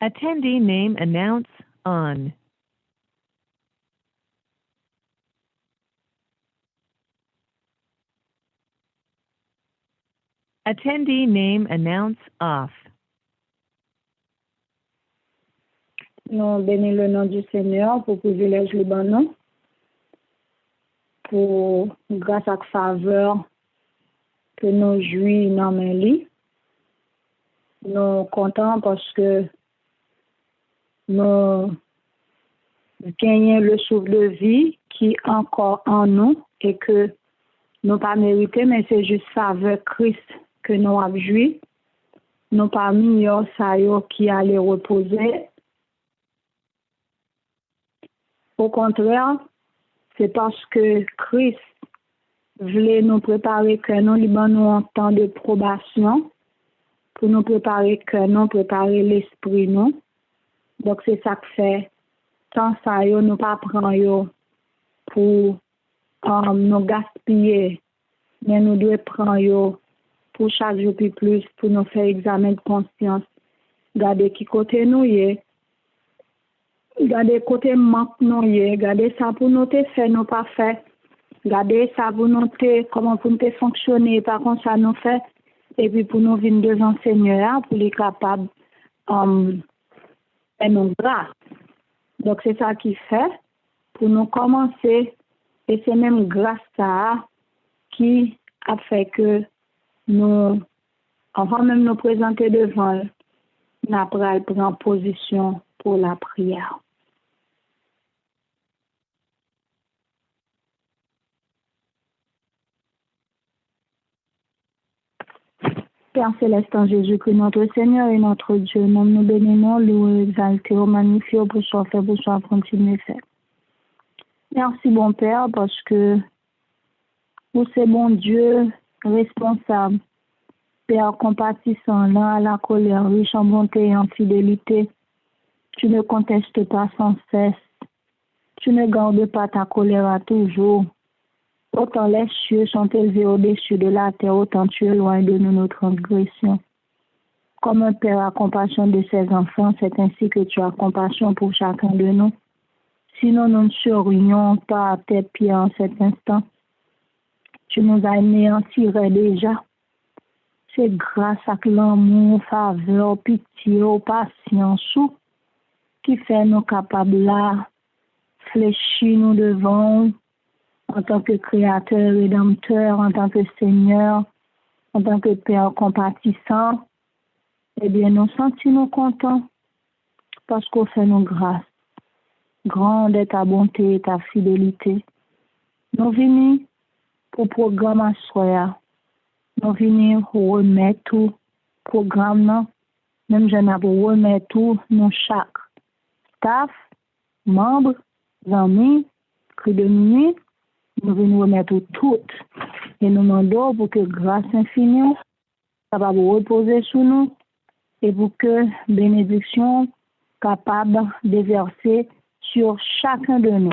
Attendee name announce on. Attendee name announce off. Nous bénissons le nom du Seigneur pour privilège le bon nom, pour grâce à la faveur que nous jouissons dans mes lits. Nous sommes contents parce que nous gagnons le souffle de vie qui est encore en nous et que nous pas mérité, mais c'est juste faveur Christ que nous avons joui. Nous pas mis ça qui allait reposer. Au contraire, c'est parce que Christ voulait nous préparer que nous nous en temps de probation, pour nous préparer que nous préparer l'esprit nous. Donc c'est ça que fait. Tant ça nous pas prendre pour nous gaspiller, mais nous devons prendre pour chaque jour plus pour nous faire examen de conscience. Regardez qui côté nous est. Regardez côté manque nous est. Regardez ça pour nous te faire, nous pas fait. Regardez ça pour nous te, comment pour nous te fonctionner, par contre ça nous fait. Et puis pour nous venir devant Seigneur, pour les capables et nous grâce. Donc c'est ça qui fait pour nous commencer. Et c'est même grâce à ça qui a fait que nous, avant même nous présenter devant, nous prenons position pour la prière. Père céleste en Jésus-Christ, notre Seigneur et notre Dieu, nous bénissons, louons, exaltons, magnifions pour soi fait, pour soi continuer faire. Merci bon Père parce que vous c'est bon Dieu responsable, Père compatissant, lent à la colère, riche en bonté et en fidélité. Tu ne contestes pas sans cesse. Tu ne gardes pas ta colère à toujours. Autant les cieux sont élevés au-dessus de la terre, autant tu éloignes de nous nos transgressions. Comme un père a compassion de ses enfants, c'est ainsi que tu as compassion pour chacun de nous. Sinon, nous ne serions pas à tes pieds en cet instant. Tu nous as anéantirés déjà. C'est grâce à l'amour, faveur, pitié, patience qui fait nous capables là, fléchir nous devant en tant que créateur, rédempteur, en tant que Seigneur, en tant que Père compatissant. Eh bien, nous sentons contents parce qu'on fait nos grâces. Grande est ta bonté et ta fidélité. Nous venons pour programme à soi. Nous venons pour remettre tout programme. Même je n'ai pas remettre tout, nous chaque staff, membres, amis, cri de minuit, nous venons remettre tout. Et nous demandons pour que grâce infinie, ça va vous reposer sur nous et pour que bénédiction capable de verser sur chacun de nous.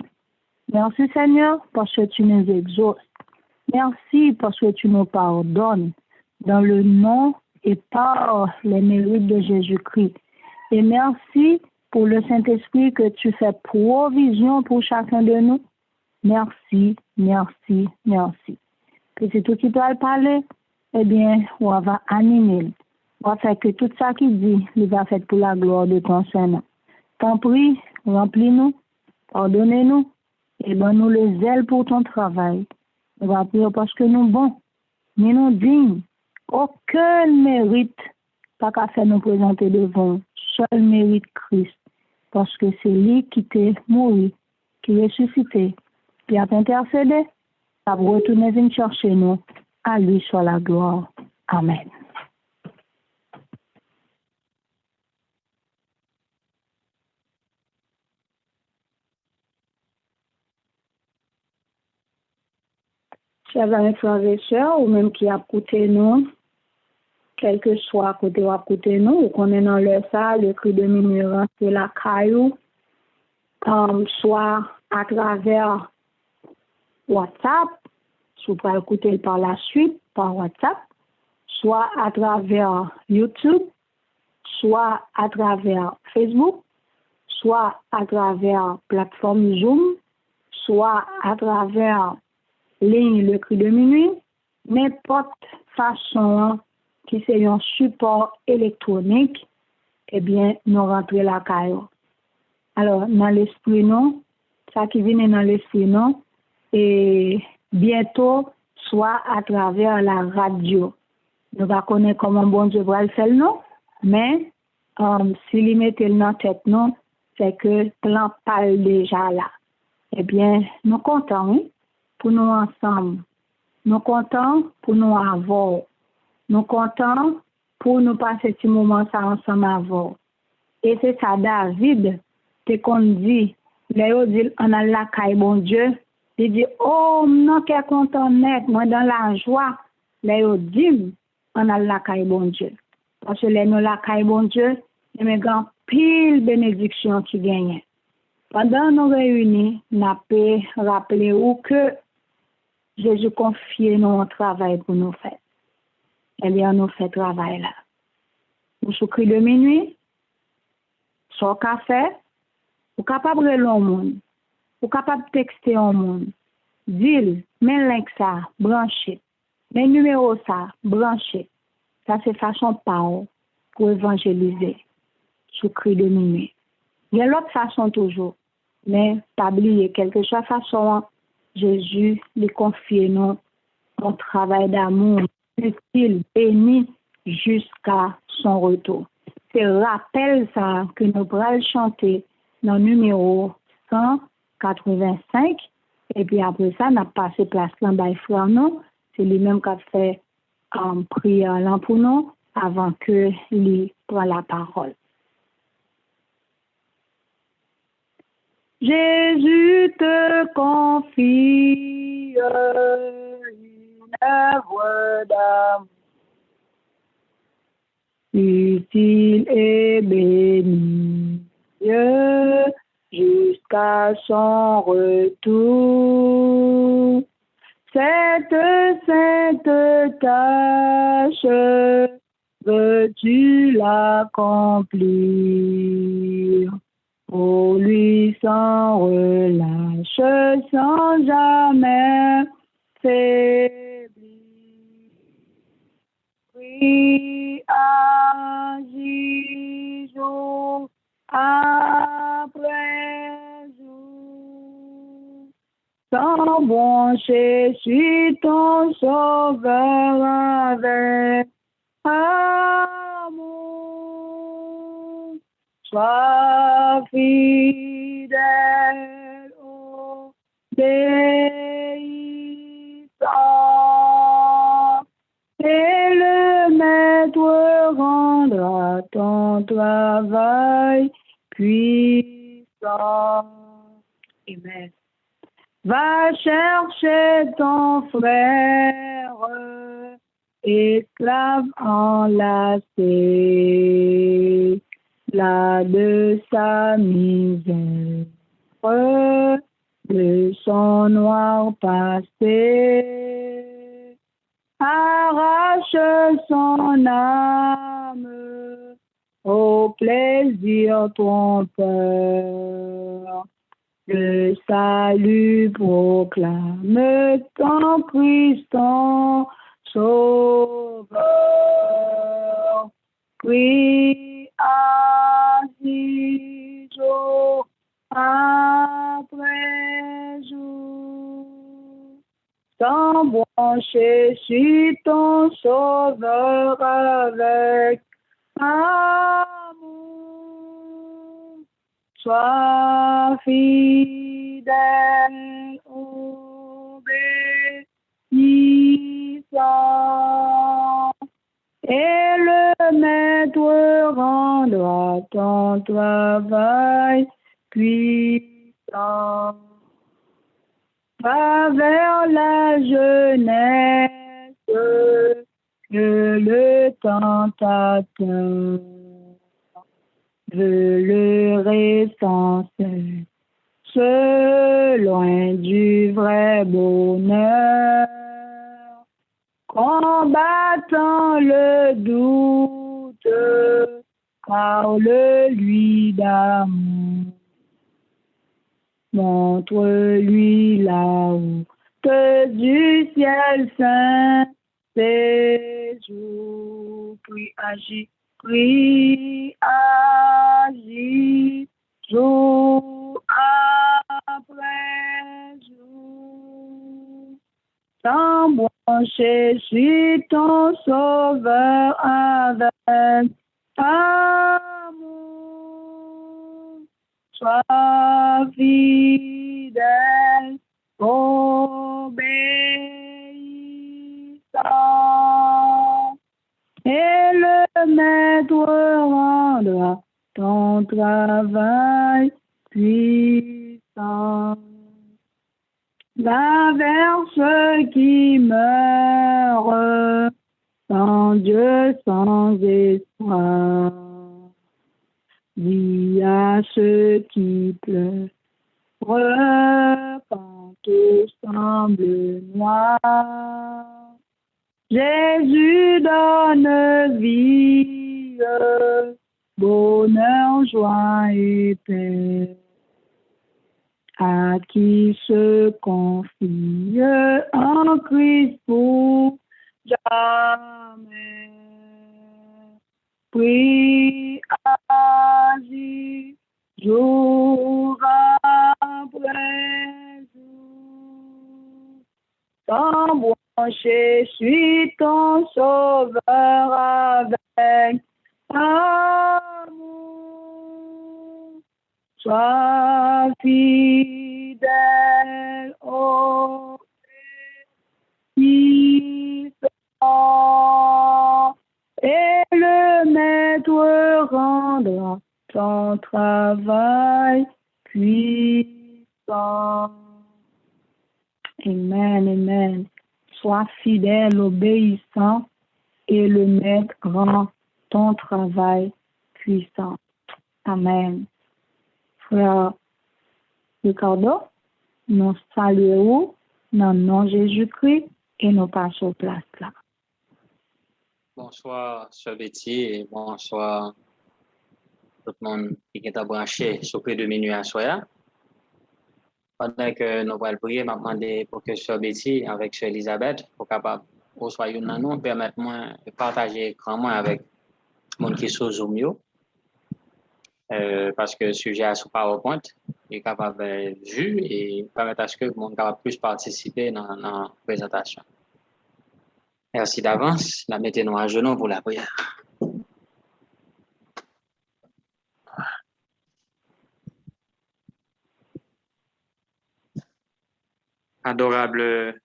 Merci Seigneur parce que tu nous exauces. Merci parce que tu nous pardonnes dans le nom et par les mérites de Jésus-Christ. Et merci pour le Saint-Esprit que tu fais provision pour chacun de nous. Merci, merci, merci. Que c'est tout qui doit parler, eh bien, on va animer. On va faire que tout ça qui dit, il va faire pour la gloire de ton Seigneur. T'en prie, remplis-nous, pardonnez-nous, et donne-nous le zèle pour ton travail. On va prier parce que nous bons, mais nous dignes. Aucun mérite, pas qu'à faire nous présenter devant. Seul mérite Christ. Parce que c'est lui qui t'est mort, qui est ressuscité, qui a intercédé, à retourner venir chercher nous. À lui soit la gloire. Amen. Chers amis, frères et sœurs, ou même qui a écouté nous, quel que soit côté ou à côté nous, ou qu'on est dans le salle, le cri de minuit, c'est la caillou, soit à travers WhatsApp, si vous pouvez écouter par la suite, par WhatsApp, soit à travers YouTube, soit à travers Facebook, soit à travers plateforme Zoom, soit à travers ligne Le Cri de Minuit, n'importe façon qui c'est un support électronique, eh bien, nous rentrons la caillou. Alors, dans l'esprit, non, ça qui vient dans l'esprit, non, et bientôt, soit à travers la radio. Nous ne connaissons pas comment bon Dieu va le faire, non, mais s'il y met dans tête, non, c'est que le plan parle déjà là. Eh bien, nous comptons oui, pour nous ensemble. Nous comptons pour nous avoir. Nous comptons pour nous passer ce moment ça ensemble avant. Et c'est ça, David, c'est qu'on dit, Léo dit, on a la caille, bon Dieu. Il dit, oh, non, qu'est content net, moi dans la joie. Léo dit, on a la caille, bon Dieu. Parce que nous la caille, bon Dieu, il y a une pile bénédiction qui gagne. Pendant nos réunions, nous avons rappelé que Jésus confie nous un travail pour nous faire. Eh bien, nous fait travail là. Nous sous Cri de Minuit, sur café, ou capable de l'homme monde, ou capable de texter au monde, dire, mais link ça, branché, mais numéro ça, branché. Ça c'est façon parole pour évangéliser sous Cri de Minuit. Il y a l'autre façon toujours, mais pas oublier quelque chose façon, Jésus lui confie nous un travail d'amour utile, béni jusqu'à son retour. C'est rappel ça que nous pourrons chanter dans le numéro 185 et puis après ça, n'a passé place là by frère nous, c'est lui-même qui a fait prière là pour nous avant que lui prenne la parole. Jésus te confie une œuvre d'amour utile et bénie jusqu'à son retour. Cette sainte tâche veux-tu l'accomplir? Pour lui sans relâche, sans jamais faiblir. Prie, agis jour après jour, sans broncher sur ton sauveur avec amour. Sois fidèle, obéissant, et le maître rendra ton travail puissant. Amen. Va chercher ton frère, esclave enlacé, là de sa misère, de son noir passé, arrache son âme au plaisir trompeur. Le salut proclame ton Christ, ton Sauveur. Prie ainsi jour après jour, sans brancher sur ton Sauveur avec amour. Sois fidèle, obéissant, et le maître rendra ton travail puissant. Va vers la jeunesse, que le tentateur veut le recenser, loin du vrai bonheur, combattant le doute, Parle-lui d'amour. Montre-lui la route du ciel saint. Séjour, prie, agis, jour après jour. T'embrancher sur ton sauveur avec amour. Sois fidèle, obéissant, et le maître rendra ton travail puissant. La verse qui meurt sans Dieu, sans espoir. Dis à ceux qui pleurent quand tout semble noir. Jésus donne vie, bonheur, joie et paix. À qui se confie en Christ pour jamais. Prie, agis, jour après jour. T'embrancher, suis ton sauveur avec amour. Sois fidèle, obéissant, et le maître rendra ton travail puissant. Amen, amen. Sois fidèle, obéissant, et le maître rend ton travail puissant. Amen. Frère Ricardo, nous saluons dans le nom de Jésus-Christ et nous passons au place là. Bonsoir, Sœur Betty, et bonsoir tout le monde qui est branché sur près de minuit à soir. Pendant que nous allons prier, je vais demander pour que Sœur Betty, avec Sœur Elisabeth, pour capable recevoir une nous, permettre-moi de partager écran avec le monde qui est sur Zoom. Parce que le sujet est sur PowerPoint est capable de vue et permettre à ce que le monde capable plus participer dans la présentation. Merci d'avance. La mettez-nous à genoux pour la prière. Adorable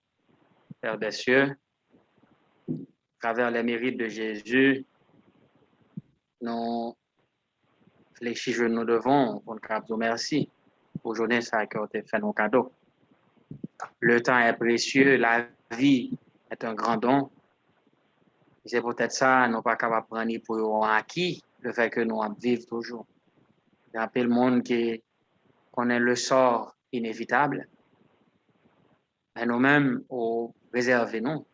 Père des cieux, à travers les mérites de Jésus, nous fléchissons nous devons pour nous dire merci. Aujourd'hui, ça a été fait nos cadeaux. Le temps est précieux, la vie est un grand don. C'est peut-être ça, nous pas capables de prendre pour acquis le fait que nous vivons toujours. Il y a le monde qui connaît le sort inévitable. Mais nous-mêmes, au réserver nous,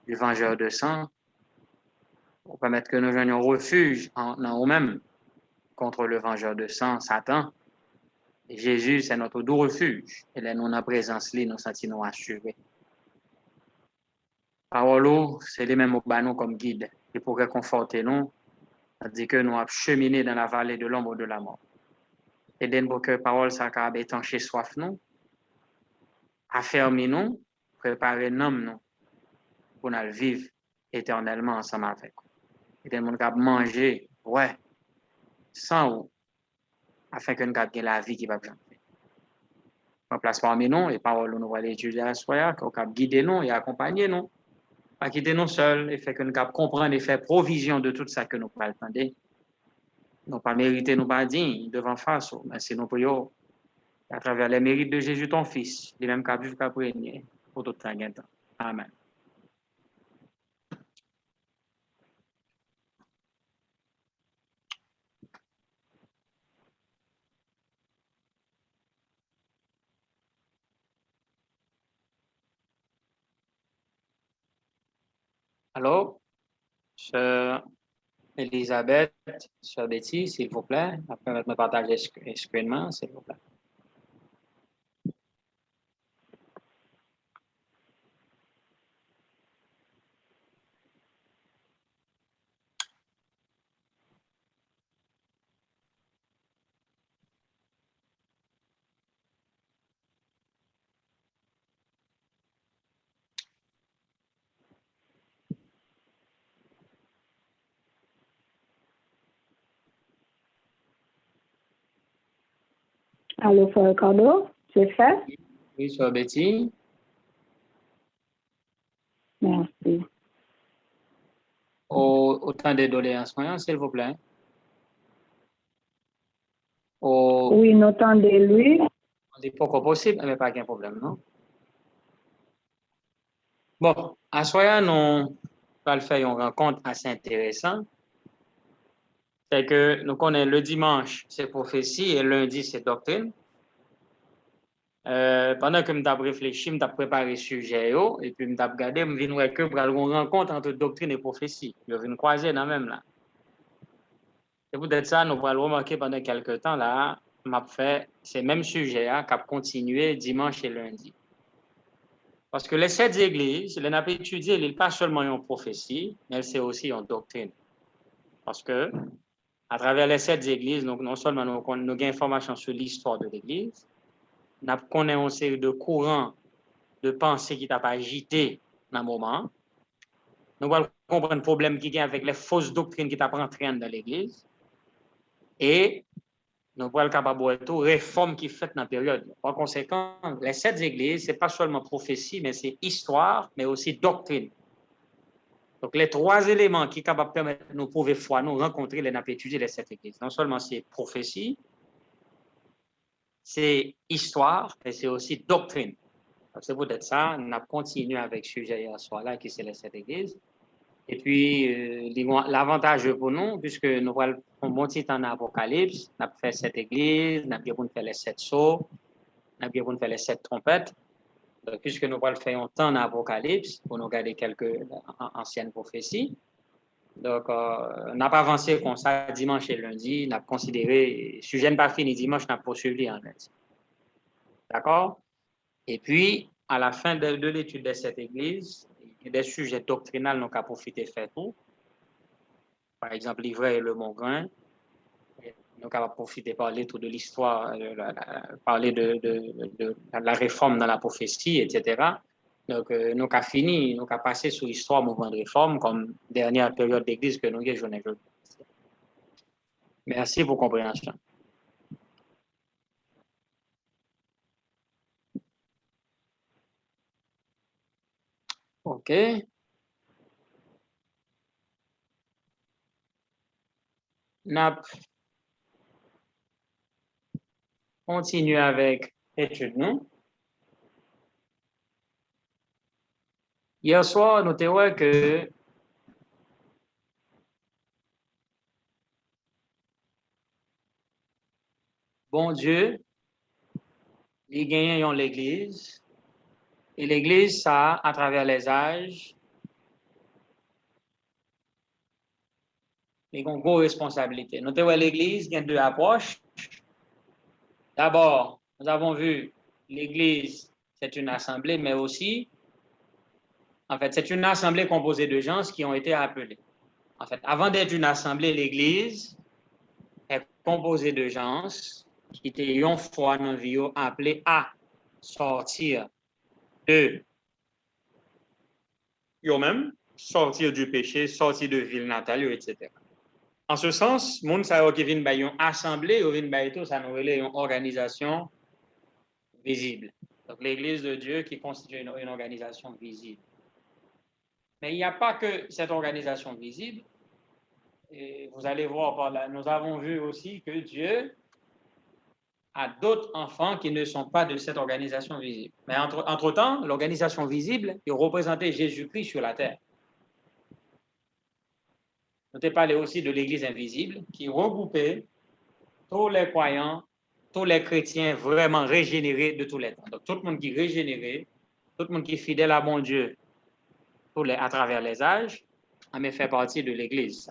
du vengeur de sang, pour permettre que nous joignions refuge en nous-mêmes contre le vengeur de sang, Satan. Et Jésus, c'est notre doux refuge. Et là, nous, en présence, nous sentons assurés. Parole, c'est les mêmes nous comme guide. Et pour réconforter nous, c'est-à-dire que nous avons cheminé dans la vallée de l'ombre de la mort. Et d'un pour que parole, ça a étanché soif nous, affermi nous, préparer nous pour nous vivre éternellement ensemble avec vous. Et d'un pour que manger, ouais, sans vous, afin que nous gardions la vie qui va bien. On place parmi nous, et paroles nous allons étudier à soi, qu'on va guider nous et accompagner nous, pas quitter nous seuls, et fait que nous comprendre et faire provision de tout ça que nous pouvons attendre. Nous pas mériter, nous pas dignes devant face, mais c'est nous prions à travers les mérites de Jésus, ton Fils, les mêmes qu'à vivre qu'à régner pour tout temps. Amen. Alors, Sœur Elisabeth, Sœur Betty, s'il vous plaît. Après, me partager screenement, s'il vous plaît. Allô, Frère Ricardo, c'est fait? Oui, Sœur Betty. Merci. Au temps des doléances, s'il vous plaît. Au, Oui, nous tendez lui. on dit pas qu'on possible, mais pas qu'un problème, non? Bon, à soir, nous allons faire une rencontre assez intéressante. C'est que nous connaissons le dimanche, c'est prophétie, et lundi, c'est doctrine. Pendant que je me réfléchi, je préparé le sujet, et puis je me regardé, je viens que pour une rencontre entre doctrine et prophétie. Je viens croiser dans même là. C'est peut-être ça, nous allons remarquer pendant quelques temps là, m'a fait ces mêmes sujets qui ont continué dimanche et lundi. Parce que les 7 églises, les n'a pas étudié, il n'est pas seulement une prophétie, mais c'est aussi une doctrine. Parce que, à travers les 7 églises, donc non seulement nous avons information sur l'histoire de l'église, nous connaissons une série de courants de pensée qui t'a pas agité dans le moment. Nous allons comprendre le problème qui vient avec les fausses doctrines qui t'a entraîné dans l'église. Et nous allons être capable de tout réforme qui fait dans la période. Par conséquent, les 7 églises, ce n'est pas seulement prophétie, mais c'est histoire, mais aussi doctrine. Donc, les 3 éléments qui sont capables de permettre de nous prouver foi, nous rencontrer, les étudier les 7 églises. Non seulement c'est prophétie, c'est histoire, mais c'est aussi doctrine. C'est peut-être ça, on a continué avec ce sujet hier soir là, qui c'est les 7 églises. Et puis, l'avantage pour nous, puisque nous allons un bon petit temps dans l'Apocalypse, nous avons fait 7 églises, nous avons fait les 7 sceaux, nous avons fait les 7 trompettes. Donc, puisque nous allons faire un temps dans l'Apocalypse, pour nous garder quelques anciennes prophéties. Donc, on n'a pas avancé comme ça dimanche et lundi. On a considéré, le sujet n'est pas fini dimanche, on a poursuivi en lundi. D'accord? Et puis, à la fin de l'étude de cette église, il y a des sujets doctrinaux nous avons profité de faire tout. Par exemple, l'ivraie et le Mongrain. Nous avons profité de parler tout de l'histoire, parler de la réforme dans la prophétie, etc. Donc, nous avons fini, nous avons passé sur l'histoire mouvement de réforme comme dernière période d'église que nous avons joué. Merci pour compréhension. OK. N'a continue avec l'étude, non? Hier soir, nous avons que bon Dieu, il gagne l'église. Et l'église, ça, à travers les âges, il y a une grosse responsabilité. Nous avons l'église, il y a 2 approches. D'abord, nous avons vu l'église, c'est une assemblée, mais aussi, en fait, c'est une assemblée composée de gens qui ont été appelés. En fait, avant d'être une assemblée, l'église est composée de gens qui étaient une fois dans la vie appelés à sortir de eux-mêmes, sortir du péché, sortir de ville natale, etc. En ce sens, moun sa yo qui vient ba yon assemblée, yo vient ba tout ça nous relève une organisation visible. Donc l'église de Dieu qui constitue une organisation visible. Mais il n'y a pas que cette organisation visible. Et vous allez voir par là, nous avons vu aussi que Dieu a d'autres enfants qui ne sont pas de cette organisation visible. Mais entre-temps, l'organisation visible, il représentait Jésus-Christ sur la terre. Nous avons parlé aussi de l'Église invisible qui regroupait tous les croyants, tous les chrétiens vraiment régénérés de tous les temps. Donc tout le monde qui est régénéré, tout le monde qui est fidèle à bon Dieu à travers les âges, a fait partie de l'Église.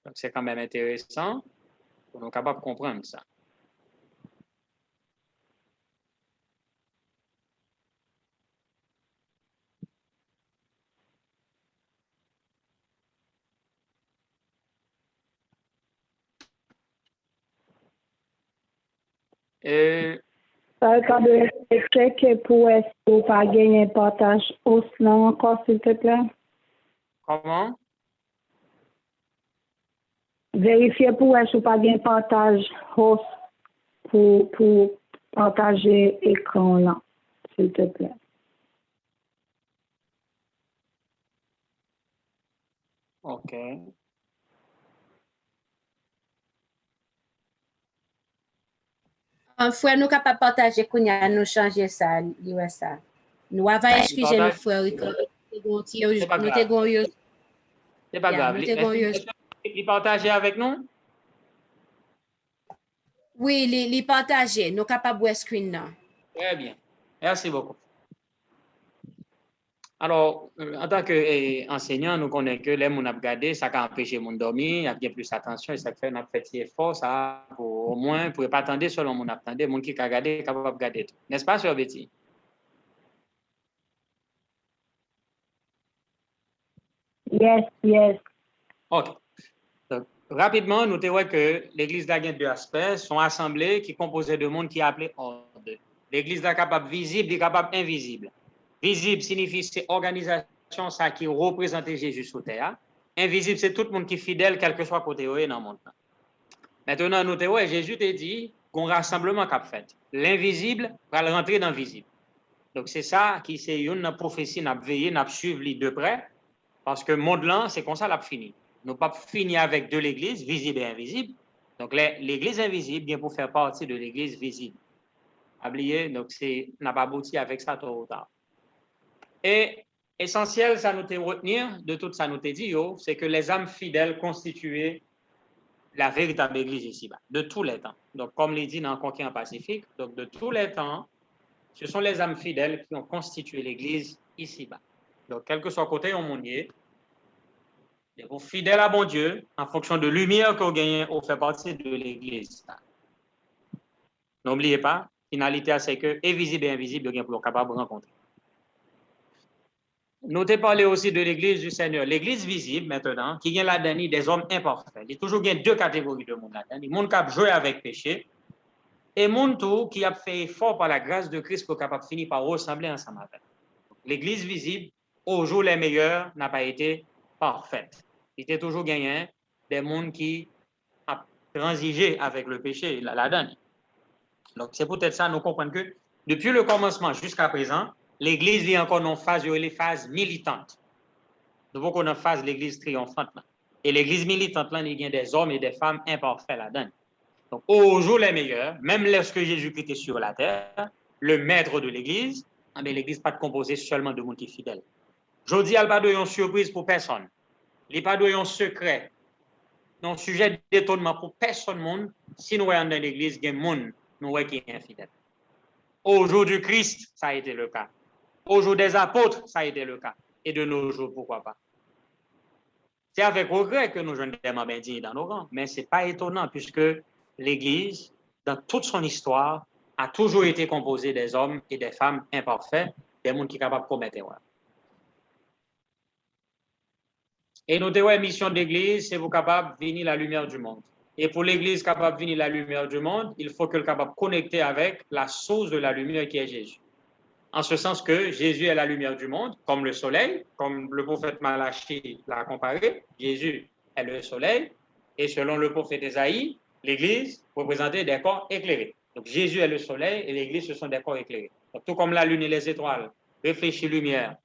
Donc, c'est quand même intéressant pour nous capables de comprendre ça. Et Par cas de respecter que pour est-ce que pas gagner partage au non encore, s'il te plaît. comment? Vérifier pour est-ce que pas gagner partage host pour partager écran là, s'il te plaît. OK. Frère, nous capables de partager qu'on y a nous changer ça, ça. Nous avons excusé nos frères C'est pas grave. C'est pas grave. Il partager avec nous? Oui, les partager, nous capables de screen là. Très bien. Merci beaucoup. Alors, en tant qu'enseignant, nous connaissons que les gens ont regardé, ça a empêché les gens de dormir, il y a bien plus attention et ça fait qu'on a fait des efforts, ça, pour au moins, pour ne pas attendre seulement mon attendre, les gens qui ont regardé, capable de regarder tout. N'est-ce pas, Sœur Betty? Yes. OK. Donc, rapidement, nous voyons que l'Église de la Guinée de aspects sont assemblées qui composaient de monde qui est appelé ordre. L'Église est capable visible et capable invisible. Visible signifie c'est organisation ça qui représente Jésus sur terre. Invisible, c'est tout le monde qui est fidèle, quel que soit côté où est dans le monde. Maintenant, nous voyons Jésus t'a dit qu'on rassemblement qu'a fait. L'invisible va le rentrer dans le visible. Donc, c'est ça qui c'est une prophétie, n'a veillé, n'a suivi de près, parce que le monde là, c'est comme ça l'a fini. Nous pas fini avec de l'Église, visible et invisible. Donc, l'Église invisible vient pour faire partie de l'Église visible. Oubliez, donc c'est n'a pas abouti avec ça tôt ou tard. Et essentiel, ça nous te retenir de tout ça nous te dit, c'est que les âmes fidèles constituaient la véritable Église ici-bas, de tous les temps. Donc, comme l'a dit dans le Conquérant Pacifique, donc de tous les temps, ce sont les âmes fidèles qui ont constitué l'Église ici-bas. Donc, quel que soit côté au monde, vous fidèles à bon Dieu, en fonction de lumière que vous gagnez, vous faites partie de l'Église. N'oubliez pas, finalité, c'est que invisible et invisible, vous êtes capable de rencontrer. Nous avons parlé aussi de l'Église du Seigneur. L'Église visible, maintenant, qui vient là-dedans des hommes imparfaits. Il y a toujours deux catégories de monde là-dedans. Les gens qui ont joué avec péché et les gens qui ont fait effort par la grâce de Christ pour capable finir par ressembler ensemble avec. L'Église visible, au jour les meilleurs, n'a pas été parfaite. Il était toujours gagné des gens qui ont transigé avec le péché là-dedans. Donc, c'est peut-être ça, nous comprenons que depuis le commencement jusqu'à présent, l'Église vit encore dans les phases militantes. Nous voyons qu'on a phase l'Église triomphante. Là. Et l'Église militante, là, il y a des hommes et des femmes imparfaits là-dedans. Donc, au jour les meilleurs, même lorsque Jésus-Christ était sur la terre, le maître de l'Église, l'Église pas composée seulement de monde qui fidèles. Je dis, il n'y a pas de surprise pour personne. Il n'y a pas de secret. Non, sujet d'étonnement pour personne monde. Si nous voyons dans l'Église, il y a des gens nous voyons qui est infidèle. Au jour du Christ, ça a été le cas. Au jour des apôtres, ça a été le cas. Et de nos jours, pourquoi pas? C'est avec regret que nous jeunes des membres indignes dans nos rangs, mais ce n'est pas étonnant puisque l'Église, dans toute son histoire, a toujours été composée des hommes et des femmes imparfaits, des gens qui sont capables de commettre erreur. Et notre mission de l'Église, c'est vous capable de venir la lumière du monde. Et pour l'Église capable de venir la lumière du monde, il faut qu'elle soit capable de connecter avec la source de la lumière qui est Jésus. En ce sens que Jésus est la lumière du monde, comme le soleil, comme le prophète Malachi l'a comparé. Jésus est le soleil, et selon le prophète Ésaïe, l'Église représentait des corps éclairés. Donc Jésus est le soleil, et l'Église, ce sont des corps éclairés. Donc, tout comme la lune et les étoiles réfléchissent lumière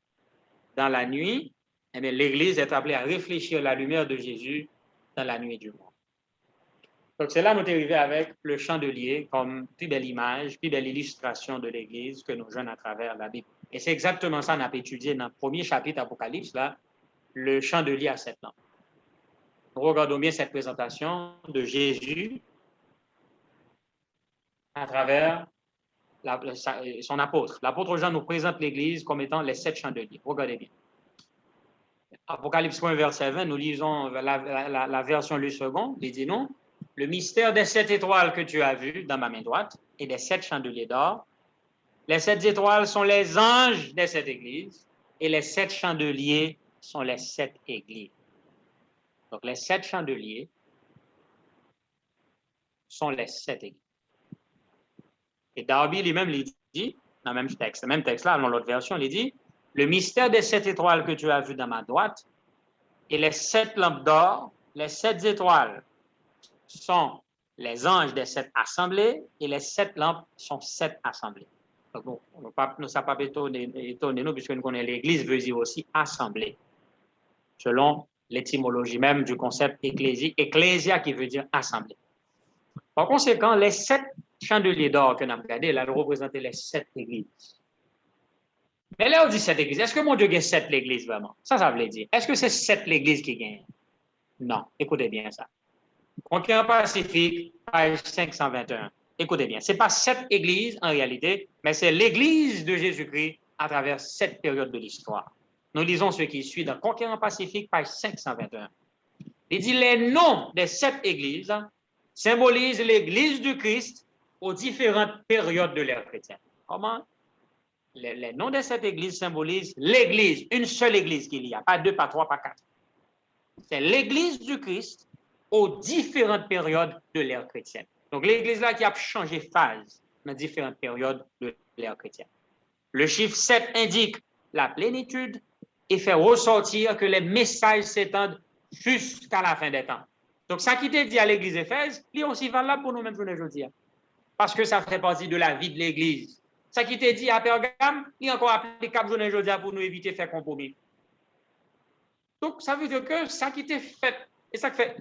dans la nuit, eh bien, l'Église est appelée à réfléchir la lumière de Jésus dans la nuit du monde. Donc, c'est là que nous sommes arrivés avec le chandelier comme plus belle image, plus belle illustration de l'Église que nous jeunes à travers la Bible. Et c'est exactement ça qu'on a étudié dans le premier chapitre Apocalypse, là, le chandelier à 7 lampes. Nous regardons bien cette présentation de Jésus à travers son apôtre. L'apôtre Jean nous présente l'Église comme étant les 7 chandeliers. Regardez bien. Apocalypse 1, verset 20, nous lisons la version le second, il dit non. Le mystère des 7 étoiles que tu as vues dans ma main droite et des 7 chandeliers d'or. Les 7 étoiles sont les anges des 7 églises et les 7 chandeliers sont les 7 églises. Donc les 7 chandeliers sont les 7 églises. Et Darby lui-même lui dit, dans le même texte là, dans l'autre version, il dit, le mystère des 7 étoiles que tu as vues dans ma droite et les 7 lampes d'or, les 7 étoiles sont les anges des 7 assemblées et les 7 lampes sont 7 assemblées. Donc, bon, nous ne sommes pas étonnés, nous, puisque nous connaissons l'Église veut dire aussi assemblée, selon l'étymologie même du concept ecclésia qui veut dire assemblée. Par conséquent, les 7 chandeliers d'or que nous avons regardés, là, nous représentaient les 7 églises. Mais là, on dit 7 églises. Est-ce que mon Dieu gagne 7 l'église vraiment? Ça veut dire. Est-ce que c'est 7 l'église qui gagne? Non. Écoutez bien ça. Conquérant Pacifique, page 521. Écoutez bien. Ce n'est pas 7 églises en réalité, mais c'est l'église de Jésus-Christ à travers 7 périodes de l'histoire. Nous lisons ce qui suit dans Conquérant Pacifique, page 521. Il dit les noms des 7 églises symbolisent l'église du Christ aux différentes périodes de l'ère chrétienne. Comment? Les noms de cette église symbolisent l'église, une seule église qu'il y a, pas 2, pas 3, pas 4. C'est l'église du Christ aux différentes périodes de l'ère chrétienne. Donc l'église là qui a changé phase dans différentes périodes de l'ère chrétienne. Le chiffre 7 indique la plénitude et fait ressortir que les messages s'étendent jusqu'à la fin des temps. Donc ça qui était dit à l'église Éphèse, il est aussi valable pour nous-mêmes aujourd'hui. Parce que ça fait partie de la vie de l'église. Ça qui était dit à Pergame, il est encore applicable aujourd'hui pour nous éviter de faire compromis. Donc, ça veut dire que ça qui était fait, et ça fait,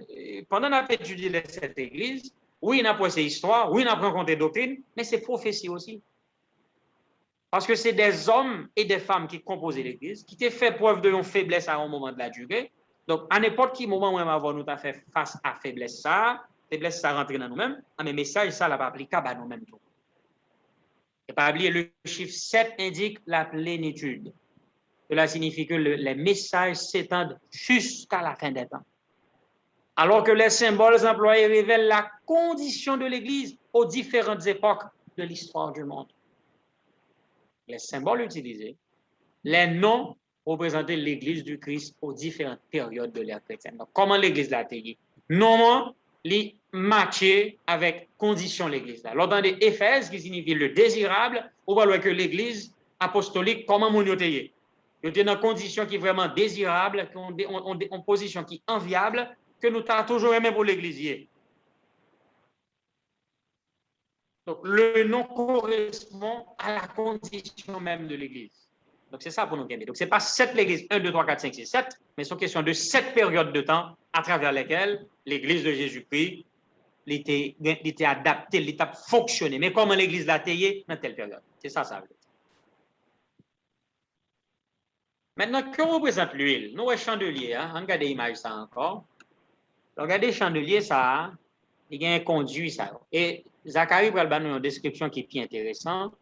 pendant qu'on a étudié cette église, oui, on a pris ces histoires, oui, on a rencontré des doctrines, mais c'est prophétie aussi. Parce que c'est des hommes et des femmes qui composaient l'église, qui étaient fait preuve de leur faiblesse à un moment de la durée. Donc, à n'importe quel moment où on va avoir nous fait face à faiblesse, ça rentre dans nous-mêmes, mais message, ça n'est pas applicable à nous-mêmes. Et pas oublier, le chiffre 7 indique la plénitude. Cela signifie que les messages s'étendent jusqu'à la fin des temps. Alors que les symboles employés révèlent la condition de l'Église aux différentes époques de l'histoire du monde. Les symboles utilisés, les noms représentaient l'Église du Christ aux différentes périodes de l'ère chrétienne. Donc, comment l'Église l'a été? Non, les matcher avec condition l'Église. Alors, dans les Éphèses, qui signifie le désirable, on voit que l'Église apostolique, comment mon yotéye? Il était dans une condition qui est vraiment désirable, en position qui est enviable, que nous avons toujours aimé pour l'Église. Donc, le nom correspond à la condition même de l'Église. Donc, c'est ça pour nous gagner. Donc, ce n'est pas 7 l'Église, 1, 2, 3, 4, 5, 6, 7, mais c'est une question de 7 périodes de temps à travers lesquelles l'Église de Jésus-Christ était adaptée, l'était fonctionné. Mais comment l'Église l'a taillé dans telle période? C'est ça, ça veut dire. Maintenant, que représente l'huile? Nous, les chandeliers, hein? Regardez l'image, ça encore. Regardez le chandelier, ça, il y a un conduit, ça. Et Zacharie va nous une description qui est plus intéressante,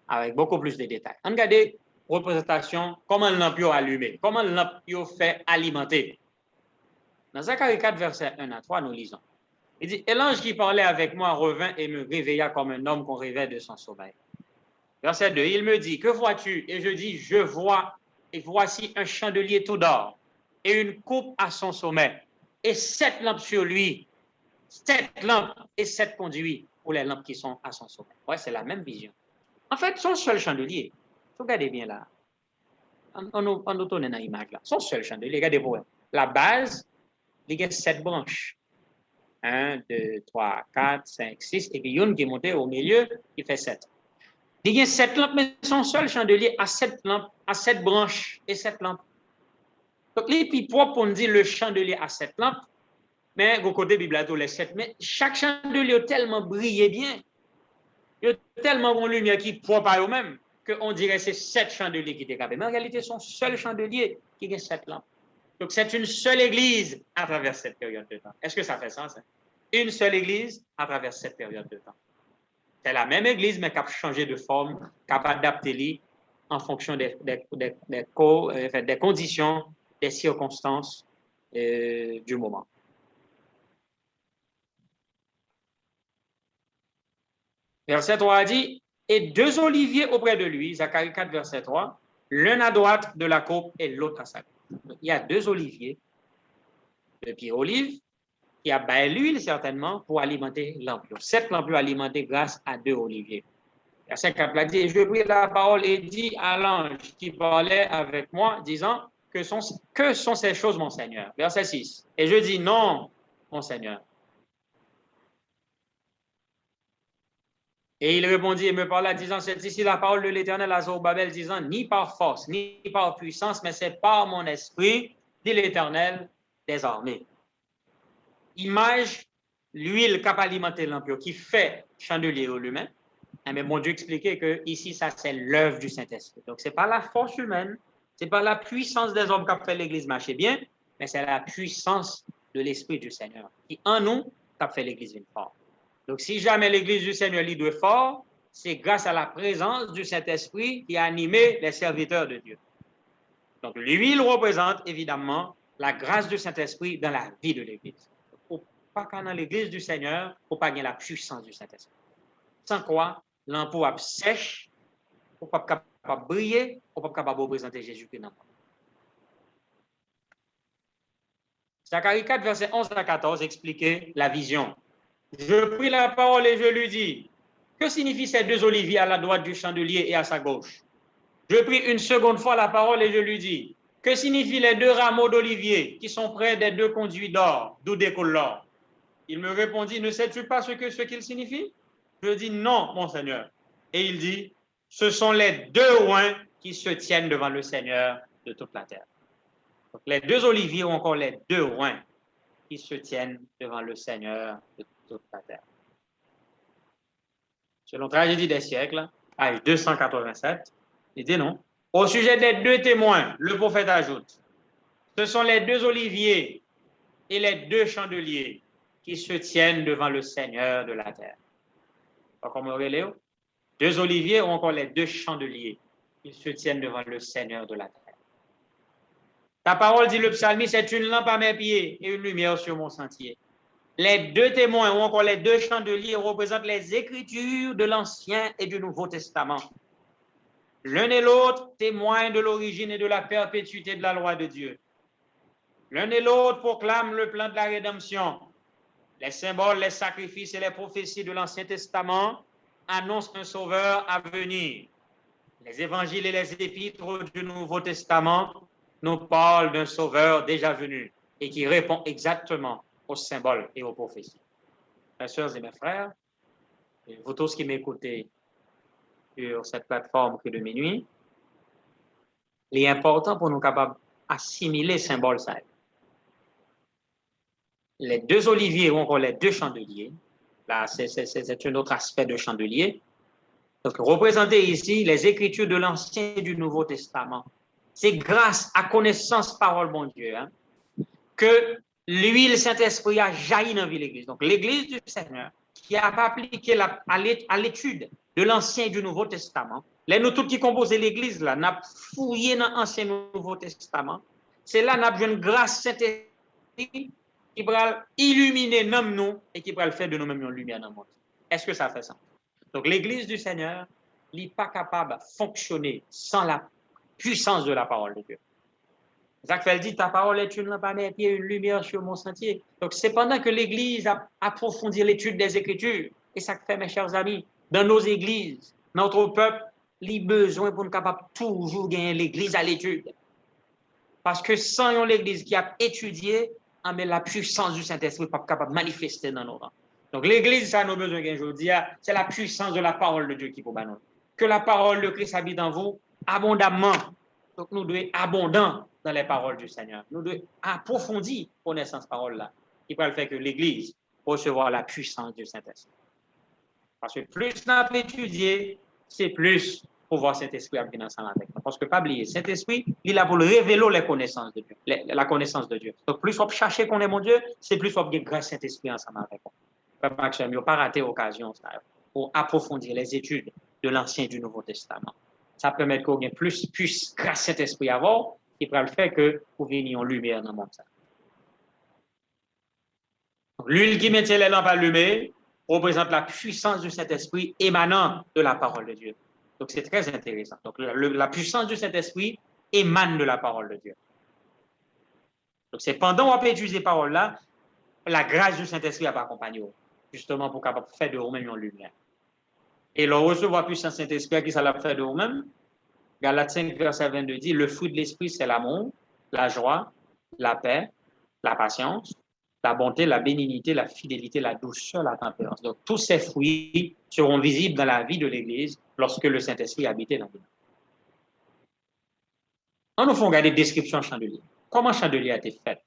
avec beaucoup plus de détails. Regardez la représentation, comment le lampe est allumé, comment le lampe est fait alimenter. Dans Zacharie 4, verset 1 à 3, nous lisons. Il dit, et l'ange qui parlait avec moi revint et me réveilla comme un homme qu'on réveille de son sommeil. Verset 2, il me dit, que vois-tu? Et je dis, je vois, et voici un chandelier tout d'or, et une coupe à son sommet, et 7 lampes sur lui, 7 lampes et 7 conduits pour les lampes qui sont à son sommet. Ouais, c'est la même vision. En fait, son seul chandelier, regardez bien là, on nous tourne dans l'image là, son seul chandelier, regardez pour la base, il y a 7 branches. 1, 2, 3, 4, 5, 6, et puis une qui est montée au milieu, qui fait 7. Il y a 7 lampes, mais son seul chandelier a 7 lampes, a 7 branches et 7 lampes. Donc, les plus propres, on dit le chandelier a 7 lampes, mais au côté Bible, les 7. Mais chaque chandelier a tellement brillé bien, il y a tellement de lumière qui est propre à eux-mêmes, qu'on dirait que c'est 7 chandeliers qui étaient capés. Mais en réalité, son seul chandelier qui a 7 lampes. Donc, c'est une seule église à travers cette période de temps. Est-ce que ça fait sens? Hein? Une seule église à travers cette période de temps. C'est la même église, mais qui a changé de forme, qui a adapté en fonction des conditions des circonstances du moment. Verset 3 dit, et 2 oliviers auprès de lui, Zacharie 4, verset 3, l'un à droite de la coupe et l'autre à sa gauche. Il y a 2 oliviers, le pied olive, qui a baillé l'huile certainement pour alimenter l'enclos. 7 lampions alimentés grâce à 2 oliviers. Verset 4 dit, je pris la parole et dis à l'ange qui parlait avec moi, disant, que sont ces choses, mon Seigneur? Verset 6. Et je dis, non, mon Seigneur. Et il répondit et me parla, disant, c'est ici la parole de l'Éternel à Zorobabel, disant, ni par force, ni par puissance, mais c'est par mon esprit, dit l'Éternel des armées. Image, l'huile qui a alimenté l'ampion, qui fait chandelier au lui-même. Mais mon Dieu expliquait que ici, ça, c'est l'œuvre du Saint-Esprit. Donc, ce n'est pas la force humaine, ce n'est pas la puissance des hommes qui a fait l'Église marcher bien, mais c'est la puissance de l'Esprit du Seigneur qui, en nous, a fait l'Église une force. Donc, si jamais l'Église du Seigneur est fort, c'est grâce à la présence du Saint-Esprit qui a animé les serviteurs de Dieu. Donc, l'huile représente évidemment la grâce du Saint-Esprit dans la vie de l'Église. Il ne faut pas qu'à dans l'Église du Seigneur, il ne faut pas gagner la puissance du Saint-Esprit. Sans quoi, l'ampoule sèche, il ne faut pas capable de briller, il ne faut pas capable de représenter Jésus-Christ. Zacharie 4, verset 11 à 14, expliquait la vision. Je pris la parole et je lui dis, que signifient ces 2 oliviers à la droite du chandelier et à sa gauche? Je pris une seconde fois la parole et je lui dis, que signifient les 2 rameaux d'olivier qui sont près des 2 conduits d'or, d'où découle l'or? Il me répondit, ne sais-tu pas ce qu'ils signifient? Je dis, non, mon Seigneur. Et il dit, ce sont les 2 oins qui se tiennent devant le Seigneur de toute la terre. Donc, les 2 oliviers ou encore les 2 oins qui se tiennent devant le Seigneur de toute la terre. Selon Tragédie des siècles, page 287, il dit non. Au sujet des 2 témoins, le prophète ajoute, ce sont les 2 oliviers et les 2 chandeliers qui se tiennent devant le Seigneur de la terre. Comme on relève, 2 oliviers ou encore les 2 chandeliers qui se tiennent devant le Seigneur de la terre. Ta parole, dit le psalmiste, c'est une lampe à mes pieds et une lumière sur mon sentier. Les 2 témoins ou encore les 2 chandeliers représentent les Écritures de l'Ancien et du Nouveau Testament. L'un et l'autre témoignent de l'origine et de la perpétuité de la loi de Dieu. L'un et l'autre proclament le plan de la rédemption. Les symboles, les sacrifices et les prophéties de l'Ancien Testament annoncent un sauveur à venir. Les évangiles et les épîtres du Nouveau Testament nous parlent d'un sauveur déjà venu et qui répond exactement aux symboles et aux prophéties. Mes sœurs et mes frères, et vous tous qui m'écoutez sur cette plateforme que de minuit, il est important pour nous capables d'assimiler symbole ça. Les 2 oliviers ou encore les 2 chandeliers, là c'est un autre aspect de chandelier. Donc représenter ici les Écritures de l'Ancien et du Nouveau Testament. C'est grâce à connaissance parole bon Dieu que l'huile Saint-Esprit a jailli dans l'Église. Donc l'Église du Seigneur qui a appliqué à l'étude de l'Ancien et du Nouveau Testament, les nous tous qui composent l'Église là, n'a fouillé dans l'Ancien et le Nouveau Testament. C'est là n'a une grâce Saint-Esprit qui va illuminer nous et qui va le faire de nous-mêmes une lumière dans le monde. Est-ce que ça fait sens? Donc l'Église du Seigneur n'est pas capable de fonctionner sans la puissance de la parole de Dieu. Jacques dit, ta parole est une lampe à mes pieds, une lumière sur mon sentier. Donc c'est pendant que l'Église a approfondi l'étude des Écritures, et ça fait, mes chers amis, dans nos églises, notre peuple, il a besoin pour nous capables toujours gagner l'Église à l'étude. Parce que sans l'Église qui a étudié, mais la puissance du Saint-Esprit n'est pas capable de manifester dans nos rangs. Donc l'Église, ça a nos besoins aujourd'hui, c'est la puissance de la parole de Dieu qui peut nous. Que la parole de Christ habite en vous abondamment. Donc nous devons être abondants dans les paroles du Seigneur. Nous devons approfondir la connaissance parole-là, qui peut faire que l'Église recevoir la puissance du Saint-Esprit. Parce que plus nous avons étudié, c'est plus pouvoir Saint-Esprit venir ensemble avec nous. Parce que pas oublier, Saint-Esprit, il est là pour révéler les connaissances de Dieu, la connaissance de Dieu. Donc plus on cherche qu'on est mon Dieu, c'est plus on a grâce Saint-Esprit ensemble avec nous. Maxime, il n'a pas raté l'occasion pour approfondir les études de l'Ancien et du Nouveau Testament. Ça permet qu'on ait plus grâce Saint-Esprit à avoir qui pourra le faire que vous veniez en lumière dans le monde. L'huile qui maintient les lampes allumées représente la puissance du Saint-Esprit émanant de la parole de Dieu. Donc, c'est très intéressant. Donc, la puissance du Saint-Esprit émane de la parole de Dieu. Donc, c'est pendant qu'on peut utiliser ces paroles-là, la grâce du Saint-Esprit va accompagner, justement pour capable faire de vous-même une lumière. Et le recevoir la puissance du Saint-Esprit, qui ça l'a fait de vous-même? Galates 5, verset 22 dit, le fruit de l'Esprit, c'est l'amour, la joie, la paix, la patience, la bonté, la bénignité, la fidélité, la douceur, la tempérance. Donc, tous ces fruits seront visibles dans la vie de l'Église lorsque le Saint-Esprit habite dans nous. On nous fait regarder la description chandelier. Comment chandelier a été fait?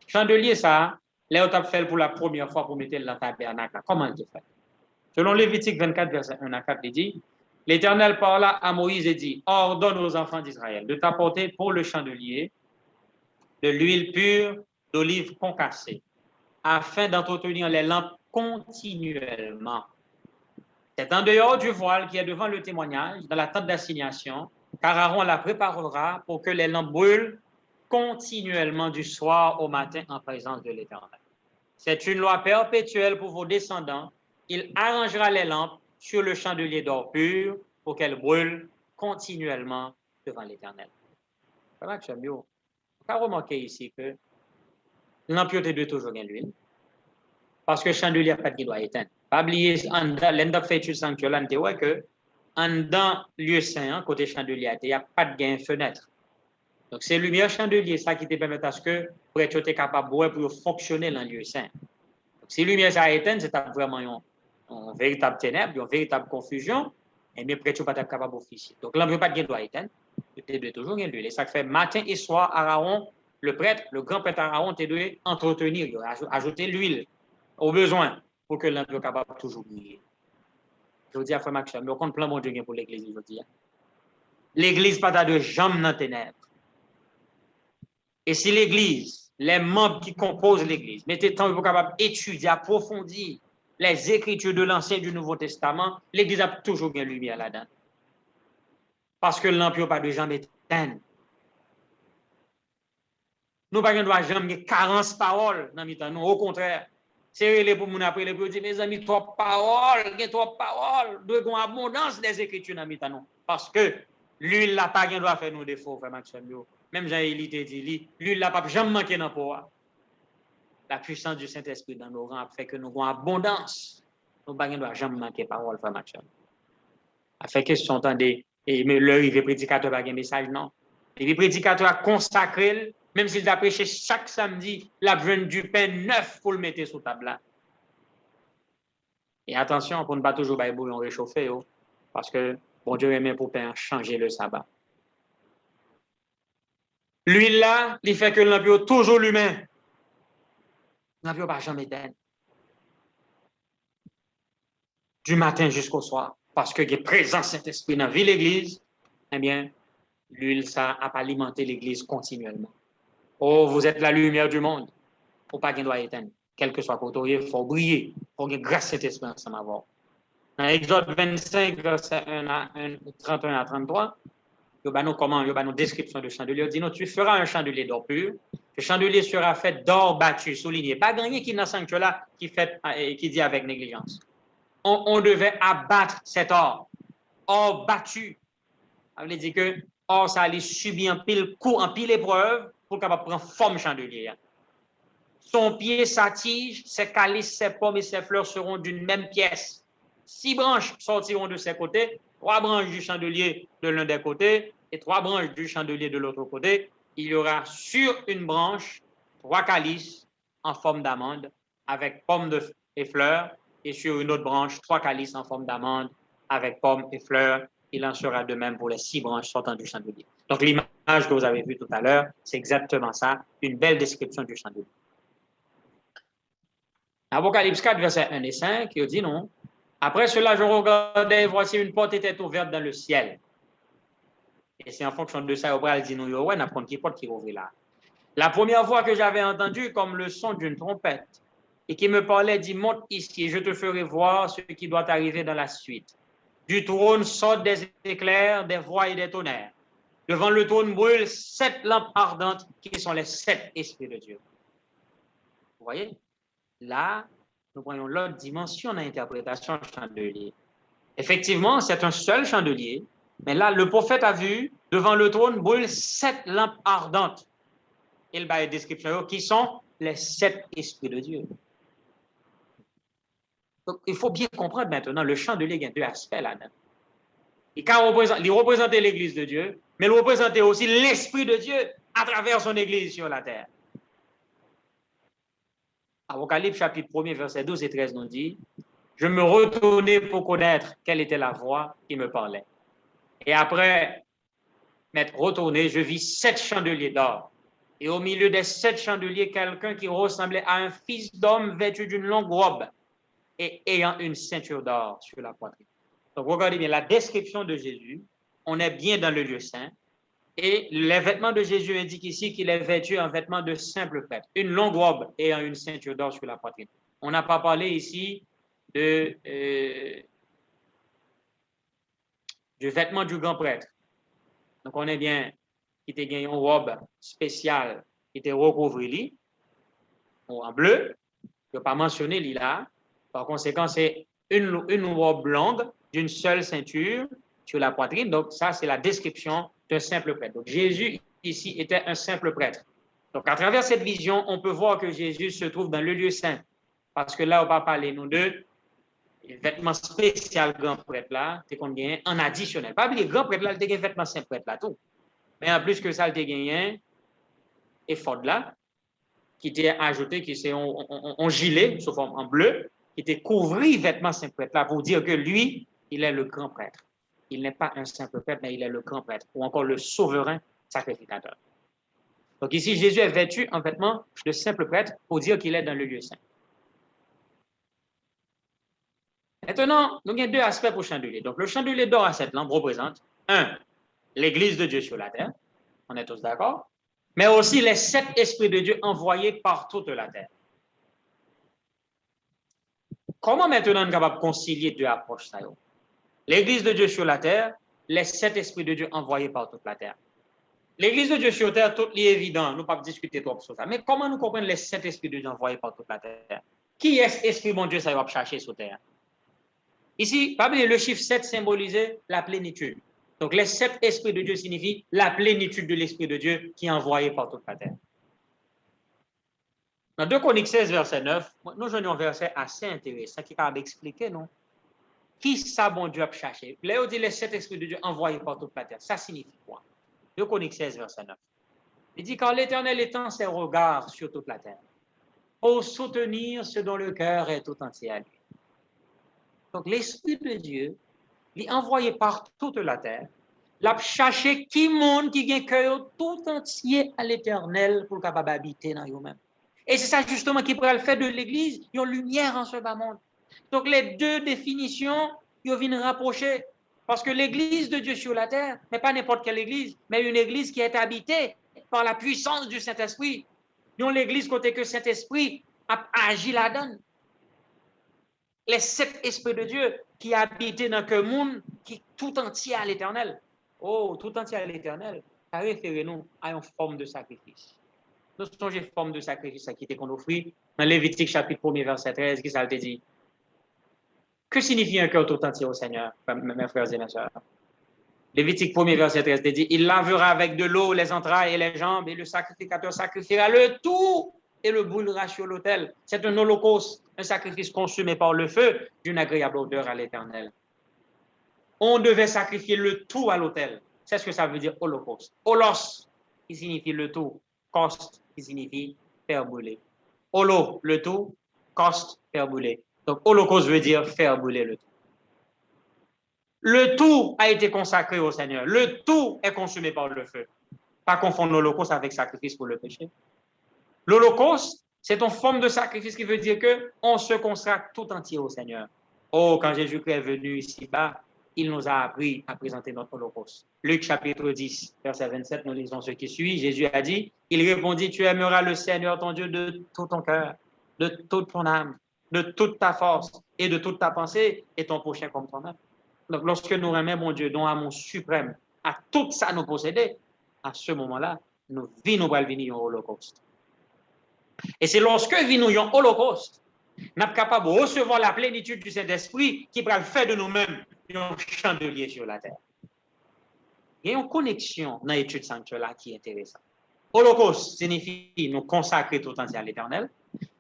Chandelier, ça, là, on a fait pour la première fois pour mettre dans le tabernacle. Comment il a été fait? Selon Lévitique 24, verset 1 à 4, il dit, l'Éternel parla à Moïse et dit, ordonne aux enfants d'Israël de t'apporter pour le chandelier de l'huile pure d'olive concassée, afin d'entretenir les lampes continuellement. C'est en dehors du voile qui est devant le témoignage, dans la tente d'assignation, car Aaron la préparera pour que les lampes brûlent continuellement du soir au matin en présence de l'Éternel. C'est une loi perpétuelle pour vos descendants. Il arrangera les lampes sur le chandelier d'or pur pour qu'elles brûlent continuellement devant l'Éternel. Voilà que j'aime bien. On peut remarquer ici que l'impureté doit toujours gagner l'huile. Parce que le chandelier n'a pas de doit éteindre. Pas oublier, l'endroit fait étude sanctuaire, on voit que dans le lieu saint, côté chandelier, il n'y a pas de gain fenêtre. Donc, c'est lumière chandelier, ça qui te permet à ce que pour être capable de fonctionner dans le lieu saint. Donc, si la lumière ça éteint, c'est vraiment une véritable ténèbre, une véritable confusion, et bien après, tu ne pas capable d'officier. Donc, l'homme ne pas de doit éteindre, tu dois toujours gagner l'huile. Et ça fait matin et soir, Aaron, le prêtre, le grand prêtre Aaron, tu dois entretenir, ajouter l'huile au besoin pour que l'homme soit capable de toujours briller. Je vous dis à Frère Maxime, mais on compte plein bon Dieu pour l'église aujourd'hui. L'église pas de jambes dans les ténèbres. Et si l'église, les membres qui composent l'église, mettez temps pour capable d'étudier, approfondir les écritures de l'Ancien et du Nouveau Testament, l'église a toujours bien lumière là-dedans. Parce que l'empire pas de jambes éteindre. Nous pas de jamais carence parole dans le nous, au contraire. C'est les pour mon après les pour dire mes amis trop parole, doit avoir abondance des écritures dans le nous parce que l'huile là pas doit faire nous défaut frère Maxime. Même Jean-Élie te dit l'huile là pas jamais manquer dans pouvoir. La puissance du Saint-Esprit dans nos rangs fait que nous avons abondance. Nous pas doit jamais manquer parole frère Maxime. A fait que sont entendez et le prédicateur pas un message non. Le prédicateur a consacré même s'il a prêché chaque samedi, la besoin du pain neuf pour le mettre sur table là. Et attention, pour ne pas toujours bailler bouillon réchauffé, parce que bon Dieu aime pour pain changer le sabbat. L'huile là, il fait que l'empire toujours l'humain. L'empire pas jamais éteint. Du matin jusqu'au soir, parce que il y a présence Saint-Esprit dans la vie de l'église, eh bien, l'huile ça a alimenté l'église continuellement. Oh, vous êtes la lumière du monde. Il ne faut pas qu'il doit éteindre. Quel que soit côté, il faut briller. Il faut que grâce à cet esprit ensemble avoir. Dans Exode 25, verset 31 à 33, il y a une description de chandelier. Il dit, non, tu feras un chandelier d'or pur. Le chandelier sera fait d'or battu, souligné. Pas gagné qui dans le sanctuaire là qui dit avec négligence. On devait abattre cet or. Or battu. Ça veut dire que or, ça allait subir un pile coup, un pile épreuve pour capable prendre forme chandelier. Son pied, sa tige, ses calices, ses pommes et ses fleurs seront d'une même pièce. 6 branches sortiront de ses côtés, 3 branches du chandelier de l'un des côtés et 3 branches du chandelier de l'autre côté. Il y aura sur une branche 3 calices en forme d'amande avec pommes et fleurs et sur une autre branche 3 calices en forme d'amande avec pommes et fleurs. Il en sera de même pour les 6 branches sortant du chandelier. Donc, l'image que vous avez vue tout à l'heure, c'est exactement ça, une belle description du chandelier. Apocalypse 4, verset 1 et 5, il dit non. Après cela, je regardais, voici une porte était ouverte dans le ciel. Et c'est en fonction de ça, il dit non, on apprend qui porte qui ouvre là. La première fois que j'avais entendu comme le son d'une trompette et qui me parlait, dit monte ici, je te ferai voir ce qui doit arriver dans la suite. Du trône sortent des éclairs, des voix et des tonnerres. devant le trône brûlent 7 lampes ardentes qui sont les 7 esprits de Dieu. Vous voyez? Là, nous voyons l'autre dimension d'interprétation du chandelier. Effectivement, c'est un seul chandelier, mais là, le prophète a vu, devant le trône brûlent 7 lampes ardentes. Il va y description qui sont les 7 esprits de Dieu. Donc, il faut bien comprendre maintenant, le chandelier, il y a 2 aspects là-dedans. Il représentait l'Église de Dieu, mais il représentait aussi l'Esprit de Dieu à travers son Église sur la terre. Apocalypse chapitre 1er, verset 12 et 13 nous dit, « Je me retournai pour connaître quelle était la voix qui me parlait. Et après m'être retourné, je vis 7 chandeliers d'or. Et au milieu des 7 chandeliers, quelqu'un qui ressemblait à un fils d'homme vêtu d'une longue robe et ayant une ceinture d'or sur la poitrine. » Donc, regardez bien la description de Jésus. On est bien dans le lieu saint. Et les vêtements de Jésus indiquent ici qu'il est vêtu en vêtements de simple prêtre, une longue robe ayant une ceinture d'or sur la poitrine. On n'a pas parlé ici du vêtement du grand prêtre. Donc, on est bien qui était gagné une robe spéciale qui était recouverte en bleu. Je ne vais pas mentionner là. Par conséquent, c'est une robe longue d'une seule ceinture sur la poitrine. Donc, ça, c'est la description d'un simple prêtre. Donc, Jésus, ici, était un simple prêtre. Donc, à travers cette vision, on peut voir que Jésus se trouve dans le lieu saint. Parce que là, on va parler, nous, de vêtements spéciaux grand prêtre là, c'est qu'on gagne en additionnel. Pas oublier, grand prêtre là, il a vêtements simple prêtre là, tout. Mais en plus que ça, il a gagné effort là, qui était ajouté, qui c'est un gilet, sous forme en bleu, qui était couvri vêtements simple prêtre là, pour dire que lui, il est le grand prêtre. Il n'est pas un simple prêtre, mais il est le grand prêtre, ou encore le souverain sacrificateur. Donc ici, Jésus est vêtu en vêtements de simple prêtre pour dire qu'il est dans le lieu saint. Maintenant, nous avons 2 aspects pour le chandelier. Donc le chandelier d'or à 7 lampes représente, 1, l'Église de Dieu sur la terre, on est tous d'accord, mais aussi les 7 esprits de Dieu envoyés par toute la terre. Comment maintenant on est capable de concilier 2 approches? L'Église de Dieu sur la terre, les 7 esprits de Dieu envoyés par toute la terre. L'Église de Dieu sur terre, tout est évident, nous ne pouvons pas discuter trop sur ça. Mais comment nous comprenons les 7 esprits de Dieu envoyés par toute la terre? Qui est l'esprit bon Dieu ça va chercher sur terre? Ici, le chiffre 7 symbolisait la plénitude. Donc les 7 esprits de Dieu signifient la plénitude de l'Esprit de Dieu qui est envoyé par toute la terre. Dans 2 Chroniques 16, verset 9, nous avons un verset assez intéressant qui va expliquer, non? Qui ça, bon Dieu, a cherché? Là, on dit les 7 esprits de Dieu envoyés par toute la terre. Ça signifie quoi? 2 Chroniques 16, verset 9. Il dit, car l'Éternel étend ses regards sur toute la terre, pour soutenir ce dont le cœur est tout entier à lui. Donc, l'Esprit de Dieu, il est envoyé par toute la terre, l'a cherché qui monde qui a un cœur tout entier à l'Éternel pour capable habiter dans eux-mêmes. Et c'est ça justement qui pourrait le faire de l'Église, une lumière en ce bas monde. Donc les 2 définitions, ils viennent rapprocher. Parce que l'Église de Dieu sur la terre n'est pas n'importe quelle Église, mais une Église qui est habitée par la puissance du Saint-Esprit. Nous, l'Église côté que Saint-Esprit a agi là-dedans. Les 7 esprits de Dieu qui habitent dans le monde qui est tout entier à l'Éternel. Oh, tout entier à l'Éternel, ça réfère-nous à une forme de sacrifice. Nous sommes une forme de sacrifice qui était qu'on offrit dans Lévitique chapitre 1er verset 13, qui ça te dit? Que signifie un cœur tout entier au Seigneur, mes frères et mes sœurs? Lévitique 1er verset 13 te dit, il lavera avec de l'eau les entrailles et les jambes, et le sacrificateur sacrifiera le tout et le brûlera sur l'autel. C'est un holocauste, un sacrifice consumé par le feu d'une agréable odeur à l'Éternel. On devait sacrifier le tout à l'autel. C'est ce que ça veut dire holocauste. Holos, qui signifie le tout. Coste, qui signifie faire brûler. Holo, le tout. Coste, faire brûler. Donc, holocauste veut dire faire brûler le tout. Le tout a été consacré au Seigneur. Le tout est consumé par le feu. Pas confondre l'holocauste avec sacrifice pour le péché. L'holocauste, c'est une forme de sacrifice qui veut dire qu'on se consacre tout entier au Seigneur. Oh, quand Jésus-Christ est venu ici-bas, il nous a appris à présenter notre holocauste. Luc chapitre 10, verset 27, nous lisons ce qui suit. Jésus a dit, il répondit, tu aimeras le Seigneur ton Dieu de tout ton cœur, de toute ton âme, de toute ta force et de toute ta pensée, et ton prochain comme ton âme. Donc, lorsque nous remettons mon Dieu, don amour suprême, à tout ça nous posséder, à ce moment-là, nous vivons venir en holocauste. Et c'est lorsque nous vivons en holocauste, nous sommes capables de recevoir la plénitude du Saint-Esprit qui va le faire de nous-mêmes un chandelier sur la terre. Il y a une connexion dans l'étude sanctuaire qui est intéressante. Holocauste signifie nous consacrer tout entier à l'Éternel.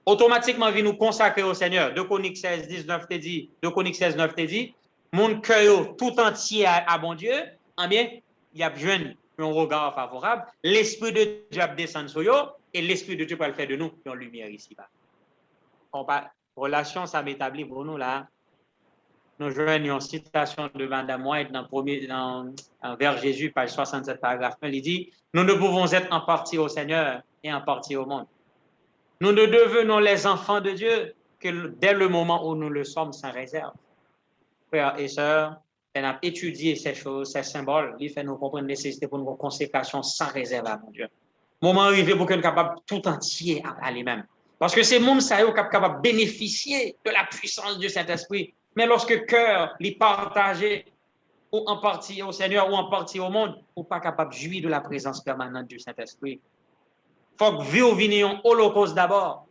Automatiquement, nous consacrer au Seigneur. 2 Chroniques 16, 19 te dit, 2 Chroniques 16, 9 te dit, mon cœur tout entier à bon Dieu, eh bien, il y a besoin d'un regard favorable. L'Esprit de Dieu descend sur eux et l'Esprit de Dieu va le faire de nous une lumière ici-bas. Relation, ça m'établit pour nous là. Nous joignons une citation de Madame White vers Jésus, page 67, paragraphe 1. Il dit, nous ne pouvons être en partie au Seigneur et en partie au monde. Nous ne devenons les enfants de Dieu que dès le moment où nous le sommes sans réserve. Frères et sœurs, on a étudié ces choses, ces symboles, il fait nous comprendre la nécessité pour une consécration sans réserve à mon Dieu. Moment arrivé pour qu'on soit capable tout entier à lui-même. Parce que c'est monde ça est capable de bénéficier de la puissance du Saint-Esprit. Mais lorsque cœur les partagé ou en partie au Seigneur ou en partie au monde, ou pas capable de jouir de la présence permanente du Saint-Esprit. Il faut que vous veniez en holocauste d'abord.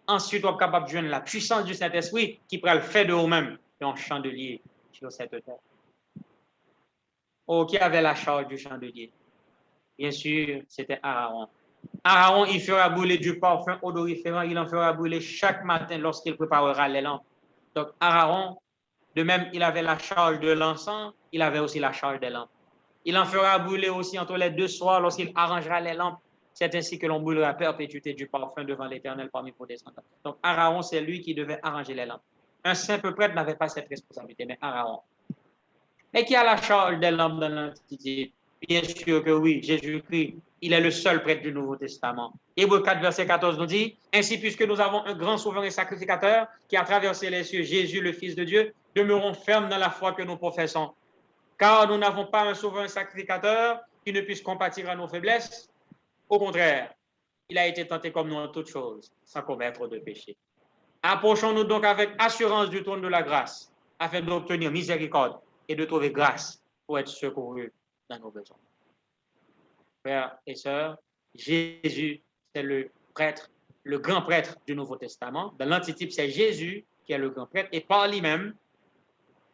Ensuite, on est capable de joindre la puissance du Saint-Esprit qui pourra le faire de vous-même et en chandelier sur cette terre. Oh, qui avait la charge du chandelier? Bien sûr, c'était Aaron. Aaron, il fera brûler du parfum odoriférant, il en fera brûler chaque matin lorsqu'il préparera les lampes. Donc, Aaron, de même, il avait la charge de l'encens, il avait aussi la charge des lampes. Il en fera brûler aussi entre les deux soirs lorsqu'il arrangera les lampes. C'est ainsi que l'on brûlera à perpétuité du parfum devant l'Éternel parmi vos descendants. Donc, Aaron, c'est lui qui devait arranger les lampes. Un simple prêtre n'avait pas cette responsabilité, mais Aaron. Mais qui a la charge des lampes dans l'Antiquité? Bien sûr que oui, Jésus-Christ, il est le seul prêtre du Nouveau Testament. Hébreux 4, verset 14 nous dit, « Ainsi, puisque nous avons un grand souverain et sacrificateur qui a traversé les cieux, Jésus, le Fils de Dieu, demeurons fermes dans la foi que nous professons. Car nous n'avons pas un souverain sacrificateur qui ne puisse compatir à nos faiblesses. Au contraire, il a été tenté comme nous en toutes choses, sans commettre de péché. Approchons-nous donc avec assurance du trône de la grâce, afin d'obtenir miséricorde et de trouver grâce pour être secourus dans nos besoins. » Frères et sœurs, Jésus, c'est le prêtre, le grand prêtre du Nouveau Testament. Dans l'antitype, c'est Jésus qui est le grand prêtre. Et par lui-même,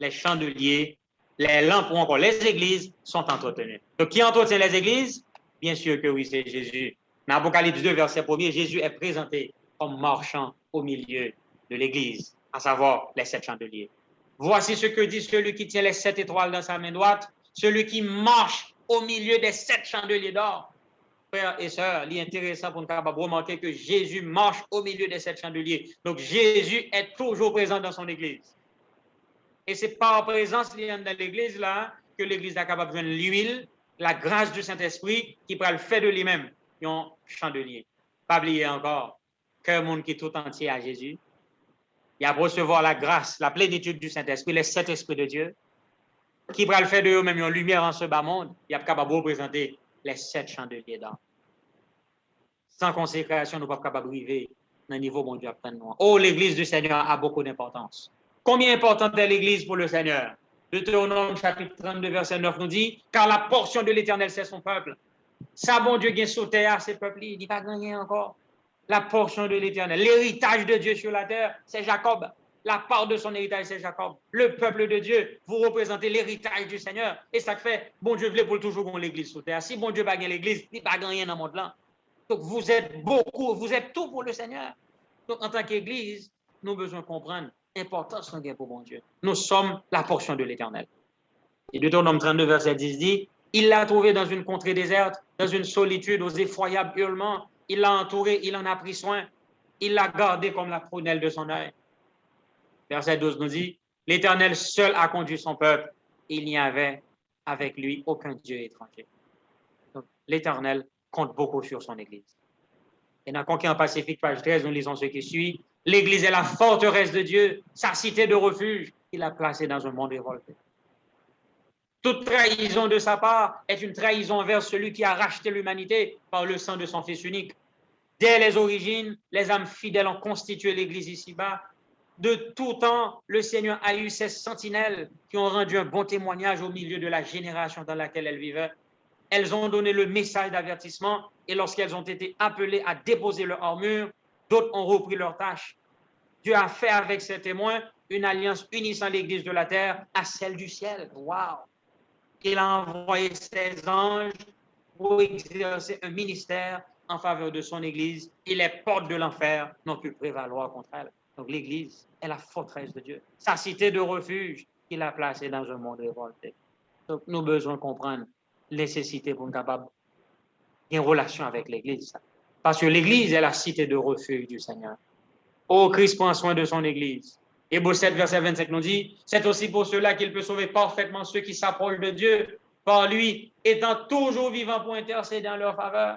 les chandeliers, les lampes ou encore les églises sont entretenues. Donc, qui entretient les églises? Bien sûr que oui, c'est Jésus. Dans Apocalypse 2, verset 1er, Jésus est présenté comme marchant au milieu de l'église, à savoir les 7 chandeliers. Voici ce que dit celui qui tient les 7 étoiles dans sa main droite, celui qui marche au milieu des 7 chandeliers d'or. Frères et sœurs, il est intéressant pour nous capables de remarquer que Jésus marche au milieu des 7 chandeliers. Donc Jésus est toujours présent dans son église. Et c'est par présence dans l'église là que l'église est capable de joindre l'huile, la grâce du Saint-Esprit qui pourra le faire de lui-même, un chandelier. Pas oublier encore qu'un monde qui est tout entier à Jésus, il a recevoir la grâce, la plénitude du Saint-Esprit, les 7 esprits de Dieu, qui pourra le faire de eux-mêmes une lumière en ce bas monde, il est capable de représenter les 7 chandeliers d'or. Sans consécration, nous ne sommes pas capables de arriver dans le niveau mon Dieu après nous. Oh, l'église du Seigneur a beaucoup d'importance. Combien importante est l'église pour le Seigneur? Deutéronome chapitre 32, verset 9 nous dit, car la portion de l'Éternel, c'est son peuple. Ça, bon Dieu, gagne sauté à ces peuples, il dit pas gagner encore. La portion de l'Éternel, l'héritage de Dieu sur la terre, c'est Jacob. La part de son héritage, c'est Jacob. Le peuple de Dieu, vous représentez l'héritage du Seigneur. Et ça fait, bon Dieu voulait pour toujours qu'on l'église sous terre. Si bon Dieu va gagner l'église, il va gagner dans le monde là. Donc vous êtes beaucoup, vous êtes tout pour le Seigneur. Donc en tant qu'église, nous avons besoin de comprendre l'importance qu'on a pour bon Dieu. Nous sommes la portion de l'Éternel. Et Deutéronome 32, verset 10 dit, il l'a trouvé dans une contrée déserte, dans une solitude aux effroyables hurlements. Il l'a entouré, il en a pris soin. Il l'a gardé comme la prunelle de son œil. Verset 12 nous dit, l'Éternel seul a conduit son peuple. Il n'y avait avec lui aucun Dieu étranger. Donc, l'Éternel compte beaucoup sur son Église. Et dans Conquérant Pacifique, page 13, nous lisons ce qui suit. L'Église est la forteresse de Dieu, sa cité de refuge. Il l'a placée dans un monde révolté. Toute trahison de sa part est une trahison envers celui qui a racheté l'humanité par le sang de son Fils unique. Dès les origines, les âmes fidèles ont constitué l'Église ici-bas. De tout temps, le Seigneur a eu ces sentinelles qui ont rendu un bon témoignage au milieu de la génération dans laquelle elles vivaient. Elles ont donné le message d'avertissement et lorsqu'elles ont été appelées à déposer leur armure, d'autres ont repris leur tâche. Dieu a fait avec ces témoins une alliance unissant l'Église de la terre à celle du ciel. Wow! Il a envoyé ses anges pour exercer un ministère en faveur de son Église et les portes de l'enfer n'ont pu prévaloir contre elle. Donc l'Église est la forteresse de Dieu, sa cité de refuge qu'il a placée dans un monde révolté. Donc nous avons besoin de comprendre la nécessité pour nous capables une relation avec l'Église. Parce que l'Église est la cité de refuge du Seigneur. Oh, Christ prend soin de son Église. Hébreux 7, verset 25 nous dit, c'est aussi pour cela qu'il peut sauver parfaitement ceux qui s'approchent de Dieu, par lui, étant toujours vivant pour intercéder en leur faveur.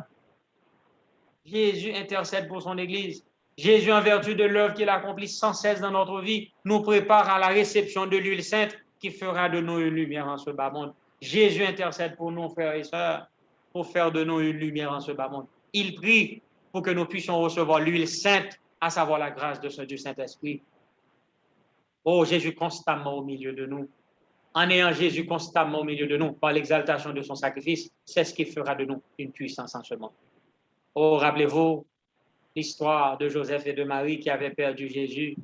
Jésus intercède pour son Église. Jésus, en vertu de l'œuvre qu'il accomplit sans cesse dans notre vie, nous prépare à la réception de l'huile sainte qui fera de nous une lumière en ce bas monde. Jésus intercède pour nous, frères et sœurs, pour faire de nous une lumière en ce bas monde. Il prie pour que nous puissions recevoir l'huile sainte, à savoir la grâce de ce Dieu Saint-Esprit. Oh, Jésus constamment au milieu de nous. En ayant Jésus constamment au milieu de nous, par l'exaltation de son sacrifice, c'est ce qui fera de nous une puissance en ce monde. Oh, rappelez-vous l'histoire de Joseph et de Marie qui avaient perdu Jésus.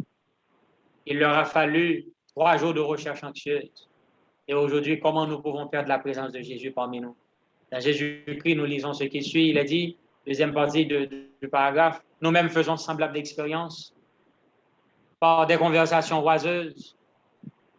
Il leur a fallu 3 jours de recherche anxieuse. Et aujourd'hui, comment nous pouvons perdre la présence de Jésus parmi nous? Dans Jésus-Christ, nous lisons ce qui suit. Il a dit, deuxième partie du paragraphe, nous-mêmes faisons semblable d'expérience par des conversations oiseuses,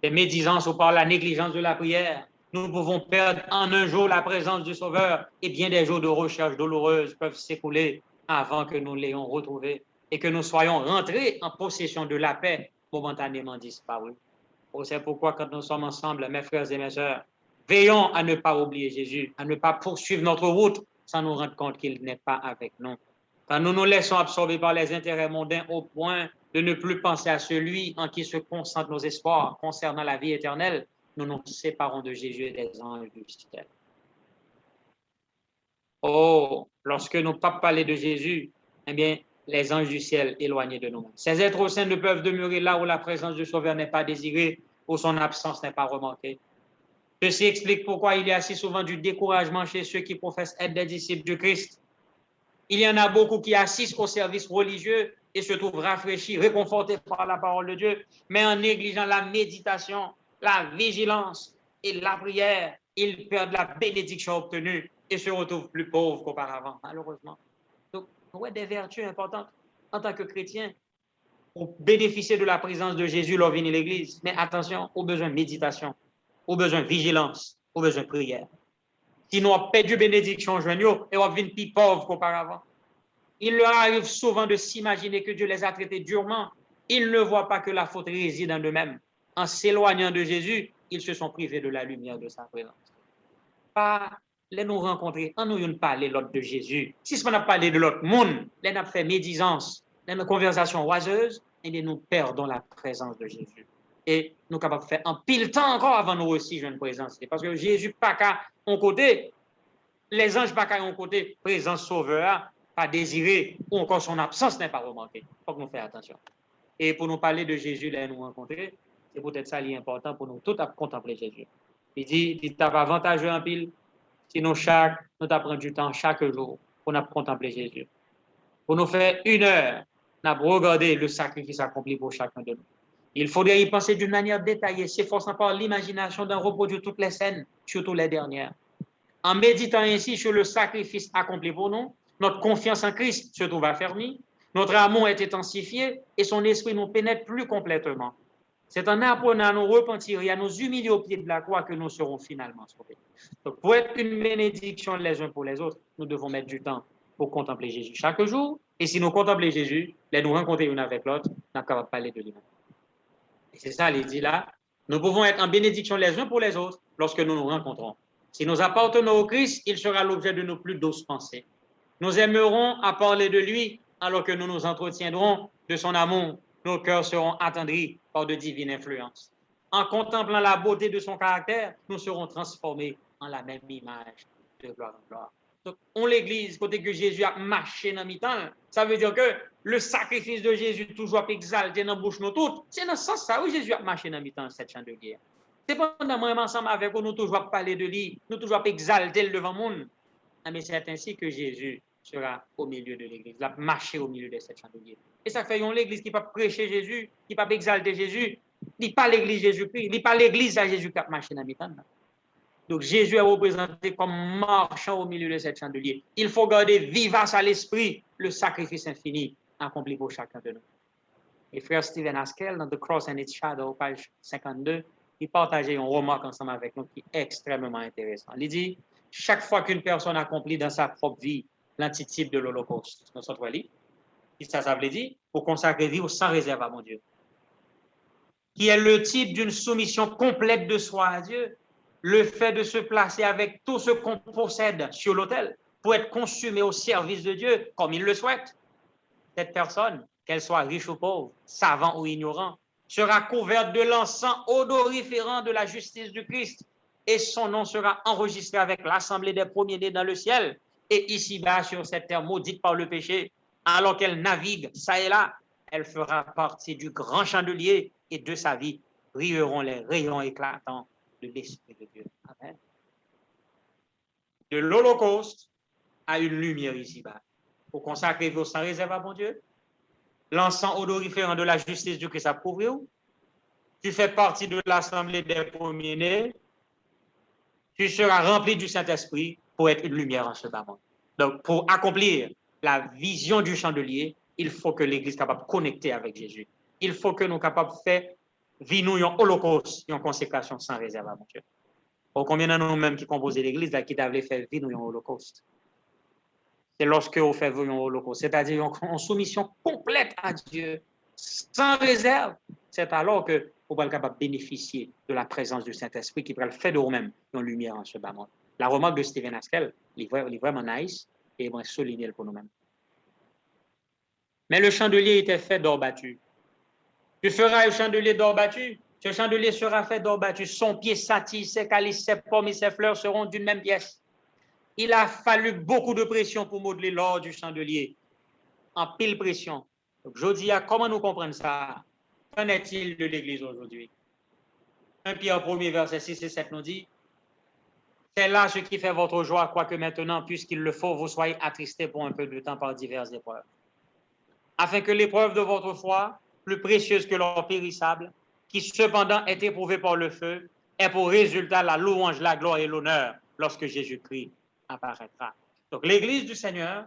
des médisances ou par la négligence de la prière. Nous pouvons perdre en un jour la présence du Sauveur et bien des jours de recherche douloureuse peuvent s'écouler avant que nous l'ayons retrouvé et que nous soyons rentrés en possession de la paix momentanément disparue. C'est pourquoi quand nous sommes ensemble, mes frères et mes sœurs, veillons à ne pas oublier Jésus, à ne pas poursuivre notre route sans nous rendre compte qu'il n'est pas avec nous. Quand nous nous laissons absorber par les intérêts mondains au point de ne plus penser à celui en qui se concentrent nos espoirs concernant la vie éternelle, nous nous séparons de Jésus et des anges du ciel. Oh, lorsque nos papes parlaient de Jésus, eh bien, les anges du ciel éloignés de nous. Ces êtres saints ne peuvent demeurer là où la présence du Sauveur n'est pas désirée, où son absence n'est pas remarquée. Ceci explique pourquoi il y a si souvent du découragement chez ceux qui professent être des disciples du Christ. Il y en a beaucoup qui assistent au service religieux et se trouvent rafraîchis, réconfortés par la parole de Dieu, mais en négligeant la méditation, la vigilance et la prière, ils perdent la bénédiction obtenue et se retrouvent plus pauvres qu'auparavant, malheureusement. Donc, ouais, des vertus importantes en tant que chrétien pour bénéficier de la présence de Jésus lors de venir à l'église. Mais attention, au besoin de méditation, au besoin de vigilance, au besoin de prière. Sinon, on perd du bénédiction joignot et on vient plus pauvre qu'auparavant. Il leur arrive souvent de s'imaginer que Dieu les a traités durement. Ils ne voient pas que la faute réside en eux-mêmes. En s'éloignant de Jésus, ils se sont privés de la lumière de sa présence. Pas les nous rencontrer, en nous parler l'autre de Jésus. Si on a parlé de l'autre monde, les n'a fait médisance, les conversations oiseuses, et nous perdons la présence de Jésus. Et nous sommes capables de faire un pile temps encore avant nous aussi une présence. Parce que Jésus pas qu'à un côté, les anges pas qu'à un côté, présence sauveur, pas désiré, ou encore son absence n'est pas remarquée. Il faut que nous fassions attention. Et pour nous parler de Jésus, là, nous rencontrer, c'est peut-être ça qui est important pour nous tous à contempler Jésus. Il dit, il t'a avantageux en pile, sinon nous t'apprend du temps chaque jour pour nous contempler Jésus. Pour nous faire 1 heure, nous regarder le sacrifice accompli pour chacun de nous. Il faudrait y penser d'une manière détaillée, s'efforçant par l'imagination d'en reproduire toutes les scènes, surtout les dernières. En méditant ainsi sur le sacrifice accompli pour nous, notre confiance en Christ se trouve affermie, notre amour est intensifié et son esprit nous pénètre plus complètement. C'est en apprenant à nous repentir et à nous humilier au pied de la croix que nous serons finalement sauvés. Donc, pour être une bénédiction les uns pour les autres, nous devons mettre du temps pour contempler Jésus chaque jour. Et si nous contemplons Jésus, les nous rencontrer une avec l'autre, nous sommes capables de parler de lui-même. Et c'est ça, il dit là, nous pouvons être en bénédiction les uns pour les autres lorsque nous nous rencontrons. Si nous appartenons au Christ, il sera l'objet de nos plus douces pensées. Nous aimerons à parler de lui alors que nous nous entretiendrons de son amour. Nos cœurs seront attendris par de divines influences. En contemplant la beauté de son caractère, nous serons transformés en la même image de gloire en gloire. Donc, on l'Église, côté que Jésus a marché dans mi-temps, ça veut dire que le sacrifice de Jésus toujours exalté dans la bouche nous toutes. C'est dans ce sens ça où Jésus a marché dans mi-temps cette chandelier. C'est pendant moi ensemble avec vous, nous toujours parler de lui, nous toujours exalter le devant le monde. Mais c'est ainsi que Jésus sera au milieu de l'église, il va marcher au milieu de cette chandelier. Et ça fait l'église qui ne peut pas prêcher Jésus, qui ne peut pas exalter Jésus, ni pas l'église Jésus-Christ, ni pas l'église à Jésus qui a marché dans mi-temps. Donc Jésus est représenté comme marchant au milieu de cette chandelier. Il faut garder vivace à l'esprit le sacrifice infini accompli pour chacun de nous. Et frère Stephen Haskell, dans The Cross and its Shadow, page 52, il partageait une remarque ensemble avec nous qui est extrêmement intéressante. Il dit, chaque fois qu'une personne accomplit dans sa propre vie l'antitype de l'Holocauste, dans son livre, ça veut dire, pour consacrer vivre sans réserve à mon Dieu, qui est le type d'une soumission complète de soi à Dieu, le fait de se placer avec tout ce qu'on possède sur l'autel pour être consumé au service de Dieu comme il le souhaite. Cette personne, qu'elle soit riche ou pauvre, savant ou ignorant, sera couverte de l'encens odoriférant de la justice du Christ et son nom sera enregistré avec l'assemblée des premiers-nés dans le ciel et ici-bas sur cette terre maudite par le péché, alors qu'elle navigue ça et là, elle fera partie du grand chandelier et de sa vie brilleront les rayons éclatants de l'Esprit de Dieu. Amen. De l'Holocauste à une lumière ici-bas. Pour consacrer vos sans réserve à mon Dieu, l'encens odoriférant de la justice du Christ a prouvé où tu fais partie de l'assemblée des premiers-nés, tu seras rempli du Saint-Esprit pour être une lumière en ce bas monde. Donc, pour accomplir la vision du chandelier, il faut que l'Église soit capable de connecter avec Jésus. Il faut que nous soyons capables de faire vivre nous un holocauste, une consécration sans réserve à mon Dieu. Pour combien de nous-mêmes qui composaient l'Église, qui t'avaient fait vivre nous un holocauste? C'est lorsque vous faites vivre un holocauste, c'est-à-dire en soumission complète à Dieu, sans réserve. C'est alors que vous allez être capable de bénéficier de la présence du Saint-Esprit qui va le faire de vous-même une lumière en ce bas monde. La remarque de Stephen Haskell est vraiment nice et il va souligner pour nous-mêmes. Mais le chandelier était fait d'or battu. Tu feras un chandelier d'or battu. Ce chandelier sera fait d'or battu. Son pied satie, ses calices, ses pommes et ses fleurs seront d'une même pièce. Il a fallu beaucoup de pression pour modeler l'or du chandelier. En pile pression. Donc, je dis, comment nous comprendre ça? Qu'en est-il de l'Église aujourd'hui? 1 Pierre 1er, verset 6 et 7 nous dit, c'est là ce qui fait votre joie, quoique maintenant, puisqu'il le faut, vous soyez attristés pour un peu de temps par diverses épreuves. Afin que l'épreuve de votre foi, plus précieuse que l'or périssable, qui cependant est éprouvée par le feu, ait pour résultat la louange, la gloire et l'honneur lorsque Jésus-Christ apparaîtra. Donc l'Église du Seigneur,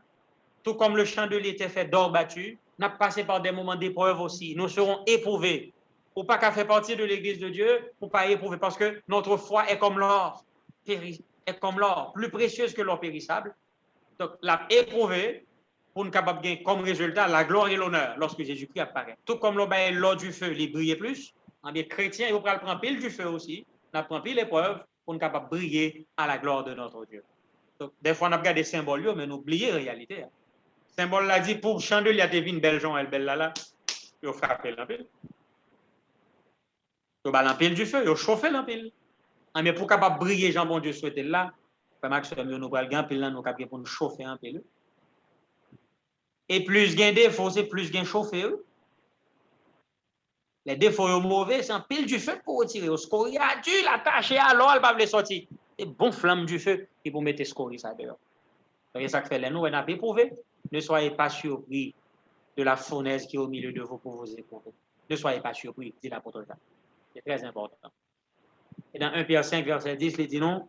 tout comme le chandelier était fait d'or battu, n'a passé par des moments d'épreuve aussi. Nous serons éprouvés. Ou pas qu'à faire partie de l'Église de Dieu, ou pas éprouver, parce que notre foi est comme l'or, plus précieuse que l'or périssable. Donc l'a éprouvé pour nous capable de gagner comme résultat la gloire et l'honneur lorsque Jésus-Christ apparaît. Tout comme l'or du feu, il brille plus. Les chrétiens, ils vont prendre pile du feu aussi. On prend pile l'épreuve pour nous capable de briller à la gloire de notre Dieu. Donc, des fois, on a regardé des symboles, mais on oublie la réalité. Le symbole l'a dit, pour chandelier, il y a des vignes belles gens, elle belle là, il a frappé l'empile. Il a l'empile du feu, il a chauffé l'empile. Mais pour capable briller, Jean bon Dieu souhaitait là, pas maximum, nous allons gagner là, nous capable pour nous chauffer un peu. Et plus gain défaut, c'est plus gain chauffer. Les défauts sont mauvais, c'est un pile du feu pour retirer. Au scorie, il a dû l'attacher alors, elle va le sortir. C'est bon flamme du feu qui pour mettre scorie ça dehors. C'est ça que fait les nous, on a éprouvé. Ne soyez pas surpris de la fournaise qui est au milieu de vous pour vous éprouver. Ne soyez pas surpris, dit l'apôtre Jean. C'est très important. Et dans 1 Pierre 5, verset 10, il dit non,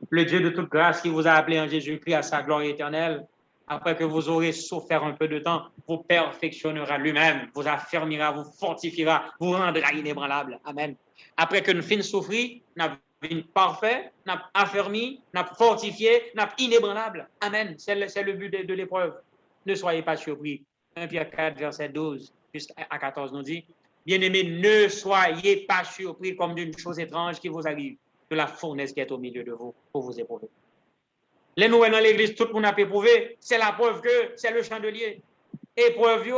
le Dieu de toute grâce qui vous a appelé en Jésus-Christ à sa gloire éternelle, après que vous aurez souffert un peu de temps, vous perfectionnera lui-même, vous affermira, vous fortifiera, vous rendra inébranlable. Amen. Après que nous finissons souffrir, nous avons parfait, nous avons affermi, nous avons fortifié, nous avons inébranlable. Amen. C'est le but de l'épreuve. Ne soyez pas surpris. 1 Pierre 4, verset 12 jusqu'à 14 nous dit, bien-aimés, ne soyez pas surpris comme d'une chose étrange qui vous arrive, de la fournaise qui est au milieu de vous pour vous éprouver. Les nouvelles dans l'église, tout le monde a éprouvé, c'est la preuve que c'est le chandelier. Épreuve,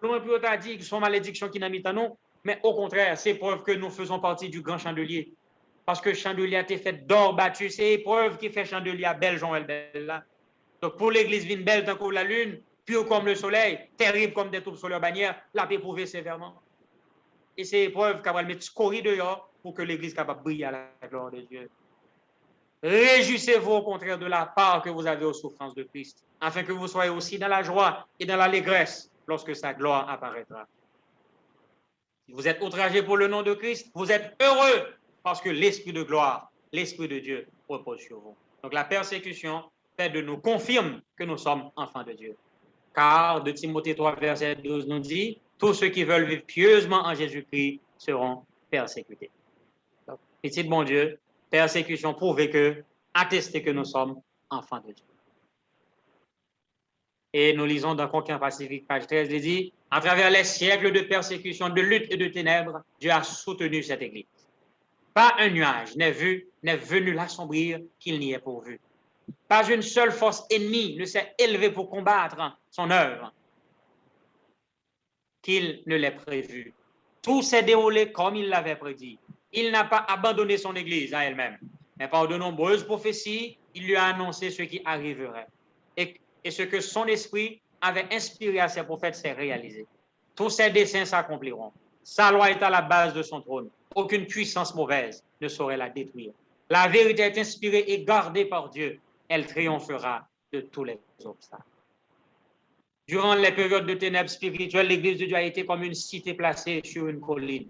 l'on peut pas dire que sont malédictions qui n'a mis en nous, mais au contraire, c'est preuve que nous faisons partie du grand chandelier. Parce que le chandelier a été fait d'or battu, c'est épreuve qui fait chandelier belle, Jean, belle là. Donc pour l'église, vine belle tant que la lune, pur comme le soleil, terrible comme des troupes sur leur bannière, l'a éprouvé sévèrement. Et c'est épreuve qu'elle va mettre scorie dehors pour que l'Église soit capable de briller à la gloire de Dieu. Réjouissez-vous au contraire de la part que vous avez aux souffrances de Christ, afin que vous soyez aussi dans la joie et dans l'allégresse lorsque sa gloire apparaîtra. Si vous êtes outragés pour le nom de Christ, vous êtes heureux parce que l'Esprit de gloire, l'Esprit de Dieu repose sur vous. Donc la persécution fait de nous confirme que nous sommes enfants de Dieu. Car de Timothée 3, verset 12 nous dit, tous ceux qui veulent vivre pieusement en Jésus-Christ seront persécutés. Donc, petit bon Dieu, persécution prouvée que, attester que nous sommes enfants de Dieu. Et nous lisons dans Conquin Pacifique, page 13, il dit, à travers les siècles de persécution, de lutte et de ténèbres, Dieu a soutenu cette Église. Pas un nuage n'est venu l'assombrir qu'il n'y ait pourvu. Pas une seule force ennemie ne s'est élevée pour combattre son œuvre qu'il ne l'ait prévu. Tout s'est déroulé comme il l'avait prédit. Il n'a pas abandonné son Église à elle-même, mais par de nombreuses prophéties, il lui a annoncé ce qui arriverait. Et ce que son esprit avait inspiré à ses prophètes s'est réalisé. Tous ses desseins s'accompliront. Sa loi est à la base de son trône. Aucune puissance mauvaise ne saurait la détruire. La vérité est inspirée et gardée par Dieu. Elle triomphera de tous les obstacles. Durant les périodes de ténèbres spirituelles, l'Église de Dieu a été comme une cité placée sur une colline.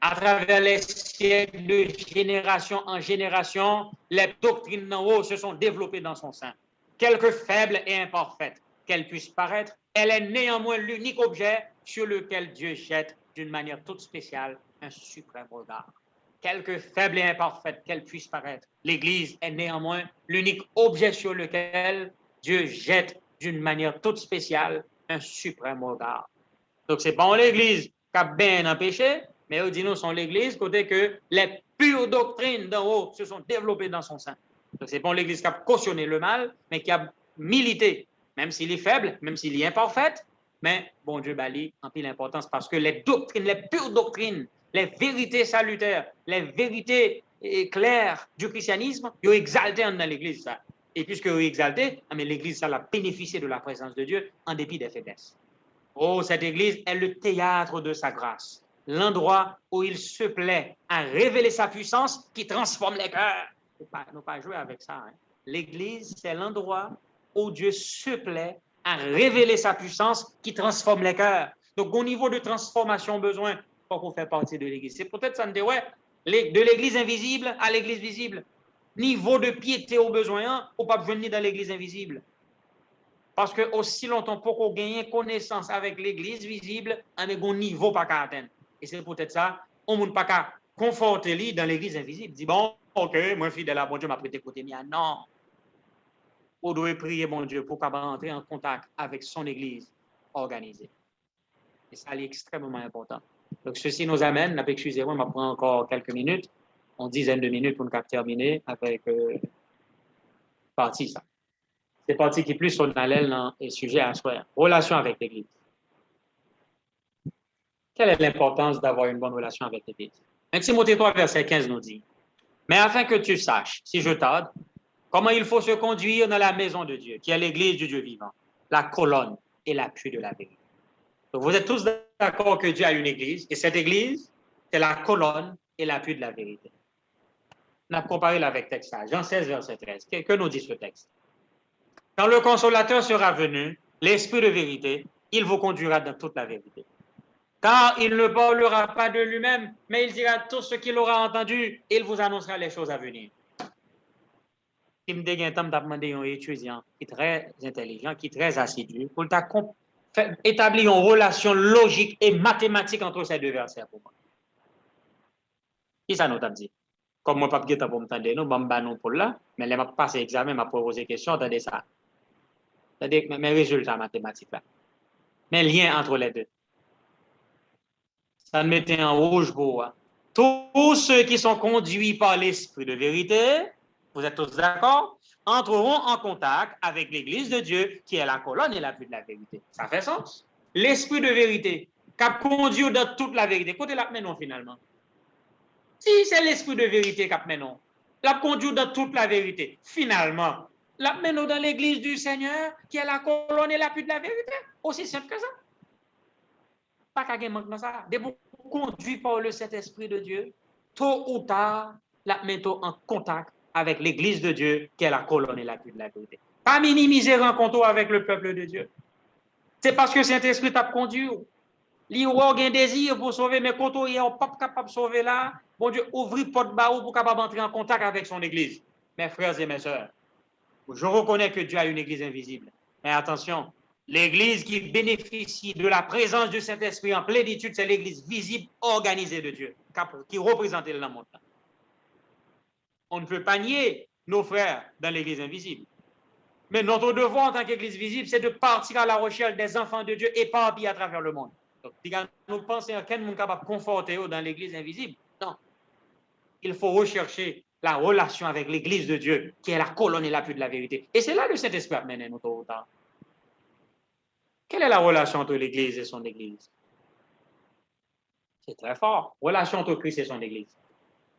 À travers les siècles, de génération en génération, les doctrines d'en haut se sont développées dans son sein. Quelque faible et imparfaite qu'elle puisse paraître, elle est néanmoins l'unique objet sur lequel Dieu jette d'une manière toute spéciale un suprême regard. Quelque faible et imparfaite qu'elle puisse paraître, l'Église est néanmoins l'unique objet sur lequel Dieu jette d'une manière toute spéciale un suprême regard. Donc, c'est pas l'Église qui a bien empêché, mais on dit nous sont l'Église, côté que les pures doctrines d'en haut se sont développées dans son sein. Donc, c'est pas l'Église qui a cautionné le mal, mais qui a milité, même s'il est faible, même s'il est imparfait, mais bon Dieu bali en pile l'importance parce que les doctrines, les pures doctrines, les vérités salutaires, les vérités claires du christianisme, ils ont exalté dans l'Église ça. Et puisque ils ont exalté, mais l'Église ça a bénéficié de la présence de Dieu en dépit des faiblesses. Oh, cette Église est le théâtre de sa grâce, l'endroit où il se plaît à révéler sa puissance qui transforme les cœurs. Ne pas jouer avec ça. Hein. L'Église, c'est l'endroit où Dieu se plaît à révéler sa puissance qui transforme les cœurs. Donc, au niveau de transformation besoin, pour qu'on fait partie de l'Église. C'est peut-être ça me dit, ouais, de l'Église invisible à l'Église visible. Niveau de piété au besoin, on ne peut pas venir dans l'Église invisible. Parce que aussi longtemps pour qu'on gagne connaissance avec l'Église visible, on a un niveau pas qu'à atteindre. Et c'est peut-être ça, on ne peut pas qu'à conforter dans l'Église invisible. Dit bon, ok, moi fidèle à bon Dieu m'a prêté côté mien. Non. On doit prier mon Dieu pour qu'on entrer en contact avec son Église organisée. Et ça, c'est extrêmement important. Donc, ceci nous amène, excusez-moi, je prends encore quelques minutes, une dizaine de minutes pour nous terminer avec partie ça. C'est partie qui est plus solennelle dans le sujet à soi. Relation avec l'Église. Quelle est l'importance d'avoir une bonne relation avec l'Église? 1 Timothée 3, verset 15 nous dit, mais afin que tu saches, si je tarde, comment il faut se conduire dans la maison de Dieu, qui est l'Église du Dieu vivant, la colonne et l'appui de la vérité. Donc, vous êtes tous d'accord que Dieu a une Église, et cette Église, c'est la colonne et l'appui de la vérité. On a comparé avec le texte, Jean 16, verset 13. Que nous dit ce texte? Quand le consolateur sera venu, l'Esprit de vérité, il vous conduira dans toute la vérité. Car il ne parlera pas de lui-même, mais il dira tout ce qu'il aura entendu, et il vous annoncera les choses à venir. Si je demandé à un étudiant qui est très intelligent, qui est très assidu, pour établir une relation logique et mathématique entre ces deux versets pour moi. Qui ça nous a dit? Comme moi, je ne peux pas pour m'entendre, nous, pour là, mais je vais passer l'examen, je vais poser des questions, attendez ça. C'est-à-dire mes résultats mathématiques là. Mais lien entre les deux. Ça me mettait en rouge pour moi. Tous ceux qui sont conduits par l'Esprit de vérité, vous êtes tous d'accord, entreront en contact avec l'Église de Dieu, qui est la colonne et l'appui de la vérité. Ça fait sens. L'Esprit de vérité, qui a conduit dans toute la vérité. Côté là, mais non, finalement. Si c'est l'Esprit de vérité qui a mais non, l'a conduit dans toute la vérité. Finalement, L'amenons dans l'église du Seigneur, qui est la colonne et l'appui de la vérité. Aussi simple que ça. Pas qu'à gagner manque dans ça. Dès vous conduit par le Saint-Esprit de Dieu, tôt ou tard, l'amenons en contact avec l'église de Dieu, qui est la colonne et l'appui de la vérité. Pas minimiser rencontre avec le peuple de Dieu. C'est parce que Saint-Esprit t'a conduit. Il y a un désir pour sauver, mais quand il n'est pas capable de sauver là, bon Dieu, ouvrir porte barreau pour capable entrer en contact avec son église. Mes frères et mes sœurs, je reconnais que Dieu a une église invisible. Mais attention, l'église qui bénéficie de la présence du Saint-Esprit en plénitude, c'est l'église visible, organisée de Dieu, qui représente le monde. On ne peut pas nier nos frères dans l'église invisible. Mais notre devoir en tant qu'église visible, c'est de partir à la recherche des enfants de Dieu éparpillés à travers le monde. Donc, nous pensons à quel monde capable de conforter dans l'église invisible. Non. Il faut rechercher la relation avec l'église de Dieu, qui est la colonne et l'appui de la vérité. Et c'est là que le Saint-Esprit a mené nous tôt ou tard. Quelle est la relation entre l'église et son église? C'est très fort. Relation entre Christ et son église.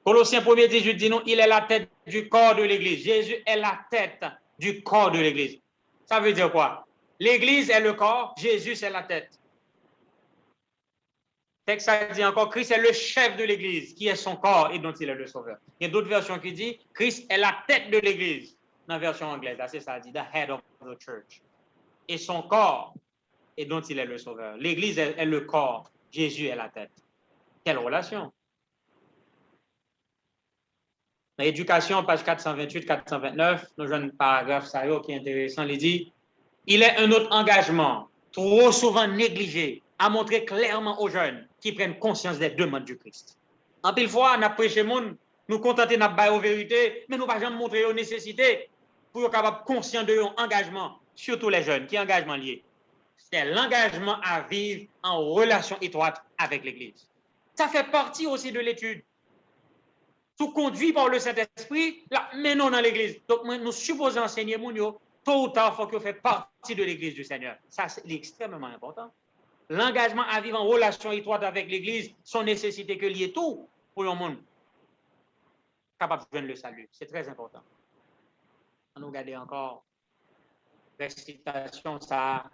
Colossiens 1:18 dit nous, il est la tête du corps de l'église. Jésus est la tête du corps de l'église. Ça veut dire quoi? L'église est le corps, Jésus c'est la tête. Texte ça dit encore, Christ est le chef de l'église, qui est son corps et dont il est le sauveur. Il y a d'autres versions qui disent, Christ est la tête de l'église. Dans la version anglaise, c'est ça dit, the head of the church. Et son corps et dont il est le sauveur. L'église est le corps, Jésus est la tête. Quelle relation? Dans l'éducation, page 428-429, nous avons un paragraphe ça, qui est intéressant. Il dit, il est un autre engagement, trop souvent négligé, à montrer clairement aux jeunes qui prennent conscience des demandes du Christ. En pile fois, nous prêchons monde, nous contenter de nous aux vérités, mais nous ne pas jamais montrer aux nécessités pour être capable conscient de leur engagement, surtout les jeunes. Qui est engagement lié? C'est l'engagement à vivre en relation étroite avec l'Église. Ça fait partie aussi de l'étude. Tout conduit par le Saint-Esprit, là, menons dans l'Église. Donc, nous supposons enseigner mon tôt ou tard, il faut qu'il fasse partie de l'Église du Seigneur. Ça, c'est extrêmement important. L'engagement à vivre en relation étroite avec l'Église, son nécessité que lié tout pour le monde capable de joindre le salut. C'est très important. On nous regarde encore récitation, ça,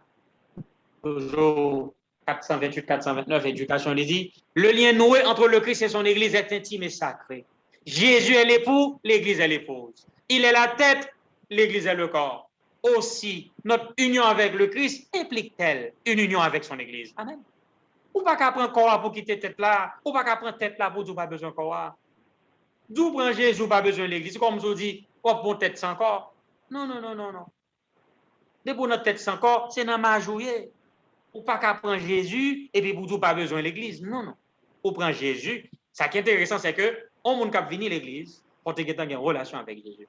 toujours 428-429, éducation, il dit, le lien noué entre le Christ et son Église est intime et sacré. Jésus est l'époux, l'Église est l'épouse. Il est la tête, l'Église est le corps. Aussi, notre union avec le Christ implique-t-elle une union avec son Église? Amen. Ou pas qu'à prendre corps pour quitter tête là, ou pas qu'à prendre tête là pour dire pas besoin de corps. D'où prend Jésus pas besoin de l'Église? Comme je dis, on prend tête sans corps. Non. Dès pour notre tête sans corps, c'est dans ma jouée. Ou pas qu'à prendre Jésus et puis pour tout pas besoin de l'Église. Non. Ou prend Jésus. Ça qui est intéressant, c'est que on monde cap venir l'Église pour te gagner une relation avec Jésus.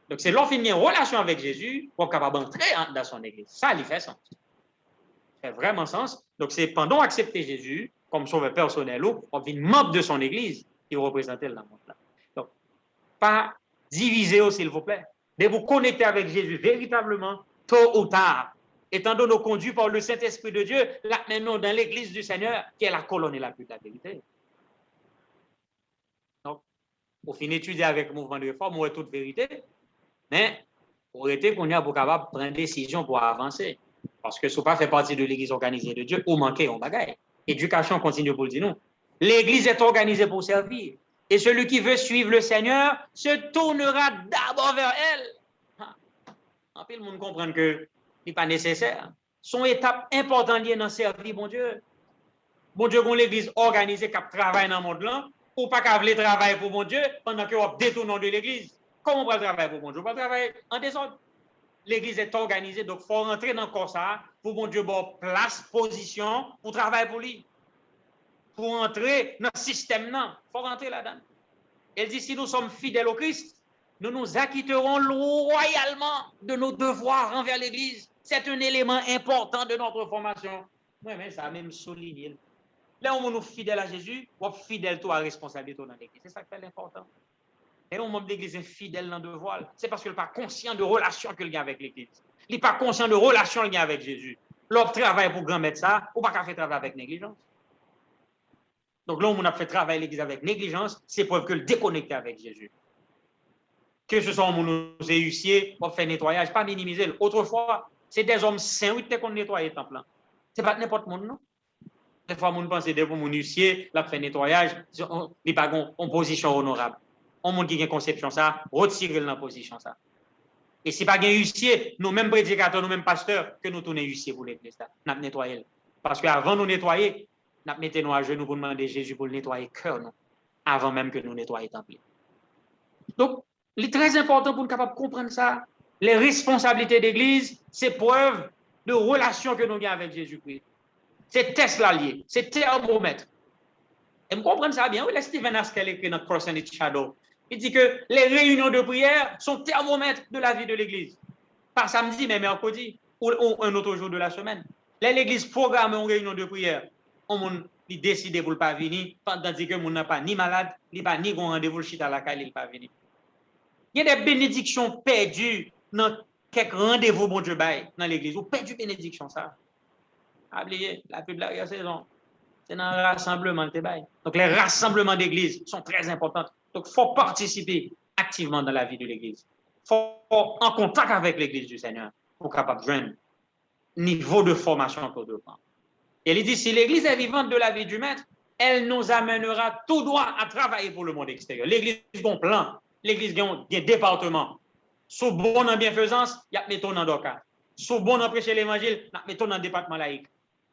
Donc c'est l'on finit une relation avec Jésus pour capable entrer dans son Église. Ça lui fait sens. Ça fait vraiment sens. Donc c'est pendant accepter Jésus comme sauveur personnel ou on vient membre de son Église qui représente le monde là. Donc pas diviser s'il vous plaît. De vous connecter avec Jésus véritablement tôt ou tard. Étant donné nos conduits par le Saint-Esprit de Dieu, là maintenant dans l'Église du Seigneur, qui est la colonne et l'appui de la vérité. Donc, pour finir d'étudier avec le mouvement de réforme, on est toute vérité, mais pour être qu'on est capable de prendre une décision pour avancer. Parce que ce n'est pas fait partie de l'Église organisée de Dieu, ou manquer en bagaille. Éducation continue pour le dire non. L'Église est organisée pour servir. Et celui qui veut suivre le Seigneur se tournera d'abord vers elle. En plus, le monde comprend que ce n'est pas nécessaire. Son étape importante liée dans servir, bon Dieu. Bon Dieu, qu'on l'Église organisée qui travaille dans le monde là, ou pas qu'à vouloir travailler pour bon Dieu pendant que vous détournez de l'Église. Comment on va travailler pour bon Dieu? On va travailler en désordre. L'Église est organisée, donc il faut rentrer dans le corps ça pour bon Dieu, bon, place, position, pour travailler pour lui. Pour entrer dans le système, non. Il faut rentrer là-dedans. Elle dit, si nous sommes fidèles au Christ, nous nous acquitterons royalement de nos devoirs envers l'Église. C'est un élément important de notre formation. Oui, mais ça a même souligné. Là où nous sommes fidèles à Jésus, on est fidèle à la responsabilité dans l'Église. C'est ça qui est important. Et on membre d'Église est fidèle dans le devoir. C'est parce qu'il n'est pas conscient de relation qu'il y a avec l'Église. Il n'est pas conscient de relation qu'il y a avec Jésus. L'homme travaille pour grand mettre ça, ou pas qu'à faire travail avec négligence. Donc là où on a fait travailler l'Église avec négligence, c'est preuve que le déconnecter avec Jésus. que ce soit un monde huissier, pour faire nettoyage, pas minimiser. Autrefois, c'est des hommes saints qui ont nettoyé le temple. Ce n'est pas n'importe monde, non? Des fois, on pense que c'est mon huissier, là, fait nettoyage, il n'est pas en position honorable. On monde qui a une conception ça, retirer la position ça. Et si pas un huissier, nous mêmes prédicateurs, nous mêmes pasteurs, que nous tournons huissier pour l'église, nous nettoyer. Parce qu'avant de nous nettoyer, nous mettons à genoux pour demander Jésus pour nettoyer le cœur, non? Avant même que nous nettoyions le temple. Donc, il est très important pour nous capables de comprendre ça. Les responsabilités d'église, c'est preuve de relation que nous avons avec Jésus-Christ. C'est test là lié, c'est thermomètre. Et vous comprenez ça bien? Oui, là, Stephen Haskell écrit dans Cross and its Shadow. Il dit que les réunions de prière sont thermomètres de la vie de l'église. Pas samedi, mais mercredi, ou un autre jour de la semaine. Là, l'église programme une réunion de prière. On décide pour ne pas venir, tandis que mon n'a pas ni malade, ni pas ni rendez-vous le chita à la caille, il pas venir. Il y a des bénédictions perdues dans quelques rendez-vous, bon Dieu, dans l'église. Vous perdu bénédiction, ça. Oubliez, la pub de la saison, c'est dans le rassemblement de bail. Donc, les rassemblements d'église sont très importants. Donc, il faut participer activement dans la vie de l'église. Il faut être en contact avec l'église du Seigneur pour capable de joindre niveau de formation qu'on doit prendre. Et il dit, si l'église est vivante de la vie du maître, elle nous amènera tout droit à travailler pour le monde extérieur. L'église a un plan, l'église a un département. Sous bon en bienfaisance, il y a mettons dans l'OCA. Sous bon en prêcher l'évangile, il y a mettons dans le département laïque.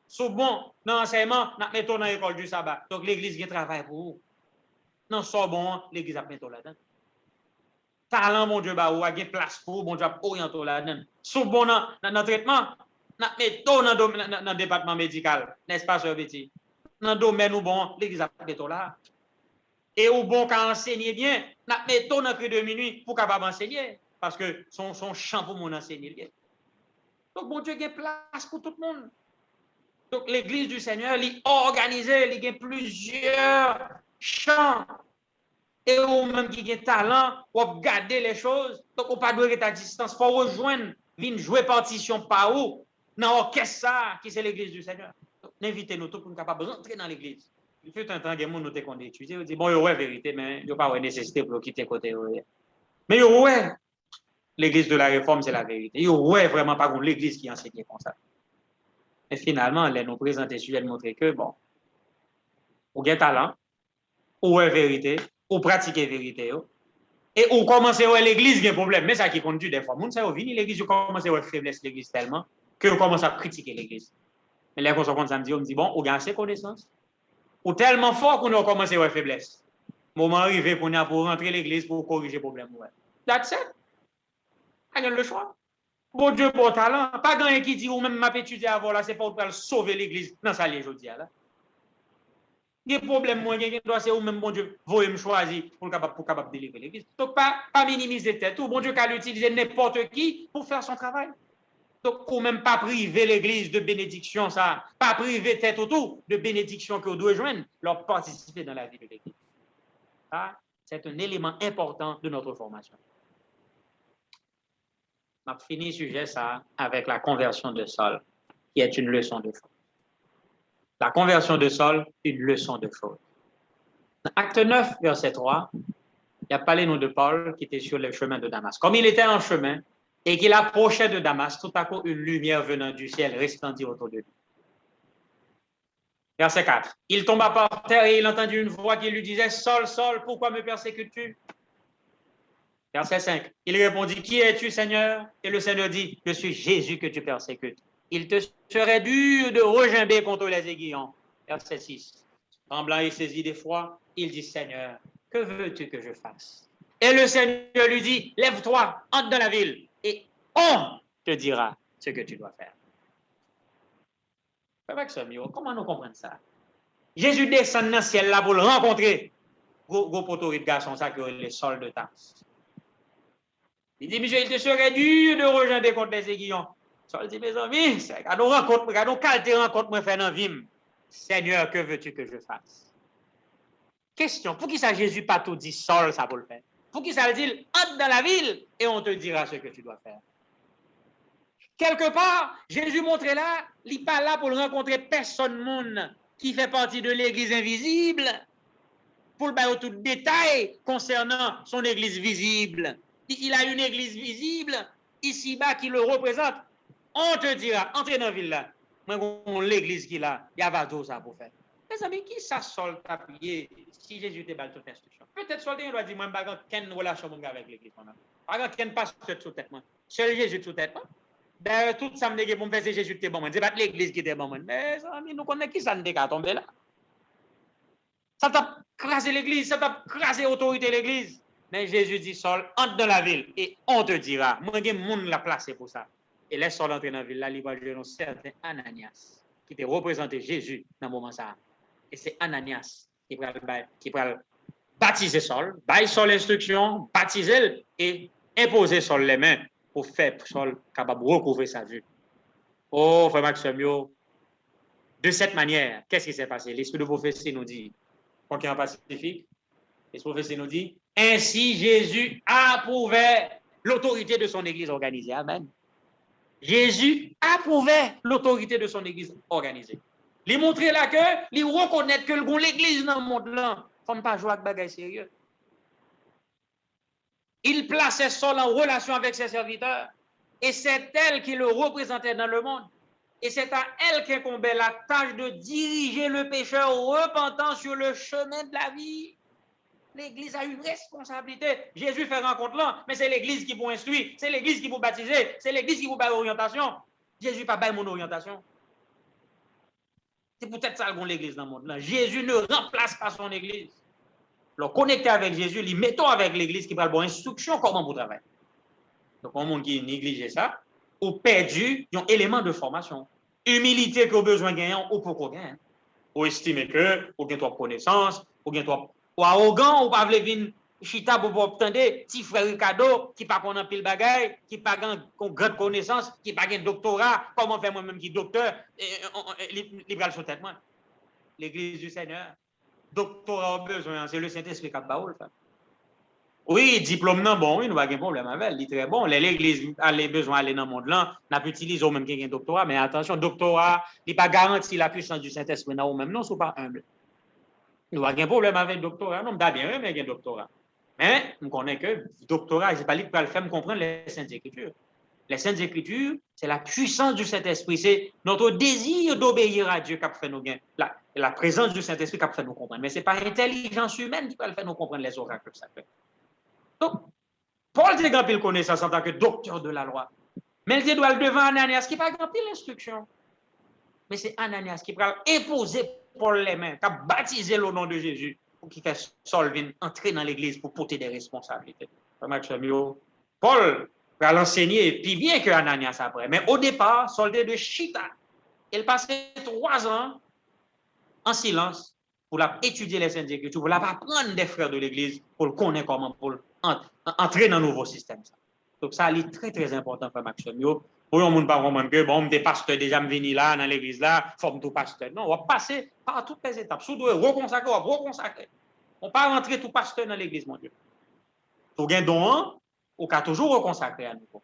Sous bon dans l'enseignement, il y a mettons dans l'école du sabbat. Donc l'église a un travail pour vous. Non, soit bon, l'église a mettons là-dedans. Talent, mon Dieu, bah, ou a une place pour vous, mon Dieu, orienté là-dedans. Sous bon dans le traitement, nous mettons dans le département médical, n'est-ce pas, Sœur Betty? Dans le domaine où bon, l'église a mettons là. Et où bon, quand enseigner bien, nous mettons dans le 2 minuit pour capable enseigner. Parce que son champ pour mon enseigner. Donc, bon Dieu, il y a place pour tout le monde. Donc, l'église du Seigneur, elle est organisée, il y a plusieurs champs. Et ou même qui a talent pour garder les choses. Donc, on ne peut pas être à distance. Il faut rejoindre, venir jouer partition par où dans l'orchestre qui c'est l'église du Seigneur. Invitez-nous tous pour nous capables d'entrer dans l'église. Il fait un temps que nous nous qu'on étudie, on dit bon, il y a vérité, mais il n'y a pas de nécessité pour quitter côté. Mais il y a l'église de la réforme, c'est la vérité. Il y a vraiment pas l'église qui enseigne comme ça. Et finalement, elle nous présente et sujet de montrer que bon, on a talent, ou est vérité, ou pratiquer vérité. Et on commence à voir l'église qui a un problème. Mais ça qui conduit des fois. Moun sa vini l'église, on commence à voir faiblesse l'église tellement que on commence à critiquer l'église. Mais là, quand on commence à me dire, on me dit, bon, on a assez connaissances. Ou tellement fort qu'on a commencé à voir faiblesse. Moment arrivé pour rentrer l'église pour corriger le problème. That's it. On a le choix. Bon Dieu, bon talent. Pas grand qui dit, ou même m'a étudié avant là, c'est pas pour sauver l'église. Non, ça l'est, je dis là. Il y a des problèmes, moi, qui doit c'est ou même bon Dieu, vous me choisir pour capable délivrer l'église. Donc, pas minimiser tête. Ou bon Dieu, qu'à l'utiliser n'importe qui pour faire son travail. Donc, ou même pas priver l'église de bénédiction, ça. Pas priver tête autour de bénédiction que vous devez joindre, leur participer dans la vie de l'église. Ça, c'est un élément important de notre formation. On a fini le sujet, ça, avec la conversion de Saul, qui est une leçon de foi. La conversion de Saul, une leçon de foi. Dans Acte 9, verset 3, il a parlé de Paul qui était sur le chemin de Damas. Comme il était en chemin et qu'il approchait de Damas, tout à coup, une lumière venant du ciel resplendit autour de lui. Verset 4. Il tomba par terre et il entendit une voix qui lui disait « Saul, Saul, pourquoi me persécutes-tu » Verset 5. Il répondit « Qui es-tu, Seigneur » Et le Seigneur dit « Je suis Jésus que tu persécutes. Il te serait dur de regimber contre les aiguillons. » Verset 6. Tremblant et saisi d'effroi, il dit « Seigneur, que veux-tu que je fasse » Et le Seigneur lui dit « Lève-toi, entre dans la ville, et on te dira ce que tu dois faire. » Comment nous comprenons ça? Jésus descend dans le ciel là pour le rencontrer. Gros poteau de garçon, ça que les sols de tasse. Il dit, monsieur, il te serait dur de rejoindre contre les aiguillons. Saul dit, mes amis, quand on rencontre, quand on calte rencontre, moi, faire dans vie. Seigneur, que veux-tu que je fasse? Question, pour qui ça Jésus pas tout dit, Saul, ça pour le faire? Pour qui ça le dit, entre dans la ville et on te dira ce que tu dois faire. Quelque part, Jésus montrait là, il n'est pas là pour rencontrer personne monde qui fait partie de l'église invisible, pour le bailler tout détail concernant son église visible. Il a une église visible, ici-bas, qui le représente. On te dira, entrez dans la ville là. Moi, l'église qui là, il y a pas tout ça pour faire. Les amis, qui ça sol t'a prié si Jésus te bat toute instruction? Peut-être soldat, il doit dire, moi, je n'ai aucune relation avec l'église. Je n'ai aucun pasteur sous tête. Seul Jésus sous tête. D'ailleurs, tout ça me dit pour me faire Jésus qui est bon. C'est pas l'église qui est bon. Mais amis, nous connaissons qui ça ne qu'à tomber là. Ça t'a crasé l'église, ça t'a crasé l'autorité de l'église. Mais Jésus dit, Saul, entre dans la ville et on te dira. Moi, j'ai monde l'a placé pour ça. Et laisse Saul entrer dans la ville, là, il va jouer un certain Ananias, qui te représenté Jésus dans ce moment là. Et c'est Ananias qui va baptiser Saul, bailler Saul l'instruction, baptiser et imposer Saul les mains pour faire Saul capable de recouvrer sa vue. Oh, frère Maxime, de cette manière, qu'est-ce qui s'est passé? L'esprit de prophétie nous dit, quand il y a un pacifique, l'esprit de prophétie nous dit, ainsi Jésus approuvait l'autorité de son église organisée. Amen. Jésus approuvait l'autorité de son église organisée. Il montrer là que, il reconnaître que l'église dans le monde là, il ne faut pas jouer avec des bagages sérieux. Il plaçait Saul en relation avec ses serviteurs et c'est elle qui le représentait dans le monde. Et c'est à elle qu'incombait la tâche de diriger le pécheur repentant sur le chemin de la vie. L'Église a une responsabilité. Jésus fait rencontre là, mais c'est l'Église qui vous instruit, c'est l'Église qui vous baptiser, c'est l'Église qui vous donne l'orientation. Jésus n'a pas mon orientation. C'est peut-être ça qu'on l'Église dans le monde là. Jésus ne remplace pas son Église. Alors, connecter avec Jésus, les mettons avec l'Église qui va avoir instruction comment vous travaillez. Donc, un monde qui néglige ça, ou perdu un élément de formation. Humilité que vous besoin de gagner ou pour gagner. Ou estimer que, ou bien toi connaissance, ou bien toi arrogant, ou pas venir chita pour obtenir petit frère Ricardo qui pas connaît pile bagaille, qui pas grande connaissance, qui pas un doctorat, comment faire moi-même qui docteur, libéral sur tête moi. L'église du Seigneur. Doctorat au besoin, c'est le Saint-Esprit qui a baoul. Oui, diplôme non bon, oui, nous pas de problème avec, il est très bon. L'église a les besoins d'aller dans le monde là, n'a pas utilisé même qui a un doctorat, mais attention, doctorat, il n'est pas garanti la puissance du Saint-Esprit dans vous même, non, c'est pas humble. Nous pas de problème avec le doctorat, non, mais bien, mais il y a un doctorat. Mais, on connaît que le doctorat, c'est pas lui qui va le faire comprendre les Saintes Écritures. Les Saintes Écritures, c'est la puissance du Saint-Esprit, c'est notre désir d'obéir à Dieu qui a fait nous gagner. La présence du Saint-Esprit qui a fait nous comprendre. Mais ce n'est pas l'intelligence humaine qui va le faire nous comprendre les oracles que ça fait. Donc, Paul a grand pile connaissance en tant que docteur de la loi. Mais il doit le devant Ananias qui n'a pas grand pile l'instruction. Mais c'est Ananias qui va imposer Paul les mains, qui a baptisé le nom de Jésus, pour qu'il fait Saul venir entrer dans l'église pour porter des responsabilités. Paul va l'enseigner, puis bien que Ananias après. Mais au départ, soldat de Chita, il passait 3 ans en silence pour étudier les Saintes Écritures, pour apprendre des frères de l'église, pour le connaître comment, pour entrer dans un nouveau système. Donc ça, c'est très, très important pour Maxime. Pour un monde pas comprendre que, bon, des pasteurs déjà venus là, dans l'église là, forme tout pasteur. Non, on va passer par toutes les étapes. Surtout, reconsacrer, on va reconsacrer. On ne va pas rentrer tout pasteur dans l'église, mon Dieu. Pour gagner don, on va toujours reconsacrer à nouveau.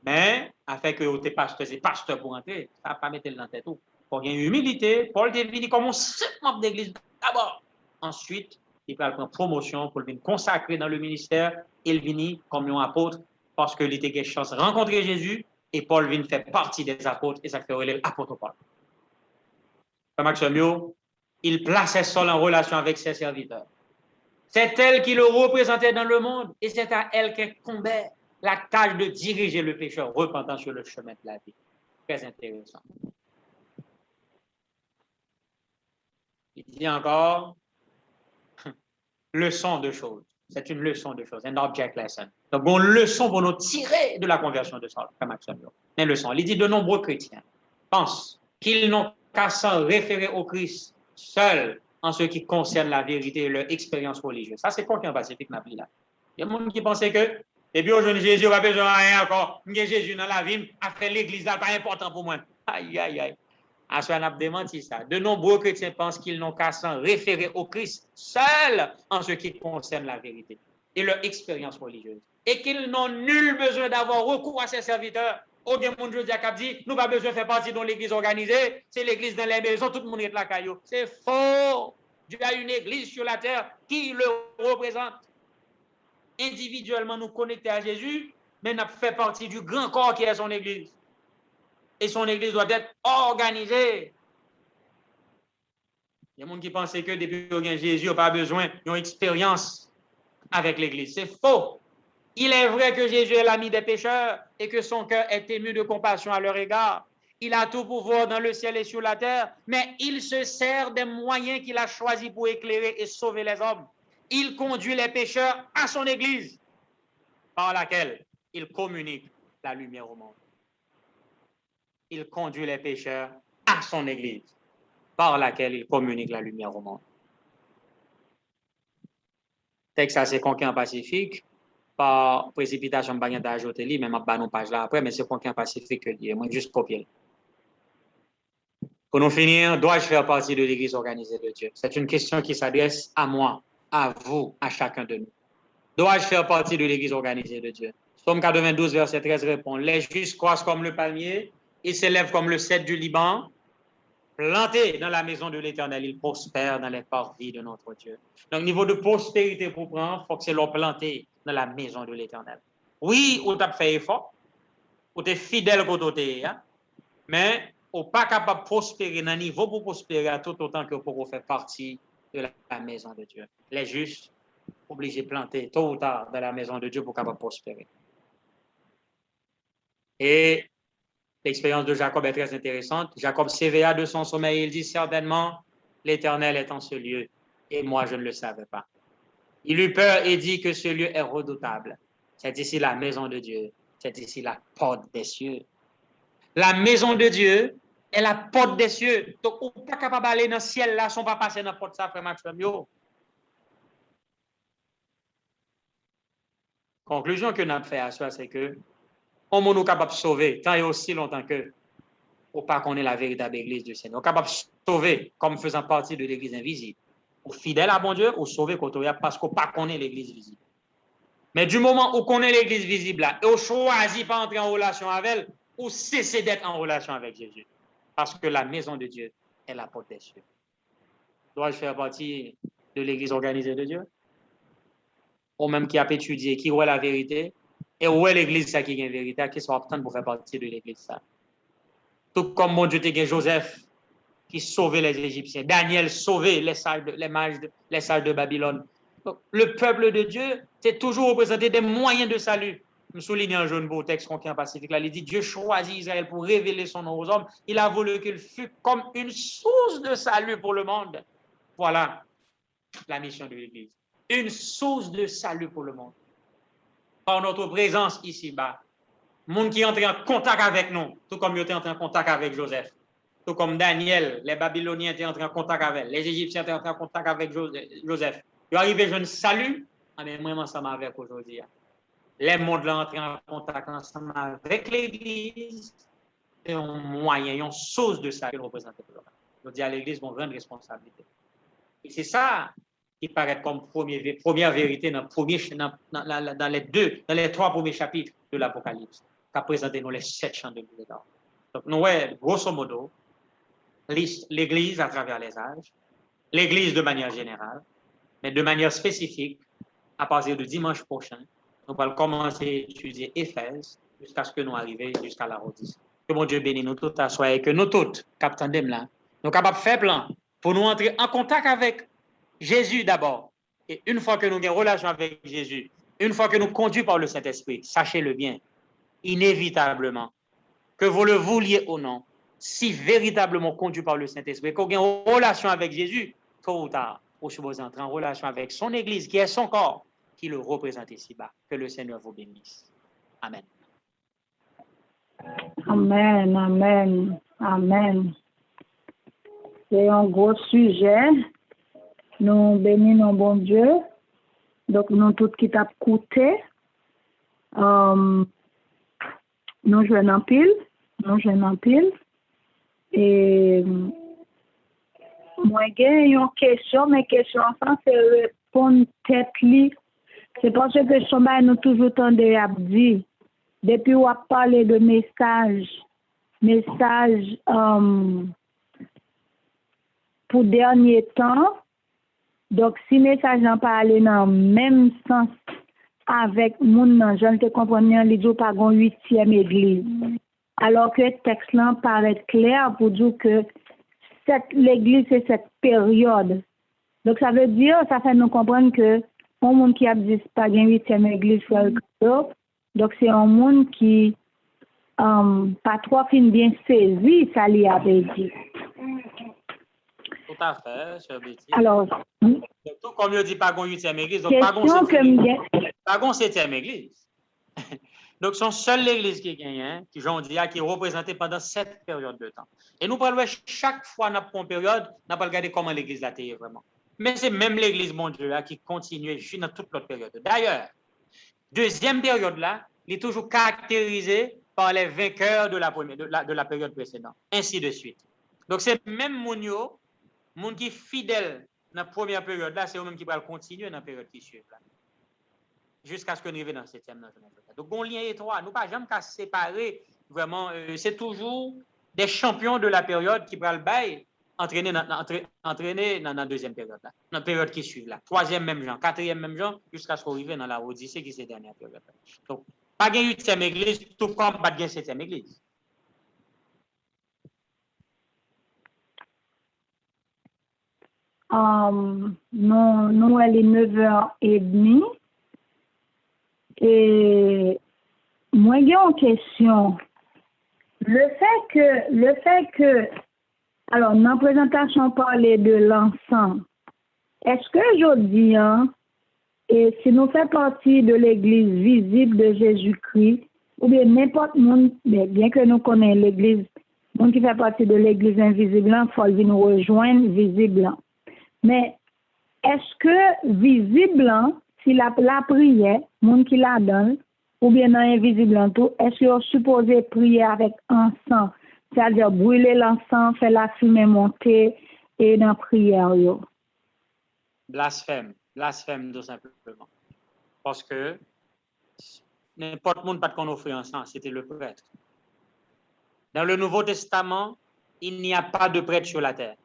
Mais, afin que tes pasteurs, c'est pasteur pour entrer, ça ne va pas mettre dans la tête. Pour gagner humilité, Paul est venu comme un simple membre d'église d'abord. Ensuite, il va prendre promotion pour venir consacrer dans le ministère. Il vient comme un apôtre parce qu'il était quelque chance de rencontrer Jésus et Paul vient faire partie des apôtres et ça fait l'apôtre Paul. Maxime, il plaçait Saul en relation avec ses serviteurs. C'est elle qui le représentait dans le monde et c'est à elle qu'incombait la tâche de diriger le pécheur repentant sur le chemin de la vie. Très intéressant. Il dit encore, leçon de choses. C'est une leçon de choses, un object lesson. Donc, une leçon pour nous tirer de la conversion de Saul, comme une leçon. Il dit de nombreux chrétiens pensent qu'ils n'ont qu'à s'en référer au Christ seul en ce qui concerne la vérité et leur expérience religieuse. Ça, c'est quoi qui est pacifique dans la vie là? Il y a des gens qui pensaient que, et puis aujourd'hui, Jésus n'a pas besoin de rien encore. Jésus dans la vie, a fait l'église là, pas important pour moi. Aïe, aïe, aïe. À ce qu'on a démenti ça. De nombreux chrétiens pensent qu'ils n'ont qu'à s'en référer au Christ seul en ce qui concerne la vérité et leur expérience religieuse. Et qu'ils n'ont nul besoin d'avoir recours à ses serviteurs. Au bien, mon Dieu a dit, nous n'avons pas besoin de faire partie de l'église organisée. C'est l'église dans les maisons, tout le monde est là, caillou. C'est faux. Dieu a une église sur la terre qui le représente. individuellement nous connecter à Jésus, mais nous fait partie du grand corps qui est son Église. Et son Église doit être organisée. Il y a des gens qui pensent que depuis qu'on a Jésus, on n'a pas besoin d'une expérience avec l'Église. C'est faux. Il est vrai que Jésus est l'ami des pécheurs et que son cœur est ému de compassion à leur égard. Il a tout pouvoir dans le ciel et sur la terre, mais il se sert des moyens qu'il a choisis pour éclairer et sauver les hommes. Il conduit les pécheurs à son Église, par laquelle il communique la lumière au monde. Il conduit les pécheurs à son Église, par laquelle il communique la lumière au monde. Texte assez conquis en Pacifique, par précipitation, je vais ajouter, même à nos pages là après, mais c'est conquis en Pacifique que je moi juste copier. Pour nous finir, dois-je faire partie de l'Église organisée de Dieu? C'est une question qui s'adresse à moi, à vous, à chacun de nous. Dois-je faire partie de l'Église organisée de Dieu? Psaume 92, verset 13 répond, les justes croissent comme le palmier, ils s'élèvent comme le cèdre du Liban, plantés dans la maison de l'Éternel, ils prospèrent dans les parvis de notre Dieu. Donc, niveau de prospérité pour prendre, il faut que c'est leur planté dans la maison de l'Éternel. Oui, on t'a fait effort, on est fidèle côté, hein? Mais on n'est pas capable de prospérer dans un niveau pour prospérer tout autant que pour faire partie de la maison de Dieu. Les justes, obligés de planter tôt ou tard dans la maison de Dieu pour capable de prospérer. Et l'expérience de Jacob est très intéressante. Jacob s'éveilla de son sommeil et il dit certainement, l'Éternel est en ce lieu et moi je ne le savais pas. Il eut peur et dit que ce lieu est redoutable. C'est ici la maison de Dieu. C'est ici la porte des cieux. La maison de Dieu est la porte des cieux. Donc, on n'est pas capable d'aller dans le ciel là sans pas passer dans la porte ça, frère Maxime. Conclusion que nous avons fait à soi, c'est que on est capable de sauver tant et aussi longtemps que on pas connaît la véritable Église du Seigneur. On est capable de sauver comme faisant partie de l'Église invisible. Ou fidèle à bon Dieu, ou sauver parce qu'on pas connaît l'Église visible. Mais du moment où on connaît l'Église visible là, et on choisit pas entrer en relation avec elle, ou cesser d'être en relation avec Jésus. Parce que la maison de Dieu est la porte des cieux. Dois-je faire partie de l'Église organisée de Dieu? Ou même qui a étudié, qui voit la vérité, et où est l'Église ça qui est la vérité, qui soit optant pour faire partie de l'Église ça. Tout comme mon Dieu était Joseph, qui sauvait les Égyptiens, Daniel sauvait les sages de Babylone. Donc, le peuple de Dieu, c'est toujours représenté des moyens de salut. Je me souligne un jeune beau texte qu'on tient en Pacifique. Là, il dit Dieu choisit Israël pour révéler son nom aux hommes. Il a voulu qu'il fût comme une source de salut pour le monde. Voilà la mission de l'Église. Une source de salut pour le monde. Par notre présence ici-bas, le monde qui est entré en contact avec nous, tout comme il était entré en contact avec Joseph, tout comme Daniel, les Babyloniens étaient entrés en contact avec, les Égyptiens étaient entrés en contact avec Joseph. Ils arrivent, je ne salue, mais vraiment ça m'a avec aujourd'hui. Les mondes là entrés en contact ensemble avec l'Église, c'est un moyen, une source de salut représenté pour le monde. Je dis à l'Église, mon grande responsabilité. Et c'est ça qui paraît comme première vérité dans les 3 premiers chapitres de l'Apocalypse, qu'a présenté nous les 7 chants de Dieu. Donc, nous, grosso modo, l'Église à travers les âges, l'Église de manière générale, mais de manière spécifique, à partir de dimanche prochain, nous allons commencer à étudier Éphèse jusqu'à ce que nous arrivions jusqu'à la Odyssée. Que mon Dieu bénisse nous tous, et que nous tous, capitaine là, nous sommes capables de faire plan pour nous entrer en contact avec Jésus d'abord. Et une fois que nous avons une relation avec Jésus, une fois que nous conduisons par le Saint-Esprit, sachez-le bien, inévitablement, que vous le vouliez ou non, si véritablement conduit par le Saint-Esprit, qu'on ait une relation avec Jésus, tôt ou tard, vous supposez entrer en relation avec son Église, qui est son corps, qui le représente ici-bas. Que le Seigneur vous bénisse. Amen. Amen, amen, amen. C'est un gros sujet. Nous bénissons bon Dieu. Donc, nous tous qui t'as écouté, nous jouons en pile. Et moi, j'ai une question, mais question enfin, c'est répondre tête-li. C'est parce que sommet nous toujours tendez à dire, depuis on a parlé de message pour dernier temps. Donc, si message n'a pas allé dans le même sens avec moun nan, je ne te comprends pas, les deux pas gon 8e église. Alors que le texte là paraît clair pour dire que l'église c'est cette période. Donc ça veut dire, ça fait nous comprendre que un monde qui a dit pas une 8e église frère Ricardo, donc c'est un monde qui pas trop fin bien saisi ça lui avait dit. Tout à fait, cher Betty. Alors, tout comme je dis pas gon 8e église, donc pas gon 7e église. Donc, c'est seule l'église qui gagne, qui j'en dis, qui est représentée pendant cette période de temps. Et nous parlons chaque fois dans une période, nous pas regarder comment l'église a été vraiment. Mais c'est même l'église, mon Dieu, là, qui continue dans toute l'autre période. D'ailleurs, deuxième période là, il est toujours caractérisé par les vainqueurs de la période précédente. Ainsi de suite. Donc, c'est même moun qui est fidèle dans la première période là, c'est eux-mêmes qui vont continuer dans la période qui suit là. Jusqu'à ce qu'on arrive dans le 7e. Donc, on lien étroit. Nous pas jamais qu'à séparer. Vraiment, c'est toujours des champions de la période qui prennent le bail, entraîner dans la deuxième période, là, dans la période qui suit, là. 3e même genre, 4e même genre, jusqu'à ce qu'on arrive dans la Odyssée qui est cette dernière période. Donc, pas de 8e église, tout comme pas de 7e église. Nous, elle est 9h30. Et moi, j'ai une question. Le fait que, alors, dans la présentation, on parlait de l'encens. Est-ce que je dis, et si nous faisons partie de l'église visible de Jésus-Christ, ou bien n'importe monde, bien que nous connaissons l'église, monde qui fait partie de l'église invisible, il faut nous rejoindre visible. Mais est-ce que visible, si la prière, monde qui la donne, ou bien dans invisible en tout, est-ce qu'on est supposé prier avec encens, c'est-à-dire brûler l'encens, faire la fumée monter et dans la prière? Blasphème tout simplement. Parce que n'importe monde pas qu'on offre encens, c'était le prêtre. Dans le Nouveau Testament, il n'y a pas de prêtre sur la terre.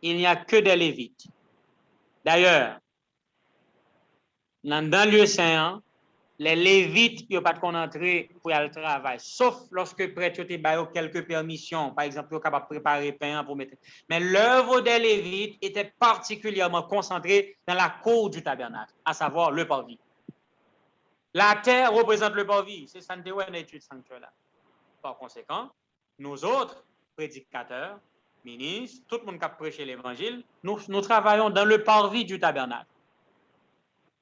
Il n'y a que des Lévites. D'ailleurs, dans le lieu saint, les Lévites n'ont pas de entrer pour aller au travail, sauf lorsque le prêtre a quelques permissions, par exemple, ils sont capables de préparer pain pour mettre. Mais l'œuvre des Lévites était particulièrement concentrée dans la cour du tabernacle, à savoir le parvis. La terre représente le parvis, c'est ça une étude sanctuaire. Par conséquent, nous autres, prédicateurs, ministres, tout le monde qui a prêché l'évangile, nous travaillons dans le parvis du tabernacle.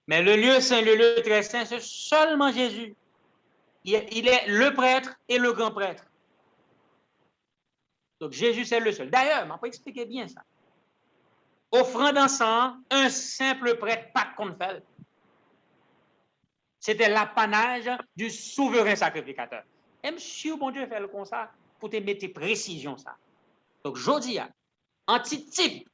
Mais le lieu saint, le lieu très saint, c'est seulement Jésus. Il est le prêtre et le grand prêtre. Donc Jésus, c'est le seul. D'ailleurs, je vais expliquer bien ça. Offrande d'encens, un simple prêtre, pas qu'on fait. C'était l'apanage du souverain sacrificateur. Et monsieur, bon Dieu, fait le comme ça pour te mettre précision ça. Donc, je dis, anti-type,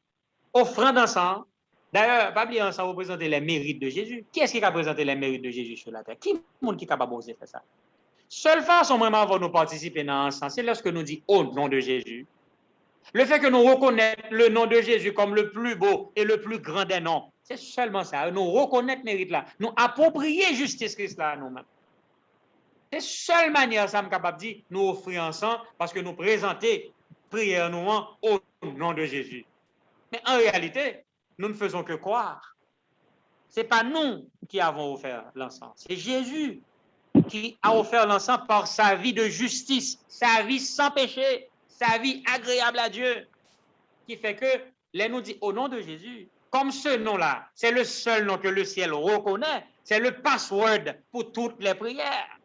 offrande d'encens. D'ailleurs, pas oublier, ça représente les mérites de Jésus. Qui est-ce qui a présenté les mérites de Jésus sur la terre? Qui est le monde qui est capable de faire ça? Seule façon vraiment de nous participer dans l'encens, c'est lorsque nous disons au nom de Jésus. Le fait que nous reconnaissons le nom de Jésus comme le plus beau et le plus grand des noms, c'est seulement ça. Nous reconnaître mérite là. Nous approprier justice Christ là à nous-mêmes. C'est seule manière, ça me capable de dire, nous offrir ensemble parce que nous présenter prière nous au nom de Jésus. Mais en réalité, nous ne faisons que croire. Ce n'est pas nous qui avons offert l'encens. C'est Jésus qui a offert l'encens par sa vie de justice, sa vie sans péché, sa vie agréable à Dieu, qui fait que les nous dit au nom de Jésus, comme ce nom-là, c'est le seul nom que le ciel reconnaît, c'est le password pour toutes les prières.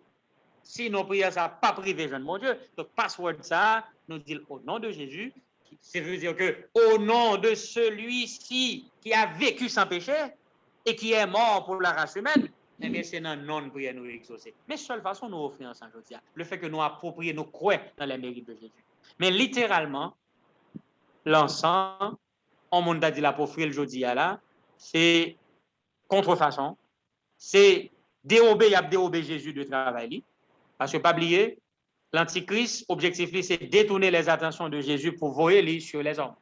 Si nos prières ne sont pas privées, jeune mon Dieu, donc password ça, nous dit au nom de Jésus, ça veut dire que au nom de celui-ci qui a vécu sans péché et qui est mort pour la race humaine, eh bien c'est dans non prière nous exaucer. Mais seule façon nous offrir ensemble, le fait que nous approprions, nous croyons dans les mérites de Jésus. Mais littéralement, l'encens, on m'a dit la pour offrir le jeudi là, c'est contrefaçon, c'est dérober Jésus de travail. Parce que pas oublier, l'Antichrist, objectif, c'est détourner les attentions de Jésus pour voyer sur les hommes.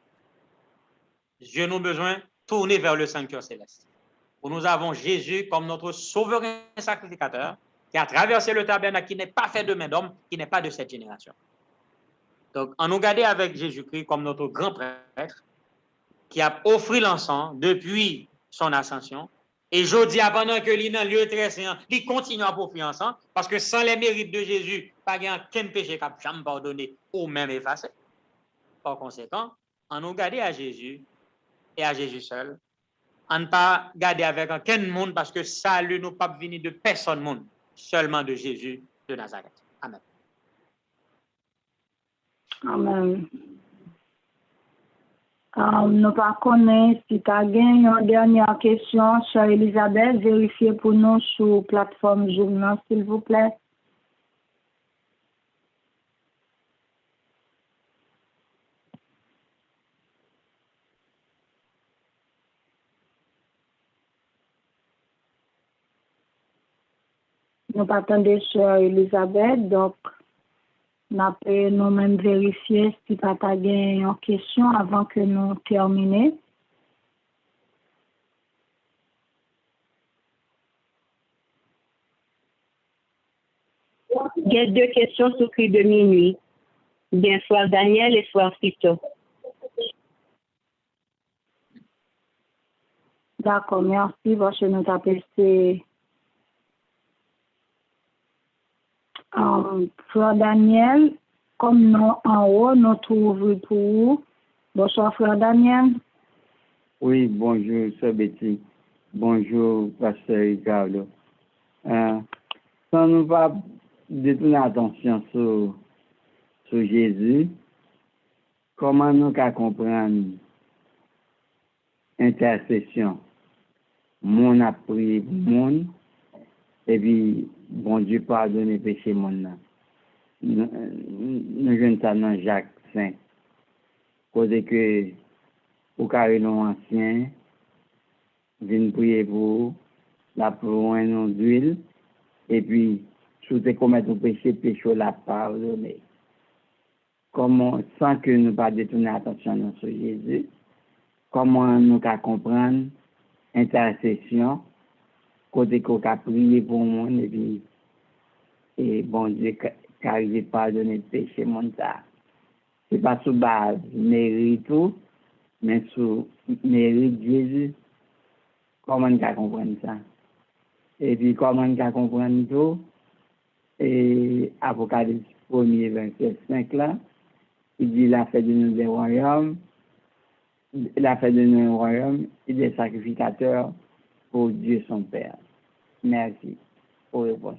Dieu nous besoin de tourner vers le sanctuaire céleste. où nous avons Jésus comme notre souverain sacrificateur, qui a traversé le tabernacle, qui n'est pas fait de main d'homme, qui n'est pas de cette génération. Donc, on nous garde avec Jésus-Christ comme notre grand prêtre, qui a offert l'encens depuis son ascension. Et je dis, pendant que l'île dans lieu très saint, il continue à offrir l'encens, parce que sans les mérites de Jésus, pas de aucun péché qui n'a jamais pardonné ou même effacé. Par conséquent, on nous garde à Jésus et à Jésus seul. On ne pas garder avec aucun monde, parce que salut nous pas venir de personne monde, seulement de Jésus de Nazareth. Amen. Amen. Nous pas connaître si tu as une dernière question, chère Elisabeth, vérifiez pour nous sur la plateforme Zoom, s'il vous plaît. Nous pas attendre chère Elisabeth, donc nous pouvons nous-mêmes vérifier si tu as une question avant que nous terminions. Il y a deux questions sur cri de minuit. Bien, frère Daniel et frère Fito. D'accord, merci. Parce que nous avons frère Daniel, comme nous en haut, nous trouvons pour vous. Bonsoir, frère Daniel. Oui, bonjour, Sœur Betty. Bonjour, Pasteur Ricardo. Sans nous pas détourner l'attention sur Jésus, comment nous pouvons comprendre intercession? Mon a prié pour monde, et puis, bon Dieu pardonne les péchés monde. Nous venons ça dans Jacques 5. Côté que, au carré non ancien, viennent prier pour la pour un nom d'huile, et puis, si tu commettre un péché, péché la pardonner. Comment, sans que nous pas détourner l'attention sur Jésus, comment nous pouvons comprendre intercession, côté qu'on a prié pour moi, et puis, et bon Dieu, qui arrive à pardonner le péché, mon ça. C'est pas sous base mérite tout, mais sous mérite Jésus. Comment nous pouvons comprendre ça? Et puis, comment nous pouvons comprendre tout? Et Apocalypse 1er, verset 5 là, il dit la fête de nous des royaumes, la fête de nos royaumes et des sacrificateurs pour Dieu son Père. Merci pour le réponse.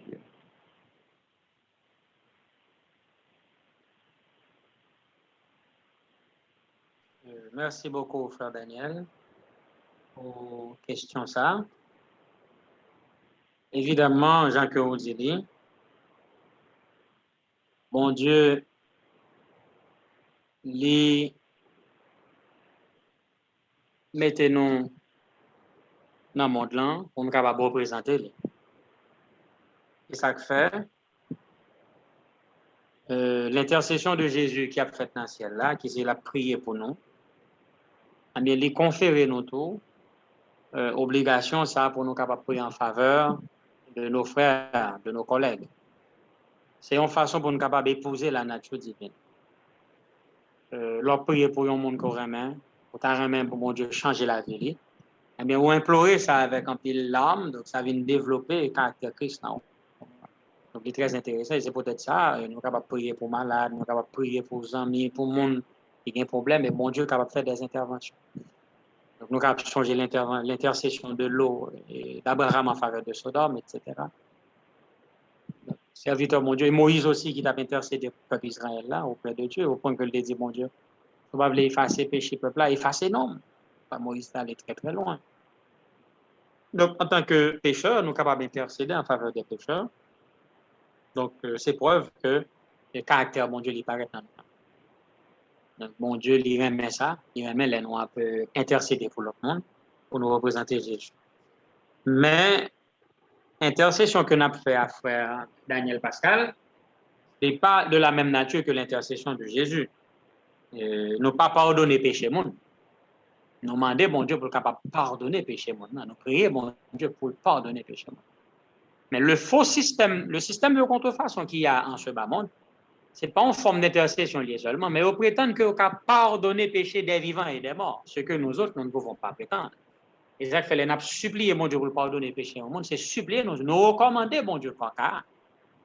Merci beaucoup, frère Daniel, pour la question ça. Évidemment, Jean-Claude vous dit, bon Dieu, mettez-nous dans le monde là pour nous capable de représenter. Et ça fait l'intercession de Jésus qui a fait dans le ciel là, qui s'est la prié pour nous, eh bien, il conférer nous tout, obligation ça pour nous capables de prier en faveur de nos frères, de nos collègues. C'est une façon pour nous capables d'épouser la nature divine. Leur prier pour un monde qu'on remet, pour pour mon Dieu changer la vie. Eh bien, ou implorer ça avec un pile larmes, donc ça vient développer le caractère Christ. Donc, c'est très intéressant. Et c'est peut-être ça, nous sommes capables de prier pour malades, nous sommes capables de prier pour amis, pour le monde qui a un problème, et mon Dieu est capable de faire des interventions. Donc, nous sommes capables de changer l'intercession de l'eau d'Abraham en faveur de Sodome, etc. Donc, serviteur, mon Dieu, et Moïse aussi qui t'a intercédé pour le peuple Israël là, auprès de Dieu, au point que le dit, mon Dieu, vous ne pouvez pas effacer péché peuple là, effacer non. Moïse est allé très très loin. Donc, en tant que pécheur, nous sommes capables d'intercéder en faveur des pécheurs. Donc, c'est preuve que le caractère, mon Dieu, il paraît dans nous. Donc, mon Dieu, il remet ça, il remet les noirs peut intercéder pour le monde, pour nous représenter Jésus. Mais, intercession que nous avons fait à frère Daniel Pascal, n'est pas de la même nature que l'intercession de Jésus. Nous pas pardonner péché monde. Nous demandons, bon Dieu, pour capable pardonner péché maintenant. Nous prions, bon Dieu, pour pardonner péché maintenant. Mais le faux système, le système de contrefaçon qu'il y a en ce bas monde, ce n'est pas en forme d'intercession liée seulement, mais on prétend que on a pardonné péché des vivants et des morts, ce que nous autres, nous ne pouvons pas prétendre. Et ça fait les nappes supplier, mon Dieu, pour pardonner péché au monde, c'est supplier, nous recommander, bon Dieu, pas qu'à.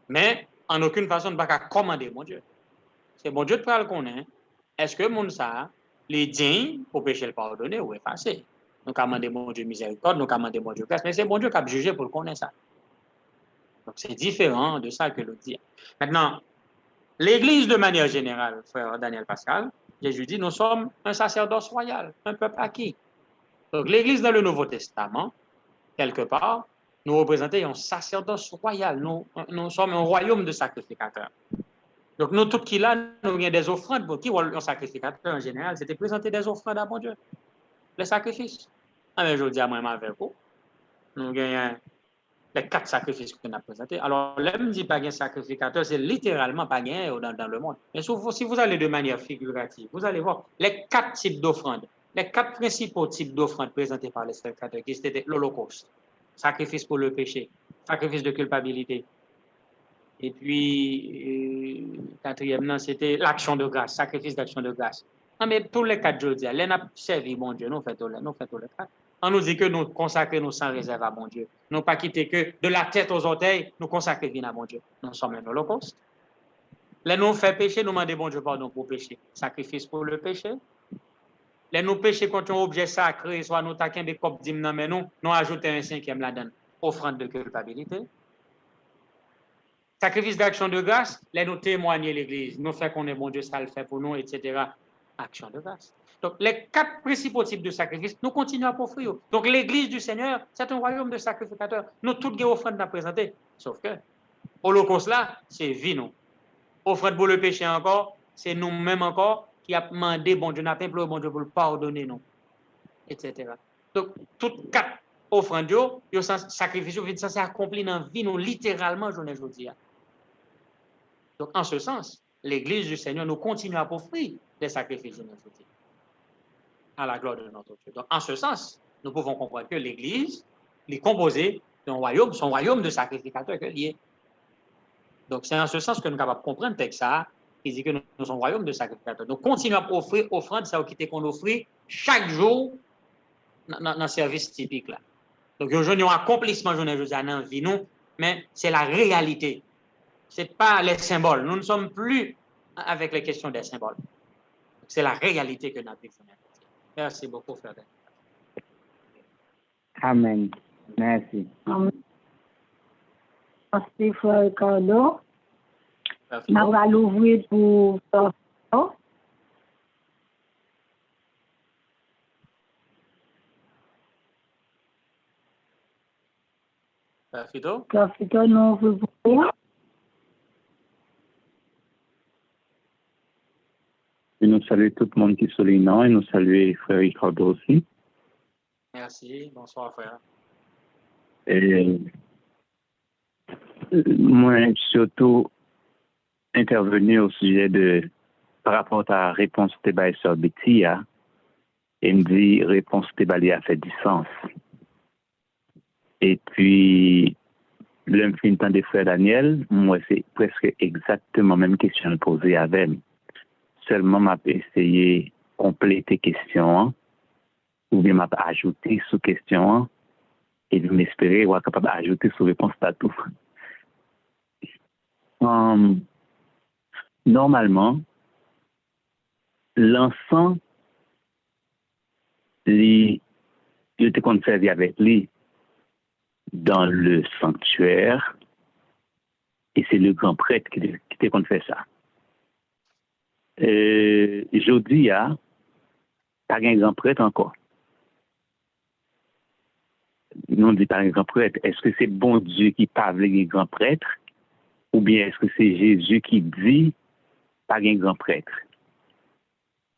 Mais en aucune façon, nous ne pouvons pas commander, mon Dieu. C'est bon Dieu de le connaître. Est-ce que mon ça, les dignes pour péché le pardonner ou effacer? Nous commandons, mon Dieu, miséricorde, nous commandons, mon Dieu, grâce, mais c'est bon Dieu qui a jugé pour le connaître ça. Donc c'est différent de ça que le dit. Maintenant, l'Église de manière générale, frère Daniel Pascal, Jésus dit, nous sommes un sacerdoce royal, un peuple acquis. Donc l'Église dans le Nouveau Testament, quelque part, nous représentons un sacerdoce royal. Nous sommes un royaume de sacrificateurs. Donc nous, tout qui là, nous avons des offrandes. Pour qui un sacrificateur en général, c'était présenter des offrandes à bon Dieu. Les sacrifices. Mais je dis à moi avec vous, nous avons les 4 sacrifices qu'on a présentés. Alors, l'homme dit pas gain sacrificateur, c'est littéralement pas gain dans le monde. Mais si vous allez de manière figurative, vous allez voir les 4 types d'offrandes, les 4 principaux types d'offrandes présentés par les sacrificateurs, qui c'était l'Holocauste, sacrifice pour le péché, sacrifice de culpabilité. Et puis, quatrièmement, c'était l'action de grâce, sacrifice d'action de grâce. Non, mais tous les 4 jours, les n'a servi, mon Dieu, nous faisons les 4. On nous dit que nous consacrons sans réserve à mon Dieu. Nous pas quitter que de la tête aux orteils, nous consacrer bien à mon Dieu. Nous sommes un holocauste. Les nous fait pécher, nous demandons bon Dieu pardon pour péché. Sacrifice pour le péché. Les nous pécher contre un objet sacré, soit nous taquins des copes d'hymne, mais nous ajoutons un 5e là-dedans. Offrande de culpabilité. Sacrifice d'action de grâce, les nous témoigner l'Église. Nous fait qu'on est bon Dieu, ça le fait pour nous, etc. Action de grâce. Donc, les 4 principaux types de sacrifices, nous continuons à offrir. Donc, l'Église du Seigneur, c'est un royaume de sacrificateurs. Nous, toutes les offrandes à présenter. Sauf que, Holocauste là, c'est vie, nous. Offrande pour le péché encore, c'est nous-mêmes encore qui a demandé, bon Dieu, n'a pas imploré, bon Dieu, pour le pardonner, nous. Etc. Donc, toutes 4 offrandes, les sacrifices, ça s'est accompli dans la vie, nous, littéralement, je ne dis. Donc, en ce sens, l'Église du Seigneur, nous continuons à offrir des sacrifices, je ne dis. À la gloire de notre Dieu. Donc, en ce sens, nous pouvons comprendre que l'Église est composée d'un royaume, son royaume de sacrificateurs que lié. Donc, c'est en ce sens que nous sommes capables de comprendre le texte qui dit que nous sommes un royaume de sacrificateurs. Donc, continuons à offrir offrande, ça qui qu'on offre chaque jour dans le service typique là. Donc, aujourd'hui, un accomplissement, je ne dis pas dans la vie, non, mais c'est la réalité. Ce n'est pas les symboles. Nous ne sommes plus avec les questions des symboles. C'est la réalité que nous avons. Merci beaucoup, frère. Amen. Merci. Amen. Merci, frère Ricardo. On va l'ouvrir pour Fito. Fito? Fito, nous ouvrons pour vous. Et nous saluons tout le monde qui est sur les noms et nous saluons frère Ricardo aussi. Merci. Bonsoir, frère. Et moi, surtout intervenu au sujet de, par rapport à la réponse de la sœur Betty, et me dit réponse de a fait du sens. Et puis, l'homme fin temps de frère Daniel, moi, c'est presque exactement la même question posée avec elle. Seulement, m'a essayé de compléter question, ou bien m'a ajouté sous question, et je m'espérais être capable d'ajouter sous réponse à tout. Normalement, l'encens, je te conservé avec lui dans le sanctuaire, et c'est le grand prêtre qui te fait ça. Aujourd'hui, il y a pas un grand prêtre encore. Nous dit pas un grand prêtre. Est-ce que c'est bon Dieu qui parle les grands prêtres? Ou bien est-ce que c'est Jésus qui dit pas un grand prêtre?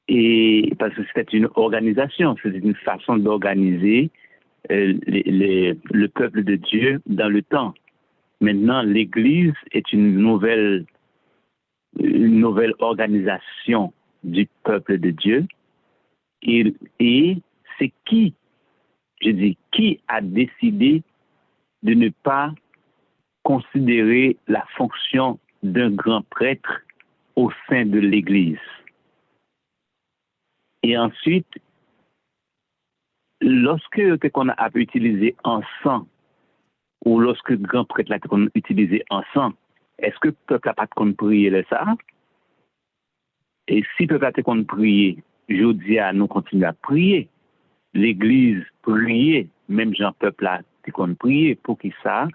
Et parce que c'est une organisation, c'est une façon d'organiser le peuple de Dieu dans le temps. Maintenant, l'Église est une nouvelle organisation du peuple de Dieu et c'est qui, je dis, qui a décidé de ne pas considérer la fonction d'un grand prêtre au sein de l'Église. Et ensuite, lorsque on a utilisé encens, ou lorsque grand prêtre l'a utilisé encens, est-ce que le peuple n'a pas de prier là ça? Et si le peuple a de prier, je dis à nous continuer à prier. L'Église prier, même Jean-Peuple a de prier pour qui ça?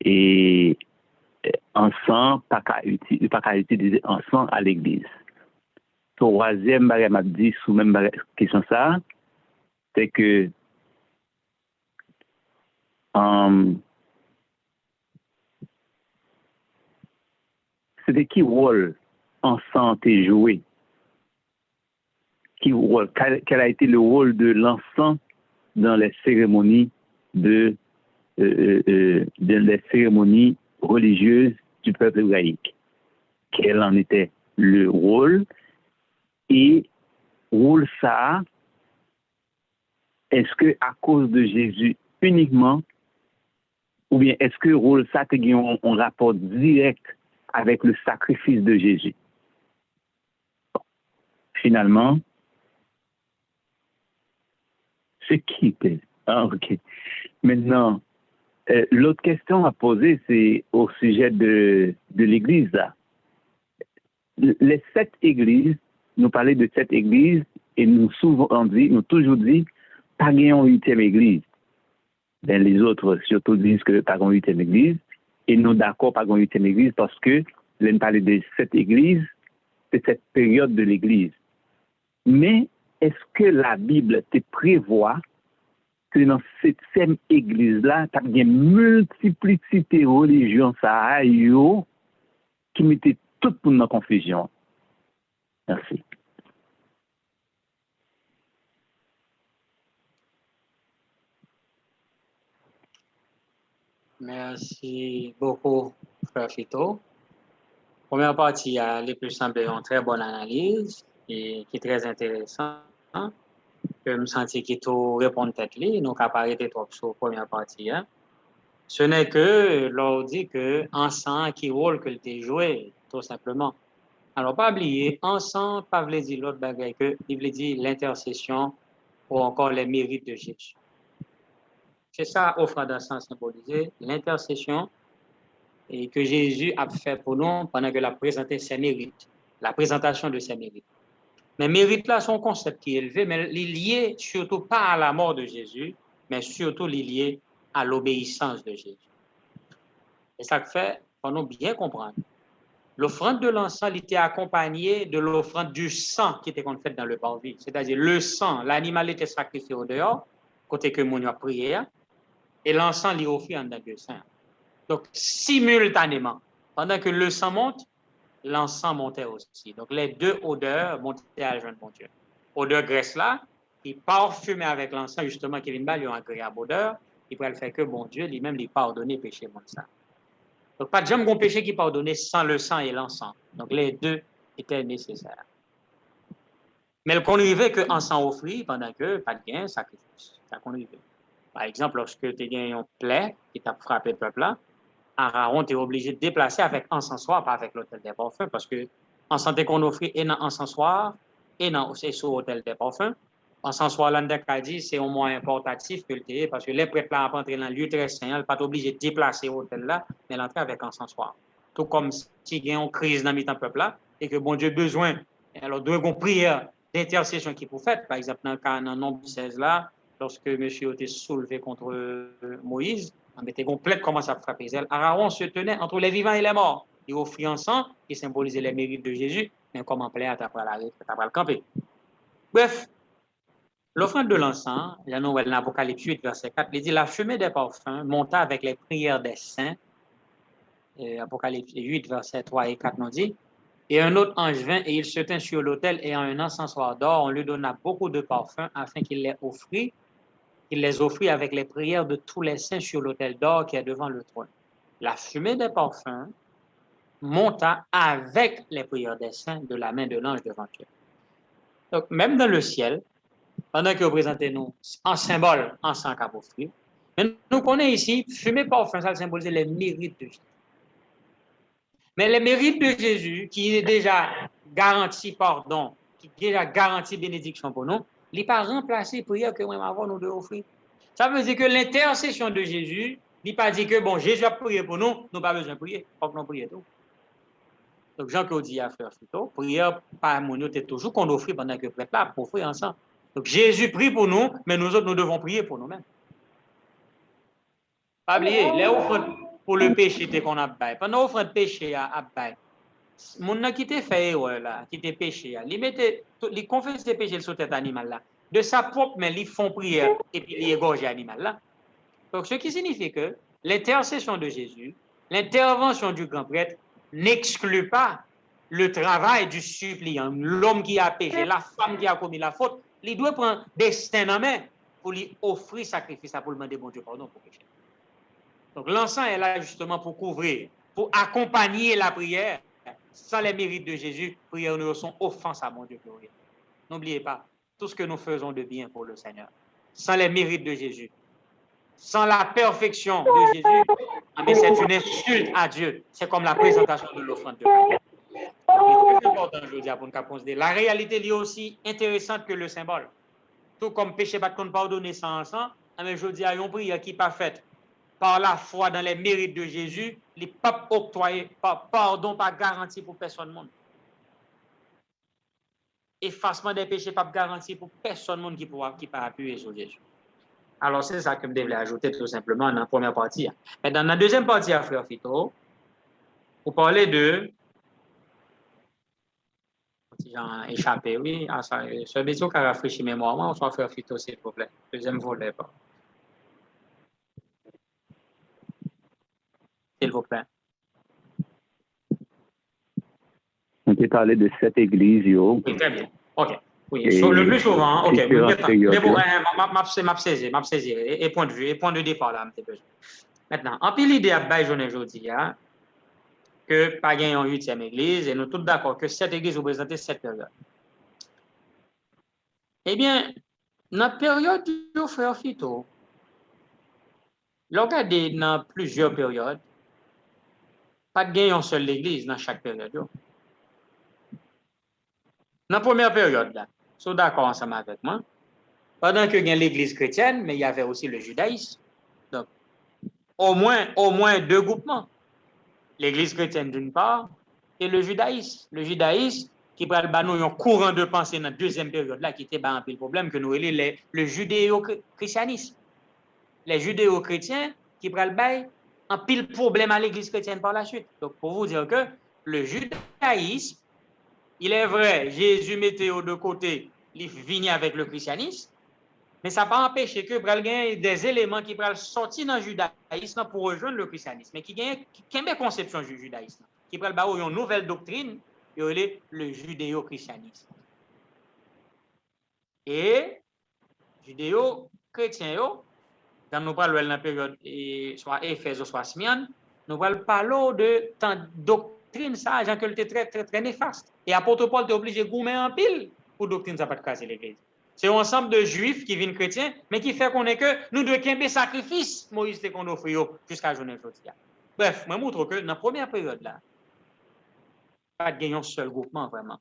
Et encens, pas qu'à utiliser encens à l'Église. Troisième barème m'a dit sous même question ça, c'est que c'était qui rôle encens est joué? Quel a été le rôle de l'encens dans les cérémonies les cérémonies religieuses du peuple hébraïque? Quel en était le rôle? Et rôle ça, est-ce que à cause de Jésus uniquement, ou bien est-ce que rôle ça a un rapport direct avec le sacrifice de Jésus? Bon. Finalement, c'est qui? Ah, ok. Maintenant, l'autre question à poser, c'est au sujet de l'Église. Là. Les 7 églises, nous parlons de 7 églises et nous toujours dit, pas une 8e église. Ben, les autres surtout disent que pas une 8e église et nous d'accord pas une 8e église parce que nous parlons de 7 églises, c'est cette période de l'église. Mais est-ce que la Bible te prévoit que dans cette 7e église-là, tu as une multiplicité de religions qui mettait tout le monde en confusion? Merci. Merci beaucoup, Frère Fito. Première partie, les plus semblé une très bonne analyse et qui est très intéressant. Je me sentis qu'il tout répond tête li, donc apparaître trop sur la première partie. Hein. Ce n'est que l'on dit que encens qui rôle que tu joué, tout simplement. Alors, pas oublier, encens, pas veut dire l'autre bagaille que, il veut dire l'intercession ou encore les mérites de Jésus. C'est ça, offrande d'encens symbolisé, l'intercession et que Jésus a fait pour nous pendant qu'il a présenté ses mérites, la présentation de ses mérites. Mais mérite là, c'est un concept qui est élevé, mais il est lié surtout pas à la mort de Jésus, mais surtout lié à l'obéissance de Jésus. Et ça fait, pour nous bien comprendre, l'offrande de l'encens était accompagnée de l'offrande du sang qui était faite dans le parvis. C'est-à-dire le sang, l'animal était sacrifié au dehors, côté que mon a prié, et l'encens l'y offert en dedans de sang. Donc, simultanément, pendant que le sang monte, l'encens montait aussi. Donc, les deux odeurs montaient à la jeune mon Dieu. Odeur graisse là, qui parfumait avec l'encens, justement, qui vient lui en agréable odeur, il pourrait le faire que bon Dieu lui-même lui pardonner péché mon sang. Donc, pas de jamais bon péché qui pardonnait sans le sang et l'encens. Donc, les deux étaient nécessaires. Mais le conrivé que encens offrit pendant que pas de gain, sacrifice. Ça conrivé. Par exemple, lorsque tu as gagné une plaie qui t'a frappé le peuple là, Aaron est obligé de déplacer avec encensoir, pas avec l'hôtel des parfums, parce que encens qu'on offrit et dans encensoir et dans c'est sur l'hôtel des parfums. Encensoir là a dit c'est au moins importatif que le thé, parce que les prêtres là pas entrer dans le lieu très saint, ils pas obligé de déplacer l'hôtel là, mais l'entrer avec encensoir. Tout comme si il y a une crise dans le peuple là et que bon Dieu besoin, alors doit une prière d'intercession qui pour faire, par exemple dans le nombre 16 là, lorsque monsieur était soulevé contre Moïse. Mais tes plaie commence à frapper elle. Aaron se tenait entre les vivants et les morts. Il offrit un sang qui symbolisait les mérites de Jésus, mais comme en plaie, après le camper. Bref, l'offrande de l'encens, la nouvelle Apocalypse 8, verset 4, il dit la fumée des parfums monta avec les prières des saints. Apocalypse 8, verset 3 et 4 nous dit. Et un autre ange vint et il se tint sur l'autel ayant un encensoir d'or. On lui donna beaucoup de parfums afin qu'il les offrit. Il les offrit avec les prières de tous les saints sur l'autel d'or qui est devant le trône. La fumée des parfums monta avec les prières des saints de la main de l'ange devant Dieu. Donc, même dans le ciel, pendant que vous présentez nous en symbole, en sang qu'a offrir. Mais nous connaissons ici, fumer parfum, ça symbolise les mérites de Jésus. Mais les mérites de Jésus, qui est déjà garanti pardon, qui est déjà garanti bénédiction pour nous, il n'est pas remplacé prière que nous avons nous de offrir. Ça veut dire que l'intercession de Jésus, il n'est pas dit que bon, Jésus a prié pour nous, nous n'avons pas besoin de prier, il faut que nous prions tout. Donc Jean-Claude dit à Frère Fito, prière par mon c'est toujours qu'on offre pendant que prêtre là pour offrir ensemble. Donc Jésus prie pour nous, mais nous autres, nous devons prier pour nous-mêmes. Pas oublier, les offrandes pour le péché qu'on a bail. Pendant l'offrande péché à bail, mon qui t'a fait là, qui t'a péché, il confesse ses péchés sur cet animal là. De sa propre main, ils font prière et puis ils égorgent l'animal là. Donc ce qui signifie que l'intercession de Jésus, l'intervention du grand prêtre n'exclut pas le travail du suppliant. L'homme qui a péché, la femme qui a commis la faute, il doit prendre destin en main pour lui offrir sacrifice pour lui demander bon Dieu pardon pour péché. Donc l'encens est là justement pour couvrir, pour accompagner la prière. Sans les mérites de Jésus, prière nous sont offense à mon Dieu glorieux. N'oubliez pas, tout ce que nous faisons de bien pour le Seigneur, sans les mérites de Jésus, sans la perfection de Jésus, c'est une insulte à Dieu. C'est comme la présentation de l'offrande de Pâques. C'est très important aujourd'hui pour nous considérer. La réalité est aussi intéressante que le symbole. Tout comme péché pas qu'on pardonner sans sang, mais je dis à une prière qui n'est pas faite par la foi dans les mérites de Jésus, les papes octroyés, pardon, pas garanti pour personne monde. Effacement des péchés, pas garanti pour personne monde qui peut appuyer sur Jésus. Alors, c'est ça que je devais ajouter tout simplement dans la première partie. Et dans la deuxième partie, à Frère Fito, pour parler de. J'ai échappé, oui. À ça, ce béton qui a rafraîchi mémoire, on soit Frère Fito, s'il vous plaît. Deuxième volet, pas. S'il vous plaît. On peut parler de cette église, yo. Oui, très bien. OK. Oui, le plus souvent, OK. Mais bon, m'a saisi. Et point de vue, et point de départ, là, maintenant, en pile l'idée à bail aujourd'hui, que pas gagné en 8e église, et nous tous d'accord que cette église représente cette période. Eh bien, dans la période du Frère Fito, regardez dans plusieurs périodes, pas de gain en seule l'église dans chaque période. Dans la première période, là, sont d'accord ensemble avec moi, pendant que il y a l'église chrétienne, mais il y avait aussi le judaïsme. Donc, au moins deux groupements. L'église chrétienne d'une part, et le judaïsme. Le judaïsme qui prend un courant de pensée dans la deuxième période, là, qui était un peu le problème que nous avons, le judéo-christianisme. Les judéo-chrétiens qui prennent le bail un pile problème à l'église chrétienne par la suite. Donc, pour vous dire que le judaïsme, il est vrai, Jésus mettait de côté, il vient avec le christianisme, mais ça n'a pas empêché que il y des éléments qui peuvent sortir dans le judaïsme pour rejoindre le christianisme, mais qui ont une conception du judaïsme, qui peuvent avoir une nouvelle doctrine, le judéo-christianisme. Et judéo-chrétien, quand nous parlons de la période, soit Éphèse, soit Smyrne, nous parlons de doctrine, ça, Jean que était très néfaste. Et apôtre Paul est obligé de goumer en pile pour doctrine, ça ne va pas casser l'église. C'est un ensemble de juifs qui viennent chrétiens, mais qui fait qu'on est que nous devons qu'un sacrifice, Moïse te qu'on offre jusqu'à journée aujourd'hui. Bref, je montre que dans la première période là, pas de gagner un seul groupement vraiment.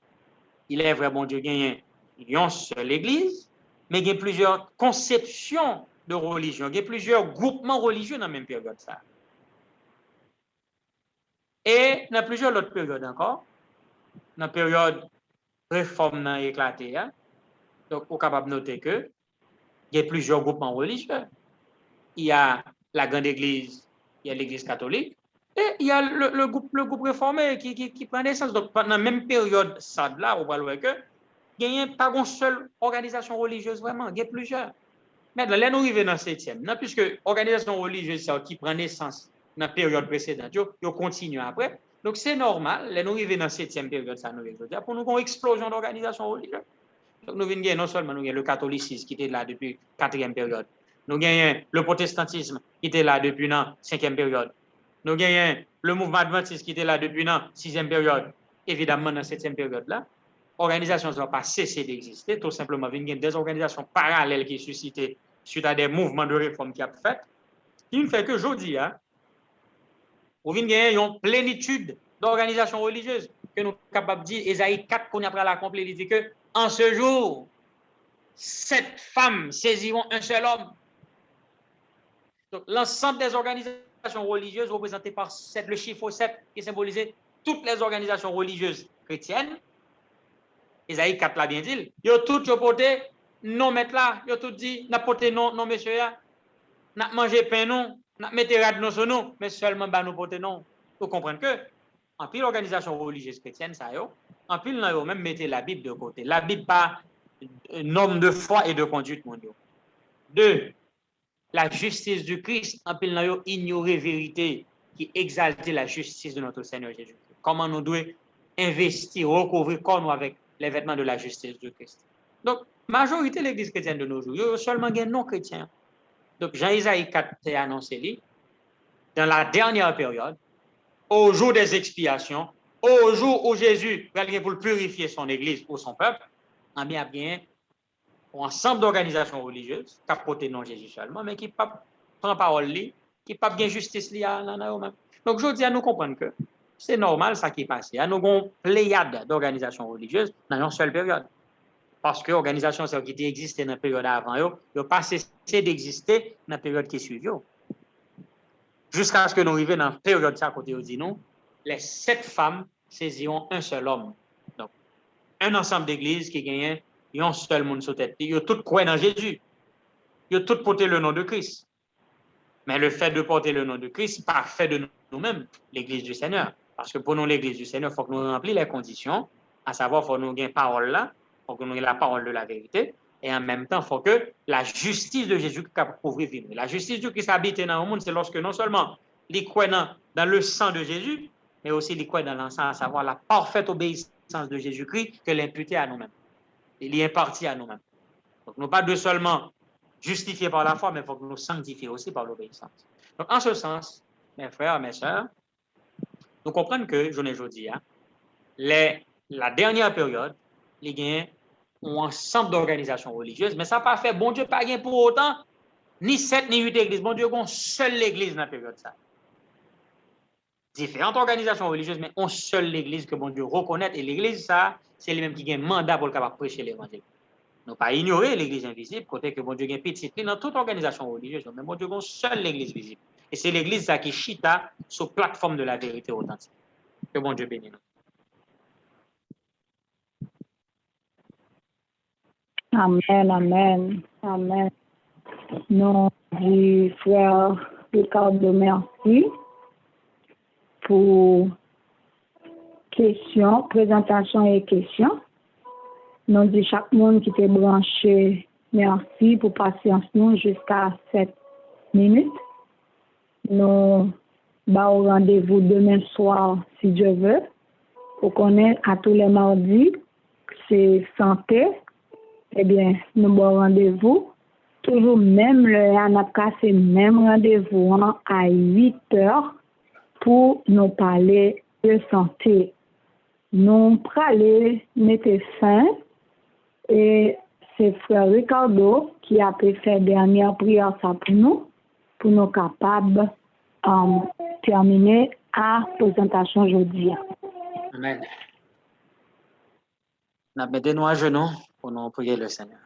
Il est vrai, bon Dieu, gagner une seule église, mais il y a plusieurs conceptions de religion, il y a plusieurs groupements religieux dans la même période ça. Et dans plusieurs autres périodes encore, dans la période réforme éclatée, donc, on est capable de noter qu'il y a plusieurs groupements religieux. Il y a la grande église, il y a l'église catholique, et il y a le groupe réformé qui prend naissance. Donc, pendant la même période, ça là, on va voir que il n'y a pas une seule organisation religieuse vraiment, il y a plusieurs. Maintenant, là, nous arrivons dans le 7e, puisque l'organisation religieuse qui prend naissance dans la période précédente, ils continuent après. Donc, c'est normal, là, nous arrivons dans la 7e période, ça nous veut pour nous une explosion d'organisation religieuse. Donc, nous avons non seulement le catholicisme qui était là depuis la 4e période, nous avons le protestantisme qui était là depuis la 5e période, nous avons le mouvement adventiste qui était là depuis la 6e période, évidemment dans la 7e période là. organisations n'ont pas cessé d'exister, tout simplement, il y a des organisations parallèles qui suscitent suite à des mouvements de réforme qui ont fait, qui ne fait que aujourd'hui, hein, on vient gagner une plénitude d'organisations religieuses que nous sommes capables de dire, Ésaïe 4, qu'on a pris la complète, il dit que en ce jour, 7 femmes saisiront un seul homme. Donc, l'ensemble des organisations religieuses représentées par 7, le chiffre 7 qui symbolisait toutes les organisations religieuses chrétiennes, Ésaïe 4 l'a bien dit, ils ont toutes porté non mettre là, ils ont tout dit, n'a porté non monsieur, n'a mangé pain non, n'a metté rad non sur nous, mais seulement bah nous porter non. Vous comprenez que en pile organisation religieuse chrétienne ça yo, en pile là yo même mettez la Bible de côté. La Bible pas norme de foi et de conduite mon Dieu. 2, la justice du Christ, en pile là yo ignorer vérité qui exalter la justice de notre Seigneur Jésus. Comment nous devons investir, recouvrir corps nous avec les vêtements de la justice du Christ. Donc, majorité de l'Église chrétienne de nos jours, il y a seulement des non-chrétiens. Donc, Jean-Isaïe 4 a annoncé, dans la dernière période, au jour des expiations, au jour où Jésus va venir pour purifier son Église ou son peuple, on a bien un ensemble d'organisations religieuses qui portent non Jésus seulement, mais qui ne prennent parole, qui ne pas bien justice là même. Donc, je dis à nous comprendre que c'est normal ça qui est passé. Nous avons une pléiade d'organisations religieuses dans une seule période. Parce que l'organisation qui existait dans la période avant, ils n'ont pas cessé d'exister dans la période qui suit. Jusqu'à ce que nous arrivions dans la période ça, côté dit nous, les 7 femmes saisiront un seul homme. Donc, un ensemble d'églises qui gagnent un seul monde sur tête. Ils ont tous croient dans Jésus. Ils ont tous porté le nom de Christ. Mais le fait de porter le nom de Christ, pas fait de nous-mêmes, l'église du Seigneur. Parce que pour nous, l'église du Seigneur, il faut que nous remplissions les conditions, à savoir, il faut que nous ayons parole là, il faut que nous ayons la parole de la vérité, et en même temps, il faut que la justice de Jésus couvre vivre. La justice de Christ habite dans le monde, c'est lorsque non seulement les croient dans le sang de Jésus, mais aussi les croient dans l'encens, à savoir la parfaite obéissance de Jésus-Christ que l'imputer à nous-mêmes. Il est imparti à nous-mêmes. Donc, nous pas de seulement justifiés par la foi, mais il faut que nous sanctifions aussi par l'obéissance. Donc, en ce sens, mes frères, mes sœurs, nous comprenons que, je ne dis, la dernière période, les gains ont un ensemble d'organisations religieuses, mais ça n'a pas fait, bon Dieu, pas gain pour autant, ni 7 ni 8 églises. Bon Dieu, on seule l'église dans la période ça. Différentes organisations religieuses, mais on seule l'église que bon Dieu reconnaît, et l'église, ça, c'est lui-même qui a un mandat pour le capable prêcher l'évangile. Ne pas ignorer l'église invisible, côté que bon Dieu a un petit dans toute organisation religieuse, mais bon Dieu a seule l'église visible. Et c'est l'église qui chita sur plateforme de la vérité authentique. Que bon Dieu bénisse nous. Amen, amen, amen. Nous du frère Ricardo, merci pour questions, présentation et questions. Nous dit chaque monde qui était branché, merci pour patience nous jusqu'à 7 minutes. Nous avons rendez-vous demain soir, si Dieu veut, pour connaître à tous les mardis, c'est santé. Eh bien, nous avons rendez-vous. Toujours même on a cassé même rendez-vous à 8 heures pour nous parler de santé. Nous allons mettre fin et c'est frère Ricardo qui a fait dernière prière ça pour nous capables terminer à présentation aujourd'hui. Amen. Nous mettons à genoux pour nous prier le Seigneur.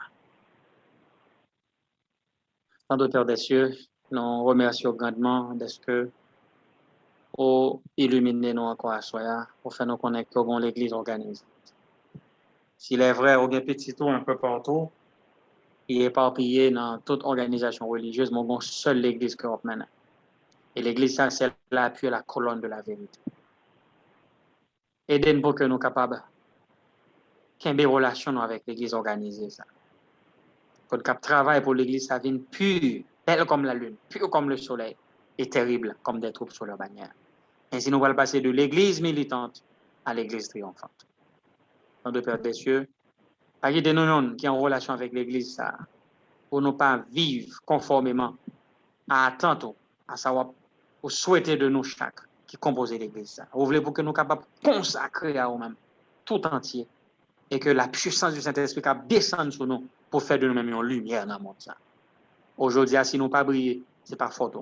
Tant Père des cieux, nous remercions grandement de ce que vous illuminez nous encore à soi, pour faire nous connaître comment l'Église organise. S'il est vrai, au bien petit tour un peu partout, il est éparpillé dans toute organisation religieuse, mais bon, seule l'Église qui maintenant. Et l'Église, ça, c'est l'appui et la colonne de la vérité. Aidez-nous pour que nous soyons capables qu'il y ait des relations avec l'Église organisée. Ça. Pour que le travail pour l'Église, ça vienne pur, belle comme la lune, pur comme le soleil, et terrible comme des troupes sur leur bannière. Ainsi, nous allons passer de l'Église militante à l'Église triomphante. Nom de Père des cieux, aidez-nous qui ont en relation avec l'Église, ça, pour ne pas vivre conformément à attendre, à savoir, pour souhaiter de nous chaque qui compose l'Église. Vous voulez pour que nous soyons capables de consacrer à nous-mêmes tout entier et que la puissance du Saint-Esprit va descendre sur nous pour faire de nous-mêmes une lumière dans le monde. Aujourd'hui, si nous pas briller, ce n'est pas faute.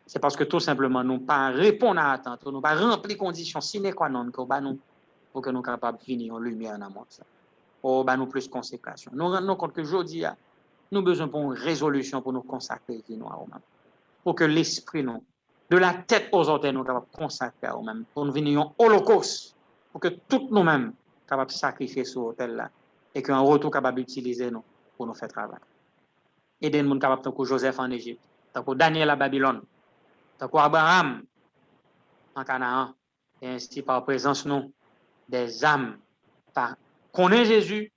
C'est parce que tout simplement, nous pas répondre à l'attente, nous pas remplir les conditions sine qua non pour que nous soyons capables de finir en lumière dans le monde. Pour nous plus consécration. Nous rendons compte que aujourd'hui, nous avons besoin pour une résolution pour nous consacrer à nous-mêmes. Pour que l'esprit, nous, de la tête aux orteils, nous capables de consacrer à nous-mêmes. Pour nous venir en holocauste. Pour que tous nous-mêmes capables de sacrifier sur l'autel là. Et qu'en retour, capables d'utiliser nous pour nous faire travail. Aidez-nous capables tant que Joseph en Égypte, tant que Daniel à Babylone, tant que Abraham en Canaan. Et ainsi, par présence, nous, des âmes, par connaît Jésus,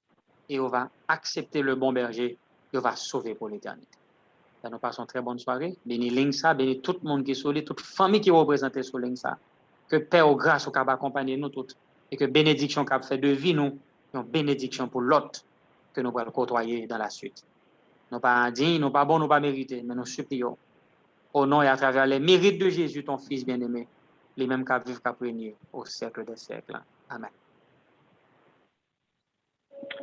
et on va accepter le bon berger, et on va sauver pour l'éternité. Nous passons une très bonne soirée. Bénis Lingsa, bénis tout le monde qui est sur toute famille qui est représentée sur Lingsa. Que Père, au grâce, au cap accompagner nous toutes, et que bénédiction qu'a fait de vie nous, une bénédiction pour l'autre que nous allons côtoyer dans la suite. Nous pas indignes, nous pas bons, nous pas mérités, mais nous supplions au nom et à travers les mérites de Jésus, ton Fils bien-aimé, les mêmes qu'à vivre, qu'à régner au siècle des siècles. Amen.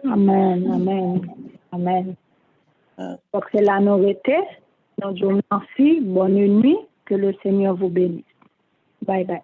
Amen, amen, amen. Donc c'est là nous arrêter. Donc je vous remercie. Bonne nuit. Que le Seigneur vous bénisse. Bye bye.